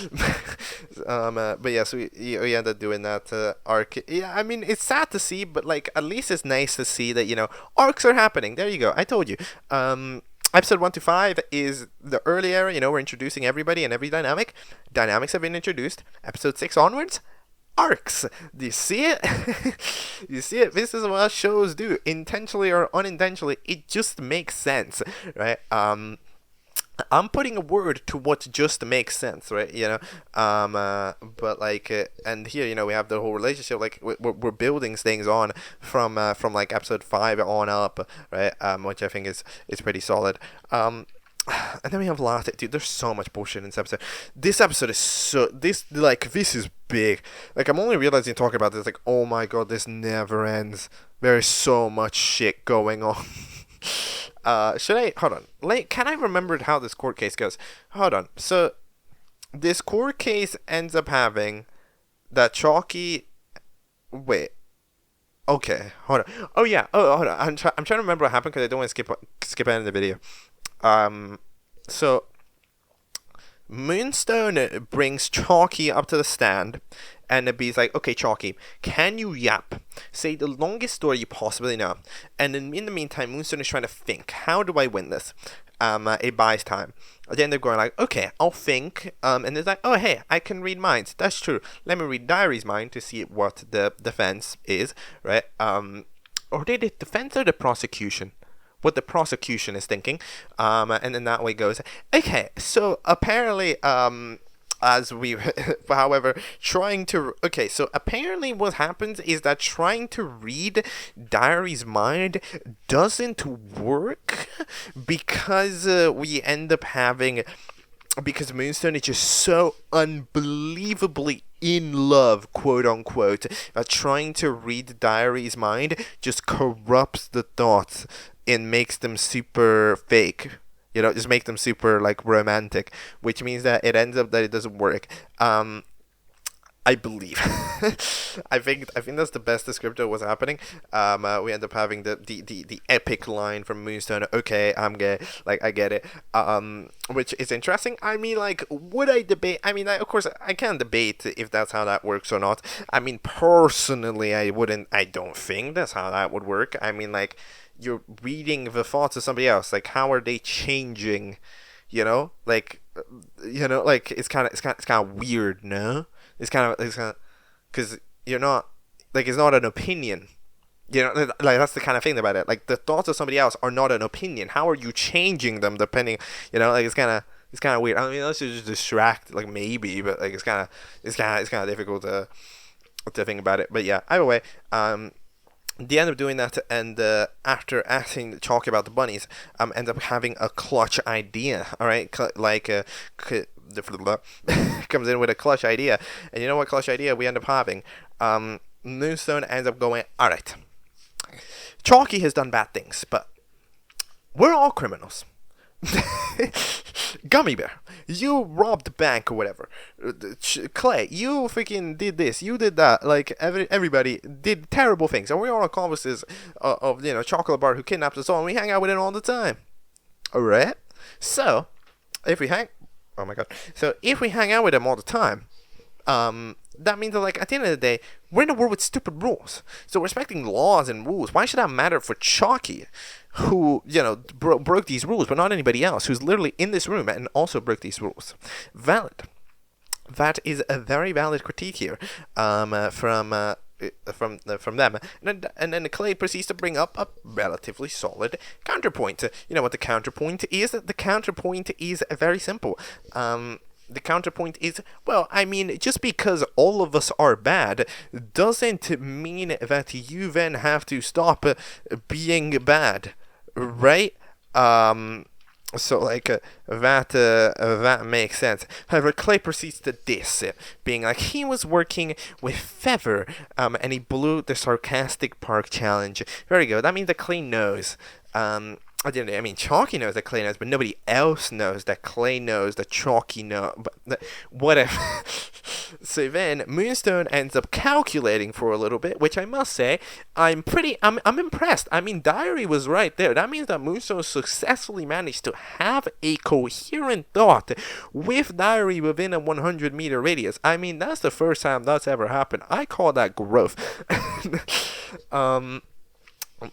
[SPEAKER 1] But yeah, so we end up doing that arc. Yeah, I mean, it's sad to see, but, like, at least it's nice to see that, arcs are happening. There you go, I told you. Episode 1 to 5 is the early era, we're introducing everybody and every dynamic. Dynamics have been introduced. Episode 6 onwards, arcs. Do you see it? You see it? This is what shows do, intentionally or unintentionally. It just makes sense, right? I'm putting a word to what just makes sense, right? But like, and here, we have the whole relationship. Like, we're building things on from like episode 5 on up, right? Which I think is pretty solid. And then we have last, dude, there's so much bullshit in this episode. This episode is this is big. Like, I'm only realizing talking about this, like, oh my god, this never ends. There is so much shit going on. Hold on. Can I remember how this court case goes? Hold on. So, this court case ends up having that Chalky, wait. Okay, hold on. Oh yeah, hold on. I'm trying to remember what happened because I don't want to skip out of the video. So Moonstone brings Chalky up to the stand, and the bee's like, okay, Chalky, can you yap? Say the longest story you possibly know. And in the meantime, Moonstone is trying to think, how do I win this? It buys time. Then they're going like, okay, I'll think. And it's like, oh, hey, I can read minds. That's true. Let me read Diary's mind to see what the defense is, right? Or they did defense or the prosecution? What the prosecution is thinking, and then that way goes. Okay, so apparently, so apparently what happens is that trying to read Diary's mind doesn't work because we end up having, because Moonstone is just so unbelievably in love, quote unquote, trying to read Diary's mind just corrupts the thoughts and makes them super fake, just make them super, like, romantic, which means that it ends up that it doesn't work. I believe. I think that's the best descriptor of what's happening. We end up having the epic line from Moonstone, okay, I'm gay, like, I get it, which is interesting. I mean, like, would I debate? I mean, of course, I can debate if that's how that works or not. I mean, personally, I don't think that's how that would work. I mean, like, you're reading the thoughts of somebody else, like, how are they changing, like, it's kind of weird, no? It's kind of, because you're not, like, it's not an opinion, like, that's the kind of thing about it, like, the thoughts of somebody else are not an opinion. How are you changing them depending, like, it's kind of weird. I mean, let's just distract, like, maybe, but, like, it's kind of difficult to think about it. But yeah, either way, they end up doing that, and after asking Chalky about the bunnies, ends up having a clutch idea. All right, comes in with a clutch idea, and you know what clutch idea we end up having? Moonstone ends up going, all right, Chalky has done bad things, but we're all criminals. Gummy Bear, you robbed the bank or whatever. Clay, you freaking did this, you did that. Like everybody did terrible things, and we're all accomplices of Chocolate Bar who kidnapped us all, and we hang out with him all the time. All right. So if we hang out with him all the time, that means that, like, at the end of the day, we're in a world with stupid rules. So respecting laws and rules, why should that matter for Chalky, who, broke these rules, but not anybody else, who's literally in this room and also broke these rules? Valid. That is a very valid critique here, from them. And then Clay proceeds to bring up a relatively solid counterpoint. You know what the counterpoint is? The counterpoint is very simple. The counterpoint is, well, I mean, just because all of us are bad doesn't mean that you then have to stop being bad, right? So, like, that makes sense. However, Clay proceeds to diss it, being like, he was working with Feather, and he blew the Sarcastic Park challenge. Very good. That means that Clay knows. I mean, Chalky knows that Clay knows, but nobody else knows that Clay knows that Chalky knows. But what if? So then Moonstone ends up calculating for a little bit, which I must say, I'm impressed. I mean, Diary was right there. That means that Moonstone successfully managed to have a coherent thought with Diary within a 100-meter radius. I mean, that's the first time that's ever happened. I call that growth.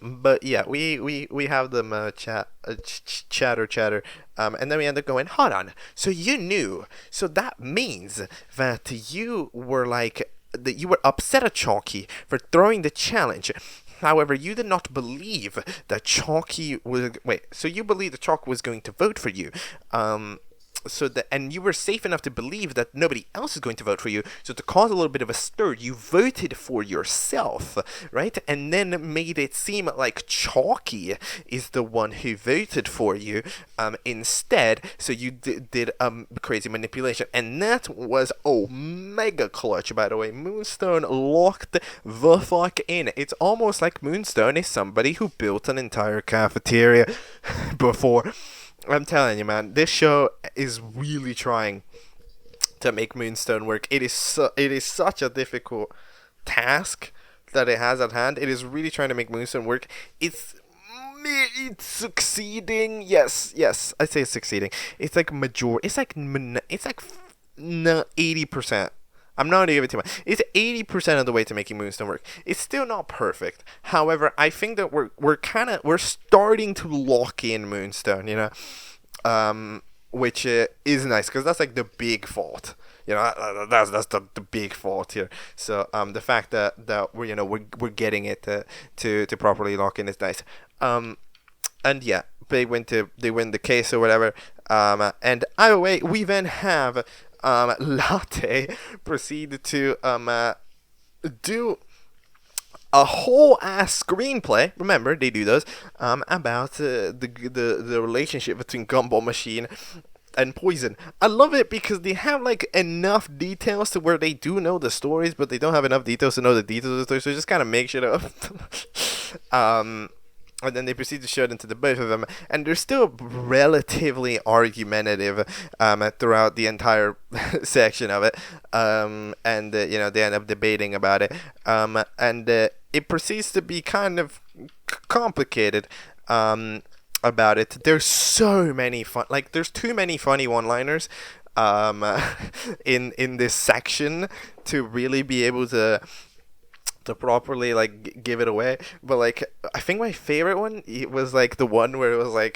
[SPEAKER 1] But yeah, we have them chatter, and then we end up going, hold on, so you knew, so that means that you were upset at Chalky for throwing the challenge. However, you did not believe that Chalky was, so you believed that Chalky was going to vote for you, and you were safe enough to believe that nobody else is going to vote for you, so to cause a little bit of a stir, you voted for yourself, right? And then made it seem like Chalky is the one who voted for you, instead, so you did crazy manipulation, and that was mega clutch, by the way. Moonstone locked the fuck in. It's almost like Moonstone is somebody who built an entire cafeteria before. I'm telling you, man, this show is really trying to make Moonstone work. It is such a difficult task that it has at hand. It is really trying to make Moonstone work. It's succeeding. Yes, I say it's succeeding. It's like 80%. I'm not giving it too much. It's 80% of the way to making Moonstone work. It's still not perfect. However, I think that we're starting to lock in Moonstone, which is nice, because that's like the big fault. That's the big fault here. So the fact that we're getting it to properly lock in is nice. And yeah, they win the case or whatever. And either way, we then have Latte proceed to do a whole ass screenplay. Remember, they do those about the relationship between Gumball Machine and Poison. I love it because they have like enough details to where they do know the stories, but they don't have enough details to know the details of the story, so just kind of make shit up. And then they proceed to show it into the both of them, and they're still relatively argumentative throughout the entire section of it. And they end up debating about it. And it proceeds to be kind of complicated about it. There's so many there's too many funny one-liners in this section to really be able to properly give it away. But I think my favorite one was the one where it was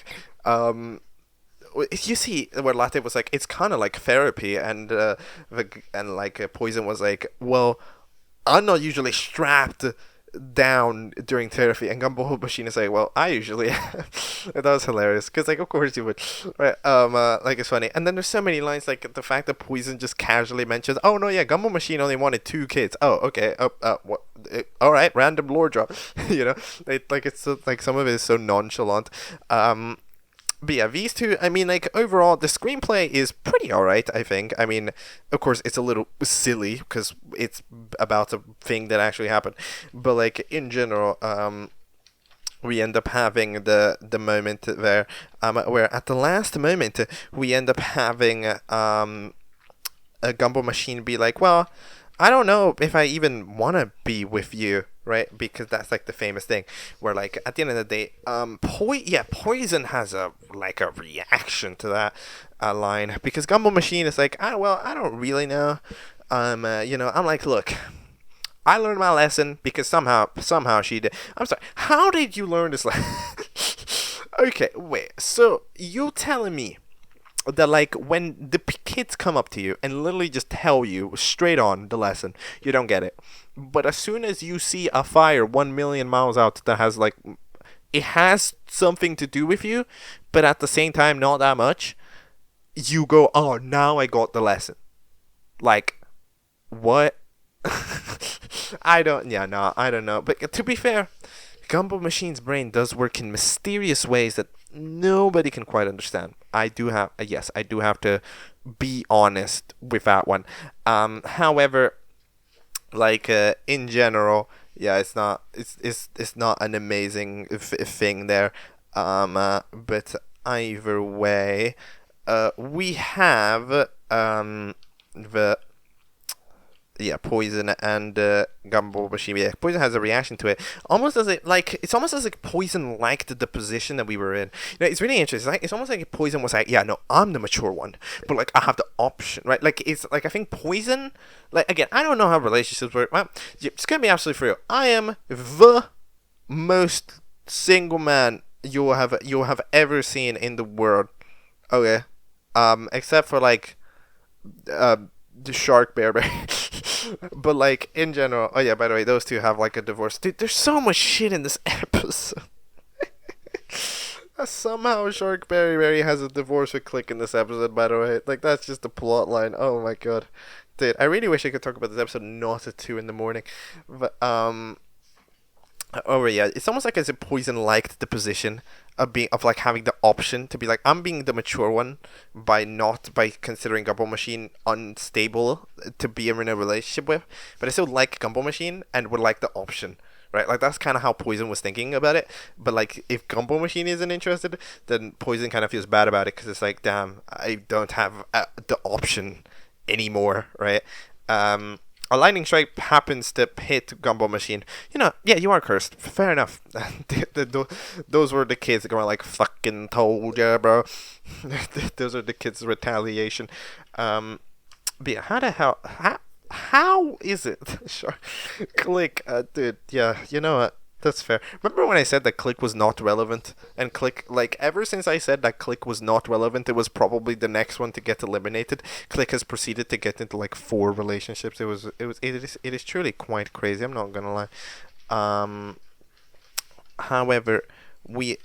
[SPEAKER 1] you see where Latte was it's kind of like therapy, and Poison was well, I'm not usually strapped down during therapy, and Gumball Machine is well, I usually that was hilarious, because of course you would, right? It's funny. And then there's so many lines, the fact that Poison just casually mentions, oh no, yeah, Gumball Machine only wanted 2 kids. Oh, okay. What all right, random lore drop. It's so, like some of it is so nonchalant. But yeah, these two, I mean, like, overall, the screenplay is pretty alright, I think. I mean, of course, it's a little silly, because it's about a thing that actually happened. But, like, in general, we end up having the moment there, where at the last moment, we end up having, a Gumball Machine be like, well, I don't know if I even want to be with you, right? Because that's like the famous thing where, like, at the end of the day, Poison has a reaction to that line, because Gumball Machine is like, I don't really know. I'm like, look, I learned my lesson because somehow she did. I'm sorry, how did you learn this lesson? Okay, wait, so you telling me that, like, when the kids come up to you and literally just tell you straight on the lesson, you don't get it. But as soon as you see a fire 1 million miles out that has, like, it has something to do with you, but at the same time not that much, you go, oh, now I got the lesson. Like, what? I don't know. But to be fair, Gumball Machine's brain does work in mysterious ways that nobody can quite understand. I do have to be honest with that one. However, like, in general, yeah, it's not an amazing thing there. But either way, we have the Poison and Gumball Machine. Yeah, Poison has a reaction to it, almost as it's almost as like Poison liked the position that we were in. It's really interesting. It's almost like Poison was like, yeah, no, I'm the mature one, but like I have the option, right? Like, it's like, I think Poison, like, again, I don't know how relationships work. Well, it's gonna be absolutely for real. I am the most single man you'll have ever seen in the world. Okay, except for like the Shark Bear. But, like, in general, oh yeah, by the way, those two have like a divorce. Dude, there's so much shit in this episode. Somehow Shark Berry has a divorce with Click in this episode, by the way. Like, that's just a plot line. Oh my god. Dude, I really wish I could talk about this episode not at 2 in the morning. But, oh yeah, it's almost like as if Poison liked the position of having the option to be like, I'm being the mature one by considering Gumball Machine unstable to be in a relationship with, but I still like Gumball Machine and would like the option, right? Like, that's kind of how Poison was thinking about it. But, like, if Gumball Machine isn't interested, then Poison kind of feels bad about it, because it's like, damn, I don't have the option anymore, right? A lightning strike happens to hit Gumball Machine. Yeah, you are cursed. Fair enough. Those were the kids that were like, fucking told ya, bro. Those are the kids' retaliation. But yeah, how is it? Sure. Click, dude, yeah, you know what? That's fair. Remember when I said that Click was not relevant? And Click, like, ever since I said that Click was not relevant, it was probably the next one to get eliminated. Click has proceeded to get into like 4 relationships. It is truly quite crazy. I'm not gonna lie. However, we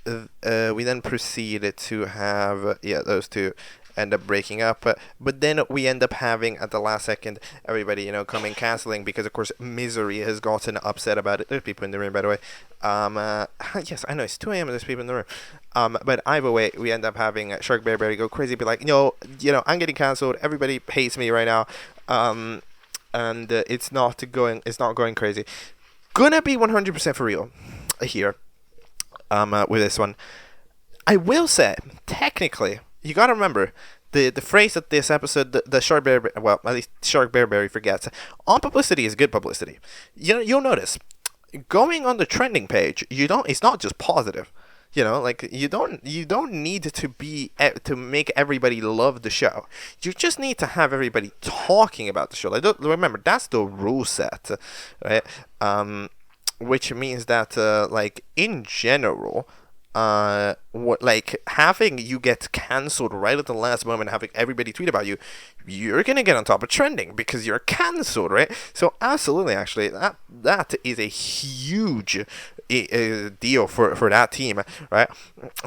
[SPEAKER 1] then proceeded to have those two end up breaking up, but then we end up having at the last second everybody coming canceling, because of course Misery has gotten upset about it. There's people in the room, by the way. Yes, I know it's 2 a.m. and there's people in the room. But either way, we end up having Shark Bear go crazy, be like, I'm getting cancelled. Everybody hates me right now. And it's not going crazy. Gonna be 100% for real here. With this one, I will say, technically, you gotta remember the phrase that this episode, the Shark Bear, well, at least Shark Bear forgets. On publicity is good publicity. You'll notice going on the trending page. It's not just positive. Like, you don't need to make everybody love the show. You just need to have everybody talking about the show. Like, remember, that's the rule set, right? Which means that, like, in general, having you get cancelled right at the last moment, having everybody tweet about you, you're gonna get on top of trending because you're cancelled, right? So absolutely, actually, that is a huge deal for that team, right?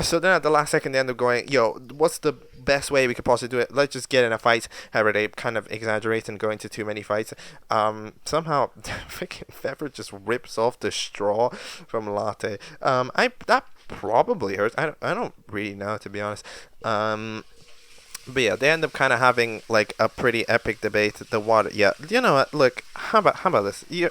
[SPEAKER 1] So then at the last second, they end up going, yo, what's the best way we could possibly do it. Let's just get in a fight. However, they kind of exaggerate and go into too many fights. Somehow, freaking Pepper just rips off the straw from Latte. That probably hurts. I don't really know, to be honest. But yeah, they end up kind of having like a pretty epic debate. The water, yeah. You know what? Look, how about this? You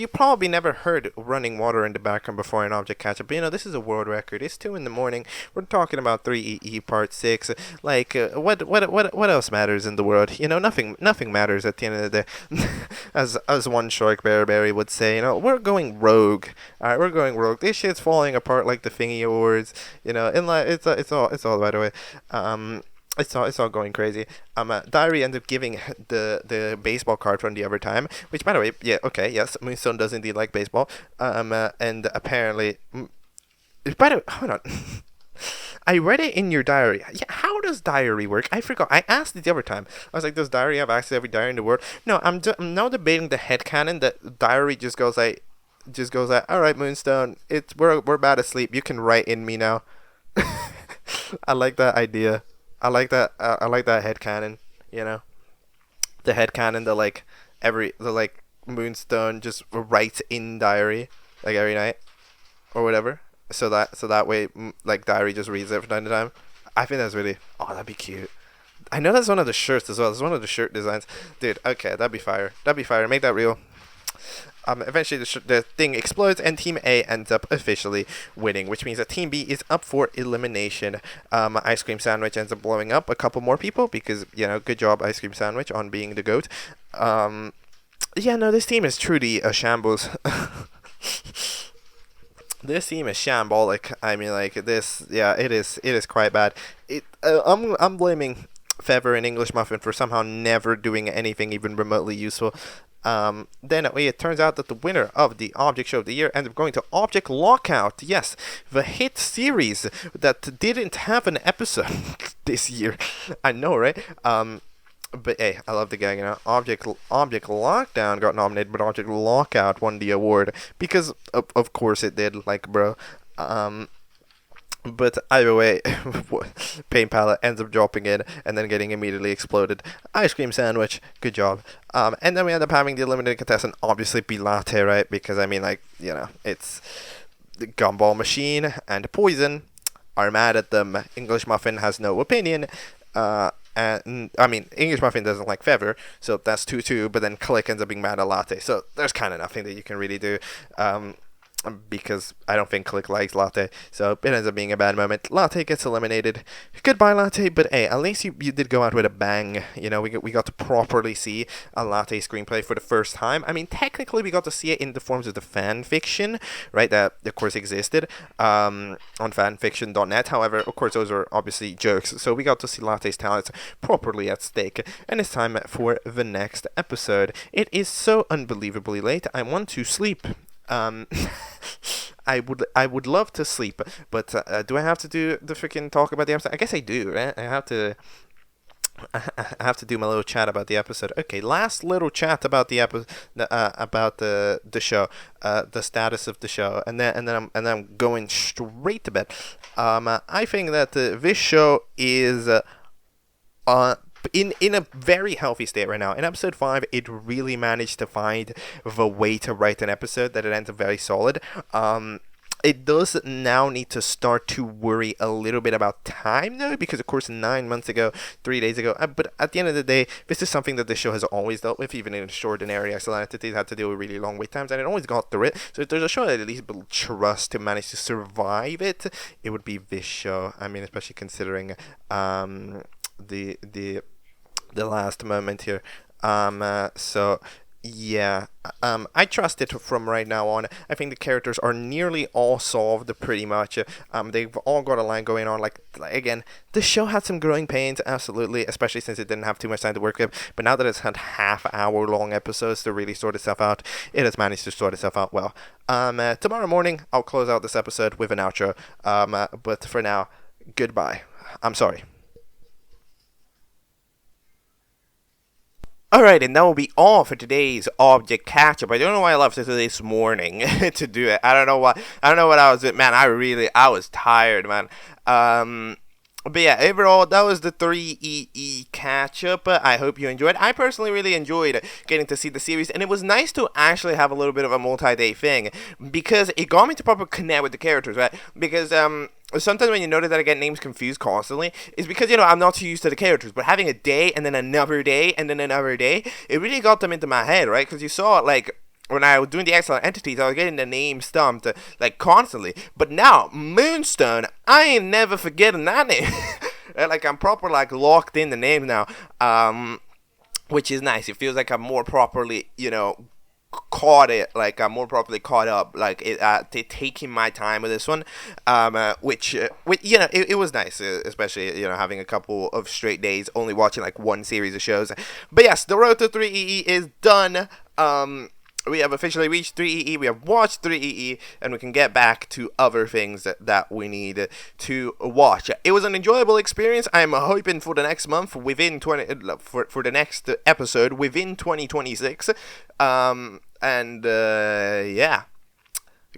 [SPEAKER 1] probably never heard running water in the background before an object catch-up. But, this is a world record. It's 2 a.m. We're talking about 3EE Part 6. Like, what else matters in the world? Nothing matters at the end of the day. as one Shark Berry would say. We're going rogue. All right, we're going rogue. This shit's falling apart like the Thingy Awards. And like it's all by the way. It's all going crazy. Diary ends up giving the baseball card from the other time, which, by the way, yeah, okay, yes, Moonstone does indeed like baseball. And apparently, by the way, hold on. I read it in your diary. Yeah, how does diary work? I forgot. I asked it the other time. I was like, does diary have access to every diary in the world? No, I'm now debating the headcanon that diary just goes like, all right, Moonstone, we're about to sleep. You can write in me now. I like that idea. I like that headcanon, the headcanon the Moonstone just writes in diary like every night or whatever, so that way like diary just reads it from time to time. I think that's really, that'd be cute. I know that's one of the shirts as well. It's one of the shirt designs, dude. Okay, that'd be fire. Make that real. Eventually the thing explodes and Team A ends up officially winning, which means that Team B is up for elimination. Ice Cream Sandwich ends up blowing up a couple more people because, good job Ice Cream Sandwich on being the GOAT. This team is truly a shambles. This team is shambolic. I mean, like, this, yeah, it is quite bad. I'm blaming Feather and English Muffin for somehow never doing anything even remotely useful. Then it turns out that the winner of the Object Show of the Year ends up going to Object Lockout. Yes, the hit series that didn't have an episode this year. I know, right? But hey, I love the gang. Object Lockdown got nominated, but Object Lockout won the award because of course it did. Like, bro. But either way, Paint Palette ends up dropping in and then getting immediately exploded. Ice Cream Sandwich, good job. And then we end up having the eliminated contestant obviously be Latte, right? Because, I mean, like, it's the Gumball Machine and Poison are mad at them. English Muffin has no opinion. And, I mean, English Muffin doesn't like Feather, so that's 2-2, but then Click ends up being mad at Latte. So there's kind of nothing that you can really do. Because I don't think Click likes Latte, so it ends up being a bad moment. Latte gets eliminated. Goodbye, Latte, but hey, at least you did go out with a bang. We got to properly see a Latte screenplay for the first time. I mean, technically, we got to see it in the forms of the fan fiction, right, that, of course, existed on fanfiction.net. However, of course, those are obviously jokes, so we got to see Latte's talents properly at stake, and it's time for the next episode. It is so unbelievably late. I want to sleep. I would love to sleep, but do I have to do the freaking talk about the episode? I guess I do, right? I have to do my little chat about the episode. Okay, last little chat about the episode, about the show, the status of the show, and then I'm going straight to bed. I think that this show is in a very healthy state right now. In episode 5, it really managed to find the way to write an episode that it ends up very solid. It does now need to start to worry a little bit about time, though, because, of course, 9 months ago, 3 days ago, but at the end of the day, this is something that the show has always dealt with, even in extraordinary XL entities, had to deal with really long wait times, and it always got through it. So if there's a show that at least will trust to manage to survive it, it would be this show. I mean, especially considering the last moment here. So yeah, I trust it from right now on. I think the characters are nearly all solved pretty much. They've all got a line going on. Like again, the show had some growing pains, absolutely, especially since it didn't have too much time to work with. But now that it's had half-hour-long episodes to really sort itself out, it has managed to sort itself out well. Tomorrow morning, I'll close out this episode with an outro. But for now, goodbye. I'm sorry. Alright, and that will be all for today's Object Catchup. I don't know why I left it to this morning to do it. I don't know what I was doing. Man, I was tired, man. But yeah, overall, that was the 3EE catch-up. I hope you enjoyed. I personally really enjoyed getting to see the series, and it was nice to actually have a little bit of a multi-day thing, because it got me to properly connect with the characters, right? Because, sometimes when you notice that I get names confused constantly, it's because, I'm not too used to the characters, but having a day, and then another day, and then another day, it really got them into my head, right? Because you saw, like, when I was doing the excellent entities, I was getting the name stumped, like, constantly. But now, Moonstone, I ain't never forgetting that name. Like, I'm proper, like, locked in the name now, which is nice. It feels like I'm more properly, caught it, like I'm more properly caught up, like taking my time with this one, which it was nice, especially having a couple of straight days only watching like one series of shows. But yes, the road to 3EE is done. We have officially reached 3EE, we have watched 3EE, and we can get back to other things that we need to watch. It was an enjoyable experience. I'm hoping for the next month, within for the next episode, within 2026. Yeah.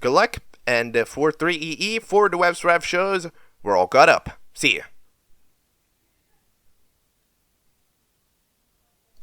[SPEAKER 1] Good luck, and for 3EE, for the WebzForevz shows, we're all caught up. See ya.